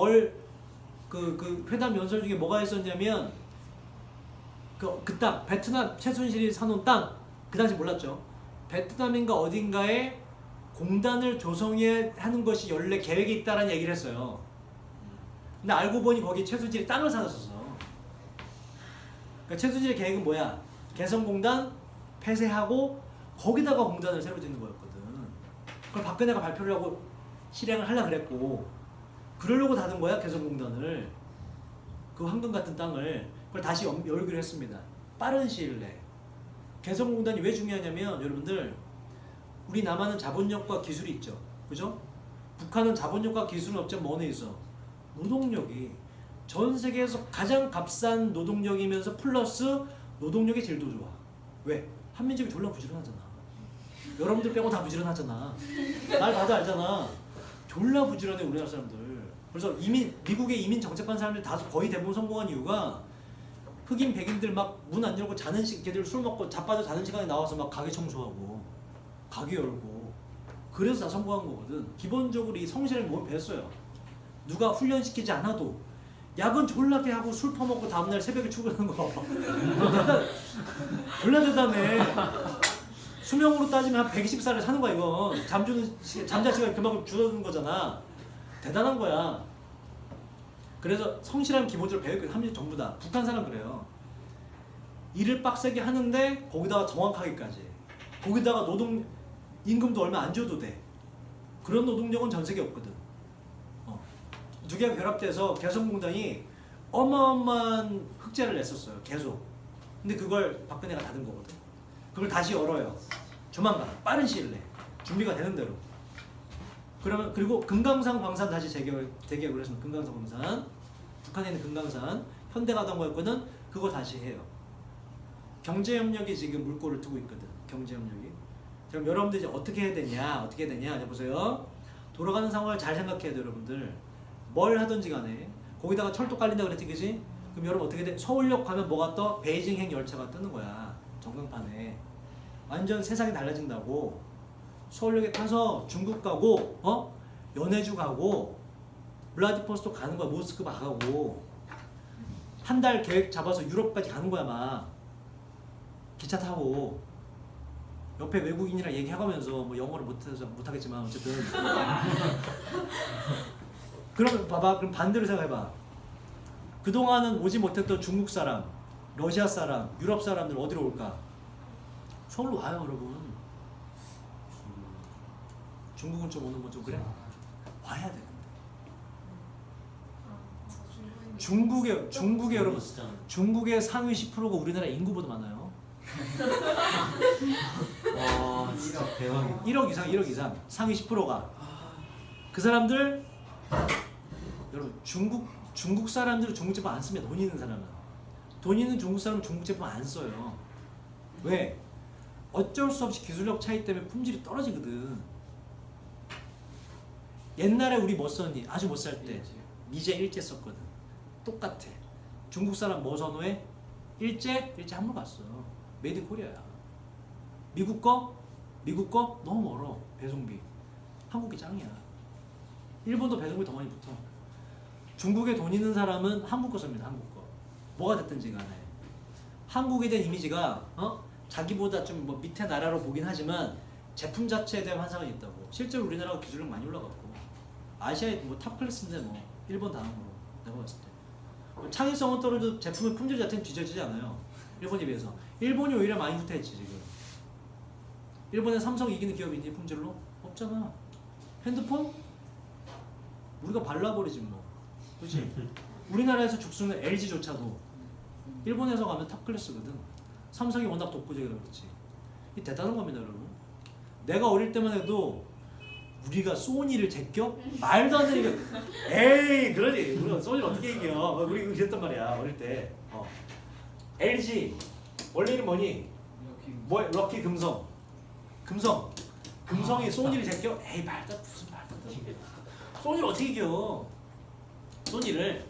그 회담 연설 중에 뭐가 있었냐면 그 땅 베트남 최순실이 사놓은 땅 그 당시 몰랐죠. 베트남인가 어딘가에 공단을 조성해야 하는 것이 원래 계획이 있다라는 얘기를 했어요. 근데 알고 보니 거기 최순실이 땅을 사놨었어. 그러니까 최순실의 계획은 뭐야? 개성공단 폐쇄하고 거기다가 공단을 새로 짓는 거였거든. 그걸 박근혜가 발표를 하고 실행을 하려고 그랬고 그러려고 닫은 거야 개성공단을. 그 황금 같은 땅을 그걸 다시 열기로 했습니다. 빠른 시일 내에. 개성공단이 왜 중요하냐면 여러분들 우리 남한은 자본력과 기술이 있죠. 그죠? 북한은 자본력과 기술은 없지만 뭐는 있어? 노동력이 전 세계에서 가장 값싼 노동력이면서 플러스 노동력의 질도 좋아. 왜? 한민족이 졸라 부지런하잖아. 여러분들 빼고 다 부지런하잖아. 날 봐도 알잖아. 졸라 부지런해 우리나라 사람들. 그래서 미국의 이민 정책한 사람들 다 거의 대부분 성공한 이유가 흑인 백인들 막 문 안 열고 자는 걔들 술 먹고 자빠져 자는 시간에 나와서 막 가게 청소하고 가게 열고 그래서 다 성공한 거거든. 기본적으로 이 성실한 뭘 배웠어요. 누가 훈련시키지 않아도 야근 졸라게 하고 술 퍼먹고 다음날 새벽에 출근하는 거 졸라 대단해. 수명으로 따지면 한 120살을 사는 거야 이건. 잠자 시간이 그만큼 줄어드는 거잖아. 대단한 거야. 그래서 성실한 기본적으로 배웠거든. 한민족 전부 다. 북한 사람 그래요. 일을 빡세게 하는데 거기다가 정확하게까지. 거기다가 노동 임금도 얼마 안 줘도 돼. 그런 노동력은 전 세계에 없거든. 두 개가 결합돼서 개성공단이 어마어마한 흑자를 냈었어요. 계속. 근데 그걸 박근혜가 닫은 거거든. 그걸 다시 열어요. 조만간 빠른 시일 내에 준비가 되는 대로. 그러면 그리고 금강산 광산 다시 재개혁을 했으면 금강산 광산 북한에 있는 금강산 현대가 하던 거였거든. 그거 다시 해요. 경제협력이 지금 물꼬를 트고 있거든. 경제협력이. 그럼 여러분들 이제 어떻게 해야 되냐? 이제 보세요. 돌아가는 상황을 잘 생각해야 돼요, 여러분들. 뭘 하든지 간에 거기다가 철도 깔린다 그랬지, 그지? 그럼 여러분 어떻게 돼? 서울역 가면 뭐가 떠? 베이징행 열차가 뜨는 거야. 전광판에. 완전 세상이 달라진다고. 서울역에 타서 중국 가고 연해주 가고 블라디보스토크 가는 거야. 모스크바 가고 한 달 계획 잡아서 유럽까지 가는 거야 막. 기차 타고 옆에 외국인이랑 얘기해가면서 뭐 영어를 못하겠지만 어쨌든 그러면 봐봐. 그럼 반대로 생각해봐. 그동안은 오지 못했던 중국 사람, 러시아 사람, 유럽 사람들 어디로 올까? 서울로 와요 여러분. 중국은 좀 오는 건 좀 그래? 와야 돼. 중국의 여러분, 진짜 중국의 상위 10%가 우리나라 인구보다 많아요. 와 진짜 대박이다. 1억 이상 상위 10%가 그 사람들 여러분 중국 사람들은 중국 제품 안 씁니다. 돈 있는 사람은 돈 있는 중국 사람은 중국 제품 안 써요. 왜? 어쩔 수 없이 기술력 차이 때문에 품질이 떨어지거든. 옛날에 우리 뭐 썼니? 아주 못 살 때 미제 일제 썼거든. 똑같아. 중국 사람 뭐 선호해? 일제 한번 갔어. 메이드 인 코리아야. 미국 거 너무 멀어. 배송비. 한국이 짱이야. 일본도 배송비 더 많이 붙어. 중국에 돈 있는 사람은 한국 거 씁니다. 한국 거. 뭐가 됐든지 간에. 한국에 대한 이미지가 자기보다 좀 뭐 밑에 나라로 보긴 하지만 제품 자체에 대한 환상은 있다고. 실제로 우리나라가 기술력 많이 올라갔고 아시아의 뭐 탑 클래스인데 뭐 일본 다음으로 내가 봤을 때 창의성은 떨어져도 제품의 품질 자체는 뒤져지지 않아요. 일본에 비해서. 일본이 오히려 많이 붙어있지 지금. 일본에 삼성 이기는 기업이 있니 품질로? 없잖아. 핸드폰? 우리가 발라버리지 뭐. 그렇지? 우리나라에서 죽수는 LG조차도 일본에서 가면 탑 클래스거든. 삼성이 워낙 독보적이라 그렇지. 이 대단한 겁니다 여러분. 내가 어릴 때만 해도 우리가 소니를 제껴? 말도 안 되는 게 에이 그러지. 우리가 소니를 어떻게 이겨. 우리 그랬단 말이야 어릴 때. LG 원래 이름 뭐니? 럭키 금성이 소니를 제껴? 에이 말도 무슨 말도 안 돼. 소니를 어떻게 이겨. 소니를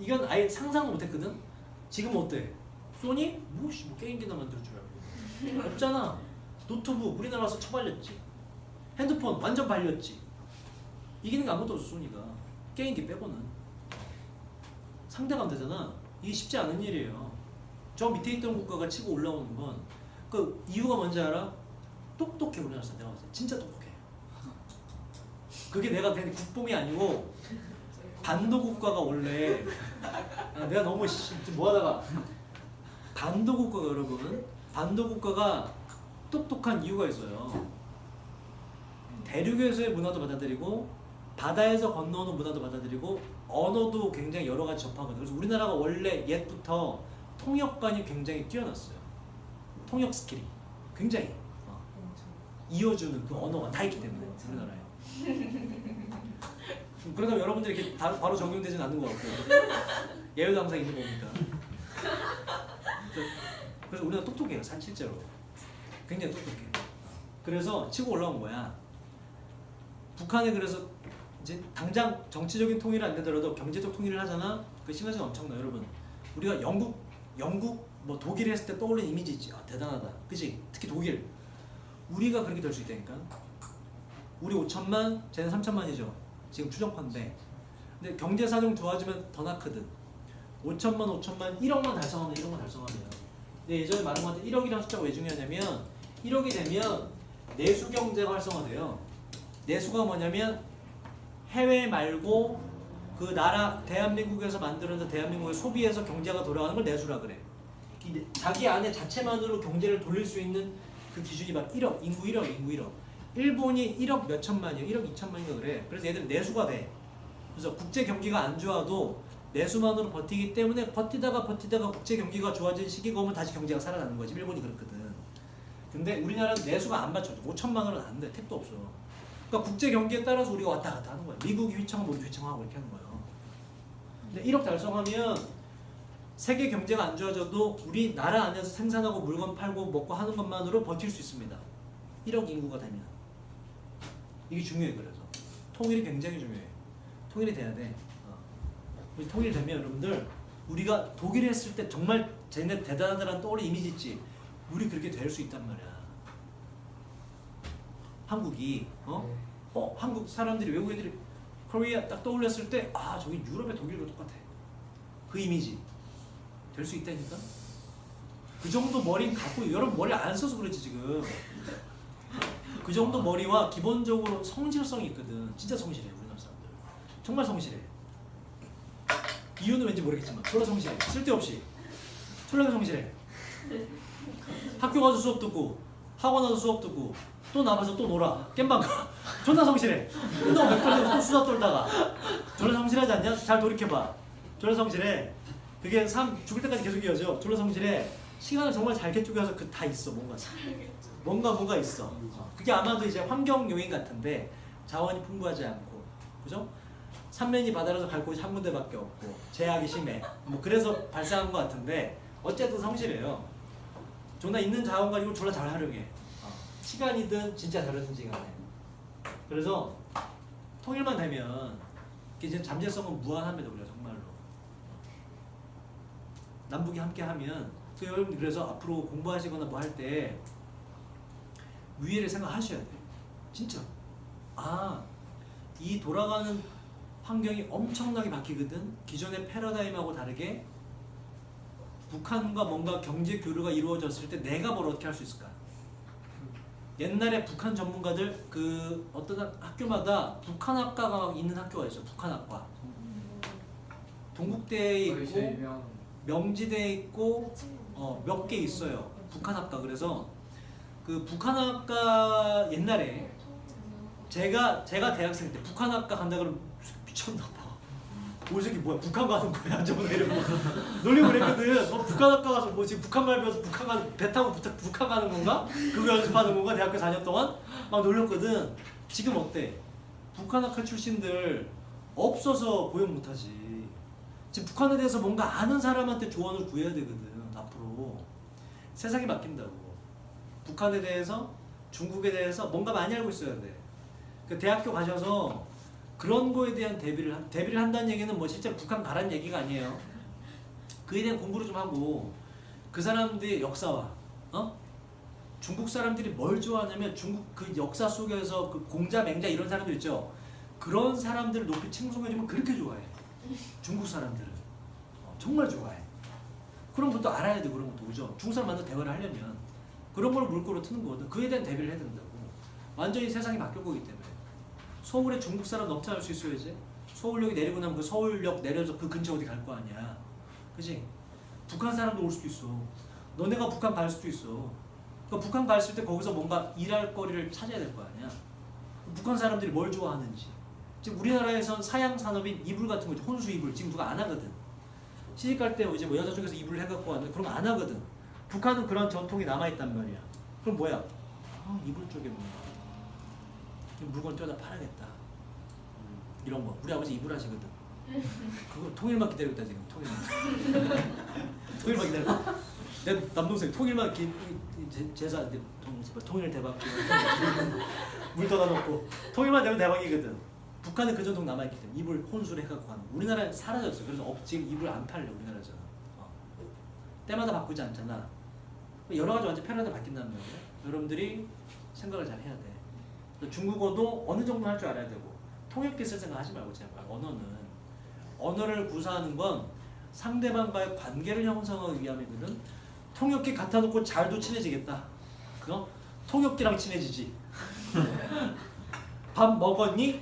이건 아예 상상도 못했거든. 지금 어때? 소니? 뭐 게임기나 만들 줄 알고. 없잖아. 노트북 우리나라 와서 처발렸지. 핸드폰 완전 발렸지. 이기는 게 아무것도 없어 소니가. 게임기 빼고는. 상대가 안 되잖아. 이게 쉽지 않은 일이에요. 저 밑에 있던 국가가 치고 올라오는 건 그 이유가 뭔지 알아? 똑똑해 우리나라 사람. 내가 봤을 때 진짜 똑똑해. 그게 내가 그냥 국뽕이 아니고 반도 국가가 원래 내가 너무 뭐하다가 반도 국가가 여러분 반도 국가가 똑똑한 이유가 있어요. 대륙에서의 문화도 받아들이고 바다에서 건너오는 문화도 받아들이고 언어도 굉장히 여러 가지 접하거든요. 그래서 우리나라가 원래 옛부터 통역관이 굉장히 뛰어났어요. 통역 스킬이 굉장히 이어주는 그 언어가 다 있기 때문에 우리나라에. 그러다 여러분들이 이렇게 바로 적용되지는 않는 것 같고 예외도 항상 있는 거니까. 그래서 우리가 똑똑해요. 실제로 굉장히 똑똑해. 그래서 치고 올라온 거야. 북한에 그래서 이제 당장 정치적인 통일은 안 되더라도 경제적 통일을 하잖아. 그 시너지가 엄청나. 여러분 우리가 영국 뭐 독일 했을 때 떠올리는 이미지 있지. 대단하다. 그치? 특히 독일. 우리가 그렇게 될 수 있다니까. 우리 5천만, 쟤는 3천만이죠. 지금 추정컨대. 근데 경제 사정 좋아지면 더 낳거든. 5천만, 1억만 달성하면 1억만 달성하네요. 근데 예전에 말한 것 같아. 1억이라는 숫자가 왜 중요하냐면 1억이 되면 내수 경제가 활성화돼요. 내수가 뭐냐면 해외 말고 그 나라 대한민국에서 만들어서 대한민국의 소비에서 경제가 돌아가는 걸 내수라 그래. 자기 안에 자체만으로 경제를 돌릴 수 있는 그 기준이 바로 1억, 인구 1억. 일본이 1억 몇 천만이야, 1억 2천만인가 그래. 그래서 얘들은 내수가 돼. 그래서 국제 경기가 안 좋아도 내수만으로 버티기 때문에 버티다가 국제 경기가 좋아진 시기가 오면 다시 경제가 살아나는 거지. 일본이 그렇거든. 근데 우리나라는 내수가 안 받쳐. 5천만 원은 안 돼. 택도 없어. 그러니까 국제 경기에 따라서 우리가 왔다 갔다 하는 거야. 미국이 휘청하면 우리 휘청하고 이렇게 하는 거예요. 근데 1억 달성하면 세계 경제가 안 좋아져도 우리 나라 안에서 생산하고 물건 팔고 먹고 하는 것만으로 버틸 수 있습니다. 1억 인구가 되면. 이게 중요해. 그래서 통일이 굉장히 중요해. 통일이 돼야 돼. 우리 통일되면 여러분들 우리가 독일에 했을 때 정말 쟤네 대단하다라는 떠오르는 이미지 있지. 우리 그렇게 될 수 있단 말이야. 한국이 한국 사람들이 외국 애들이 코리아 딱 떠올렸을 때 아 저기 유럽의 독일과 똑같아. 그 이미지 될 수 있다니까. 그 정도 머리 갖고 여러분 머리 안 써서 그렇지 지금. 그 정도 머리와 기본적으로 성실성이 있거든. 진짜 성실해 우리나라 사람들. 정말 성실해. 이유는 왠지 모르겠지만 졸라 성실해. 쓸데없이 졸라 성실해. 학교 가서 수업 듣고 학원 가서 수업 듣고 또 나가서 또 놀아 겜방 가 존나 성실해. 운동 몇 번 해서 또 수다 떨다가 졸라 성실하지 않냐? 잘 돌이켜봐. 졸라 성실해. 그게 삶 죽을 때까지 계속 이어져. 졸라 성실해. 시간을 정말 잘게 쪼개서 그 다 있어 뭔가 있어. 그게 아마도 이제 환경 요인 같은데 자원이 풍부하지 않고 그죠? 삼면이 바다라서 갈 곳이 한 군데밖에 없고 제약이 심해. 뭐 그래서 발생한 것 같은데 어쨌든 성실해요. 존나 있는 자원 가지고 졸라 잘 활용해. 시간이든 진짜 다르든지 간에. 그래서 통일만 되면 이제 잠재성은 무한합니다. 우리가 정말로. 남북이 함께하면 그 여러분 그래서 앞으로 공부하시거나 뭐 할 때 위해를 생각하셔야 돼요. 진짜. 아, 이 돌아가는 환경이 엄청나게 바뀌거든. 기존의 패러다임하고 다르게 북한과 뭔가 경제 교류가 이루어졌을 때 내가 뭘 어떻게 할 수 있을까? 옛날에 북한 전문가들 그 어떤 학교마다 북한학과가 있는 학교가 있어요. 북한학과. 동국대에 거기 제일 있고 유명한 명지대에 있고 몇 개 있어요. 북한학과. 그래서 그 북한학과 옛날에 제가 대학생 때 북한학과 간다 그러면 미쳤나 봐. 이 새끼 뭐야 북한 가는 거야 저거 이러고 놀리고 그랬거든. 북한학과 가서 뭐 지금 북한말 배워서 북한 가는 배 타고 북한 가는 건가? 그거 연습하는 건가? 대학교 4년 동안 막 놀렸거든. 지금 어때? 북한학과 출신들 없어서 고용 못하지. 지금 북한에 대해서 뭔가 아는 사람한테 조언을 구해야 되거든. 앞으로 세상이 바뀐다고. 북한에 대해서 중국에 대해서 뭔가 많이 알고 있어야 돼. 그 대학교 가셔서 그런 거에 대한 대비를 한다는 얘기는 뭐 실제 북한 가라는 얘기가 아니에요. 그에 대한 공부를 좀 하고 그 사람들의 역사와 중국 사람들이 뭘 좋아하냐면 중국 그 역사 속에서 그 공자 맹자 이런 사람들 있죠. 그런 사람들을 높이 칭송해주면 그렇게 좋아해. 중국 사람들은 정말 좋아해. 그런 것도 알아야 돼. 그런 것도 그죠. 중국 사람 만나 대화를 하려면 그런 걸 물꼬로 트는 거거든. 그에 대한 대비를 해야 된다고. 완전히 세상이 바뀔 거기 때문에. 서울에 중국 사람 넘쳐날 수 있어야지. 서울역이 내리고 나면 그 서울역 내려서 그 근처 어디 갈 거 아니야. 그지? 북한 사람도 올 수도 있어. 너네가 북한 갈 수도 있어. 그러니까 북한 갔을 때 거기서 뭔가 일할 거리를 찾아야 될 거 아니야. 북한 사람들이 뭘 좋아하는지. 지금 우리나라에선 사양 산업인 이불 같은 거 있죠. 혼수 이불 지금 누가 안 하거든. 시집 갈 때 이제 뭐 여자 쪽에서 이불을 해갖고 왔는데 그런 거 안 하거든. 북한은 그런 전통이 남아있단 말이야. 그럼 뭐야? 이불 쪽에 뭔가 물건 떼어다 팔아야겠다. 이런 거. 우리 아버지 이불 하시거든. 그거 통일만 기다리고 있다 지금. 통일만 기다리고. 내 남동생 통일만 제사 통일 대박. 물 떠다 놓고 통일만 되면 대박이거든. 북한은 그 전통 남아있기 때문에 이불 혼수를 해갖고 하는 거. 우리나라는 사라졌어. 그래서 지금 이불 안 팔려 우리나라에서는. 때마다 바꾸지 않잖아. 여러 가지 완전 패러다임이 바뀐다는 거예요. 여러분들이 생각을 잘 해야 돼. 중국어도 어느 정도 할 줄 알아야 되고 통역기 쓸 생각 하지 말고 제발. 언어를 구사하는 건 상대방과의 관계를 형성하기 위함이거든. 통역기 갖다 놓고 잘도 친해지겠다. 그거 통역기랑 친해지지. 밥 먹었니?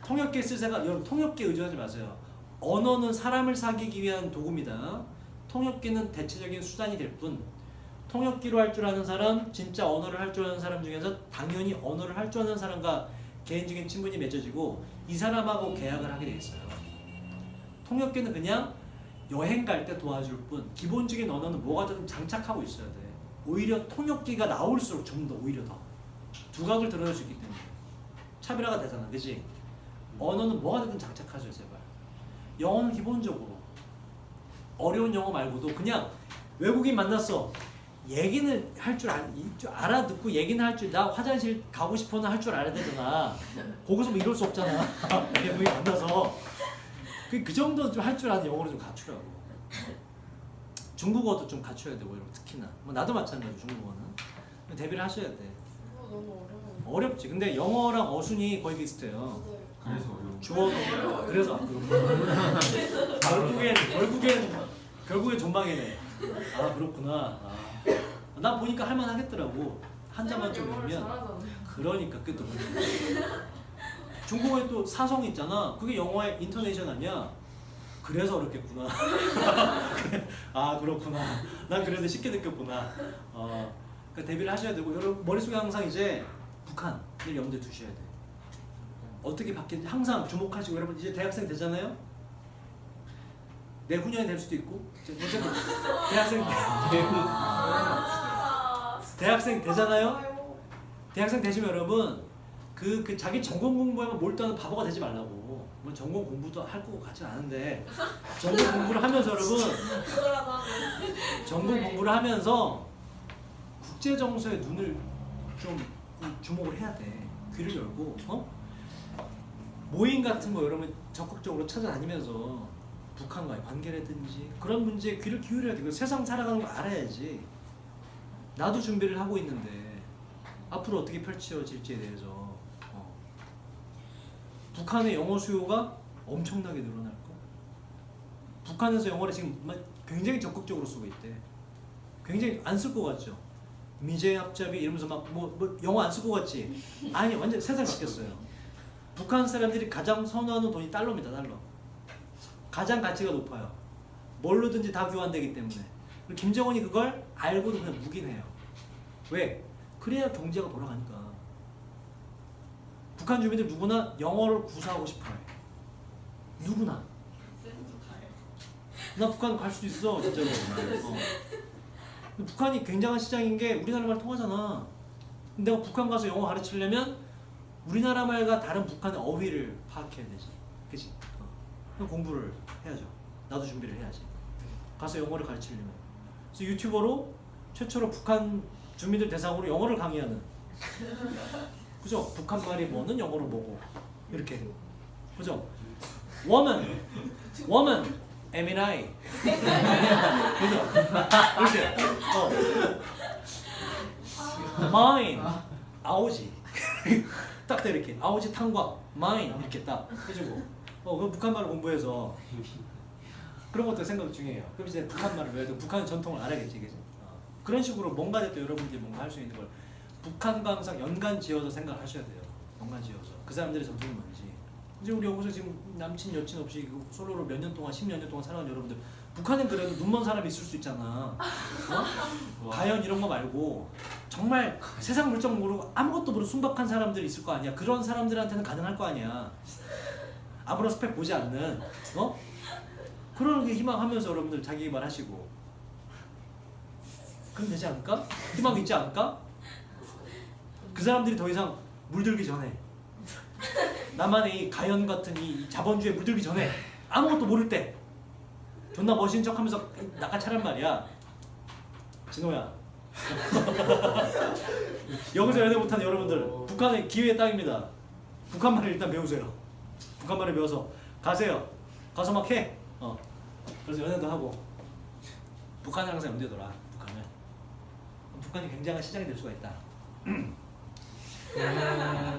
통역기 쓸 생각. 여러분 통역기 의존하지 마세요. 언어는 사람을 사귀기 위한 도구입니다. 통역기는 대체적인 수단이 될 뿐. 통역기로 할 줄 아는 사람, 진짜 언어를 할 줄 아는 사람 중에서 당연히 언어를 할 줄 아는 사람과 개인적인 친분이 맺어지고 이 사람하고 계약을 하게 돼 있어요. 통역기는 그냥 여행 갈 때 도와줄 뿐 기본적인 언어는 뭐가 되든 장착하고 있어야 돼. 오히려 통역기가 나올수록 좀 더 오히려 더 두각을 드러낼 수 있기 때문에 차별화가 되잖아. 그치? 언어는 뭐가 되든 장착하죠. 제발. 영어는 기본적으로 어려운 영어 말고도 그냥 외국인 만났어. 얘기는 할 줄 알아듣고 얘기는 할 줄. 나 화장실 가고 싶어는 할 줄 알아야 되잖아. 거기서 뭐 이럴 수 없잖아. 외국인 만나서 그 정도 좀 할 줄 아는 영어를 좀 갖추라고. 중국어도 좀 갖춰야 되고 이런 특히나. 뭐 나도 마찬가지. 중국어는 대비를 하셔야 돼. 너무 어려워. 어렵지. 근데 영어랑 어순이 거의 비슷해요. 맞아요. 그래서 어려운 주어도 그래서 안 그렇구나. 결국엔 전방이네. 아 그렇구나. 아. 난 보니까 할만하겠더라고. 한 자만 좀 영어를 외우면. 잘하잖아요. 그러니까 그또 중국에 또 사성 있잖아. 그게 영어의 인터네이션 아니야. 그래서 어렵겠구나. 아 그렇구나. 난 그래서 쉽게 느꼈구나. 그러니까 대비를 하셔야 되고 여러분 머릿속에 항상 이제 북한을 염두에 두셔야 돼. 어떻게 바뀌는지 항상 주목하시고 여러분 이제 대학생 되잖아요. 내후년이 될 수도 있고 어쨌든 대학생 되잖아요. 대학생 되시면 여러분 그 자기 전공 공부에만 몰두하는 바보가 되지 말라고. 뭐 전공 공부도 할 거 같진 않은데 전공 공부를 하면서 여러분 전공 공부를 하면서 국제 정서에 눈을 좀 주목을 해야 돼. 귀를 열고 모임 같은 거 여러분 적극적으로 찾아다니면서 북한과의 관계라든지 그런 문제에 귀를 기울여야 돼. 세상 살아가는 거 알아야지. 나도 준비를 하고 있는데 앞으로 어떻게 펼쳐질지에 대해서 북한의 영어 수요가 엄청나게 늘어날 거. 북한에서 영어를 지금 굉장히 적극적으로 쓰고 있대. 굉장히 안 쓸 것 같죠? 미제 앞잡이 이러면서 막 뭐 영어 안 쓸 것 같지? 아니 완전 세상시켰어요. 북한 사람들이 가장 선호하는 돈이 달러입니다. 달러. 가장 가치가 높아요. 뭘로든지 다 교환되기 때문에. 그리고 김정은이 그걸 알고도 그냥 묵인해요. 왜? 그래야 경제가 돌아가니까. 북한 주민들 누구나 영어를 구사하고 싶어해. 누구나. 나 북한 갈 수도 있어 진짜로. 북한이 굉장한 시장인 게 우리나라 말 통하잖아. 근데 내가 북한 가서 영어 가르치려면 우리나라 말과 다른 북한의 어휘를 파악해야 되지. 그치? 그럼 공부를 해야죠. 나도 준비를 해야지. 가서 영어를 가르치려면. 그래서 유튜버로 최초로 북한 주민들 대상으로 영어를 강의하는. 그죠? 북한 말이 뭐는 영어로 뭐고 이렇게. 그죠? woman, M-I. 그죠? 이렇게. mine, 아오지. 딱 이렇게 아오지 탕과 mine 이렇게 딱 해주고. 그 북한 말을 공부해서 그런 것도 생각 중이에요. 그럼 이제 북한 말을 외워도 북한 전통을 알아야겠지, 그죠? 그런 식으로 뭔가 또 여러분들이 뭔가 할 수 있는 걸 북한과 항상 연관 지어서 생각하셔야 돼요. 연관 지어서 그 사람들의 전통이 뭔지. 이제 우리 여기서 지금 남친 여친 없이 솔로로 몇 년 동안 10년 동안 살아온 여러분들 북한엔 그래도 눈먼 사람이 있을 수 있잖아. 가연 이런 거 말고 정말 세상 물정 모르고 아무것도 모르고 순박한 사람들 있을 거 아니야. 그런 사람들한테는 가능할 거 아니야. 아무런 스펙 보지 않는 그런 게 희망하면서 여러분들 자기 말 하시고 그럼 되지 않을까? 희망 있지 않을까? 그 사람들이 더 이상 물들기 전에 나만의 이 가연 같은 이 자본주의에 물들기 전에 아무것도 모를 때 존나 멋있는 척 하면서 낚아차란 말이야. 진호야 여기서 연애 못하는 여러분들 북한의 기회의 땅입니다. 북한말을 일단 배우세요. 북한말을 배워서 가세요. 가서 막 해. 그래서 연애도 하고 북한을 항상 염두에 둬라. 북한이 굉장한 시장이 될 수가 있다.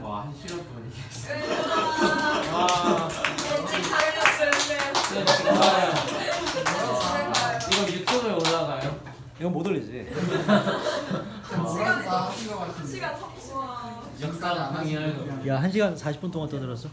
와, 1시간 동안 얘기했어. 이거 유튜브에 올라가요? 이건 못 올리지. 시간 탑. 역사 강의하는 거. 야, 1시간 40분 동안 떠들었어?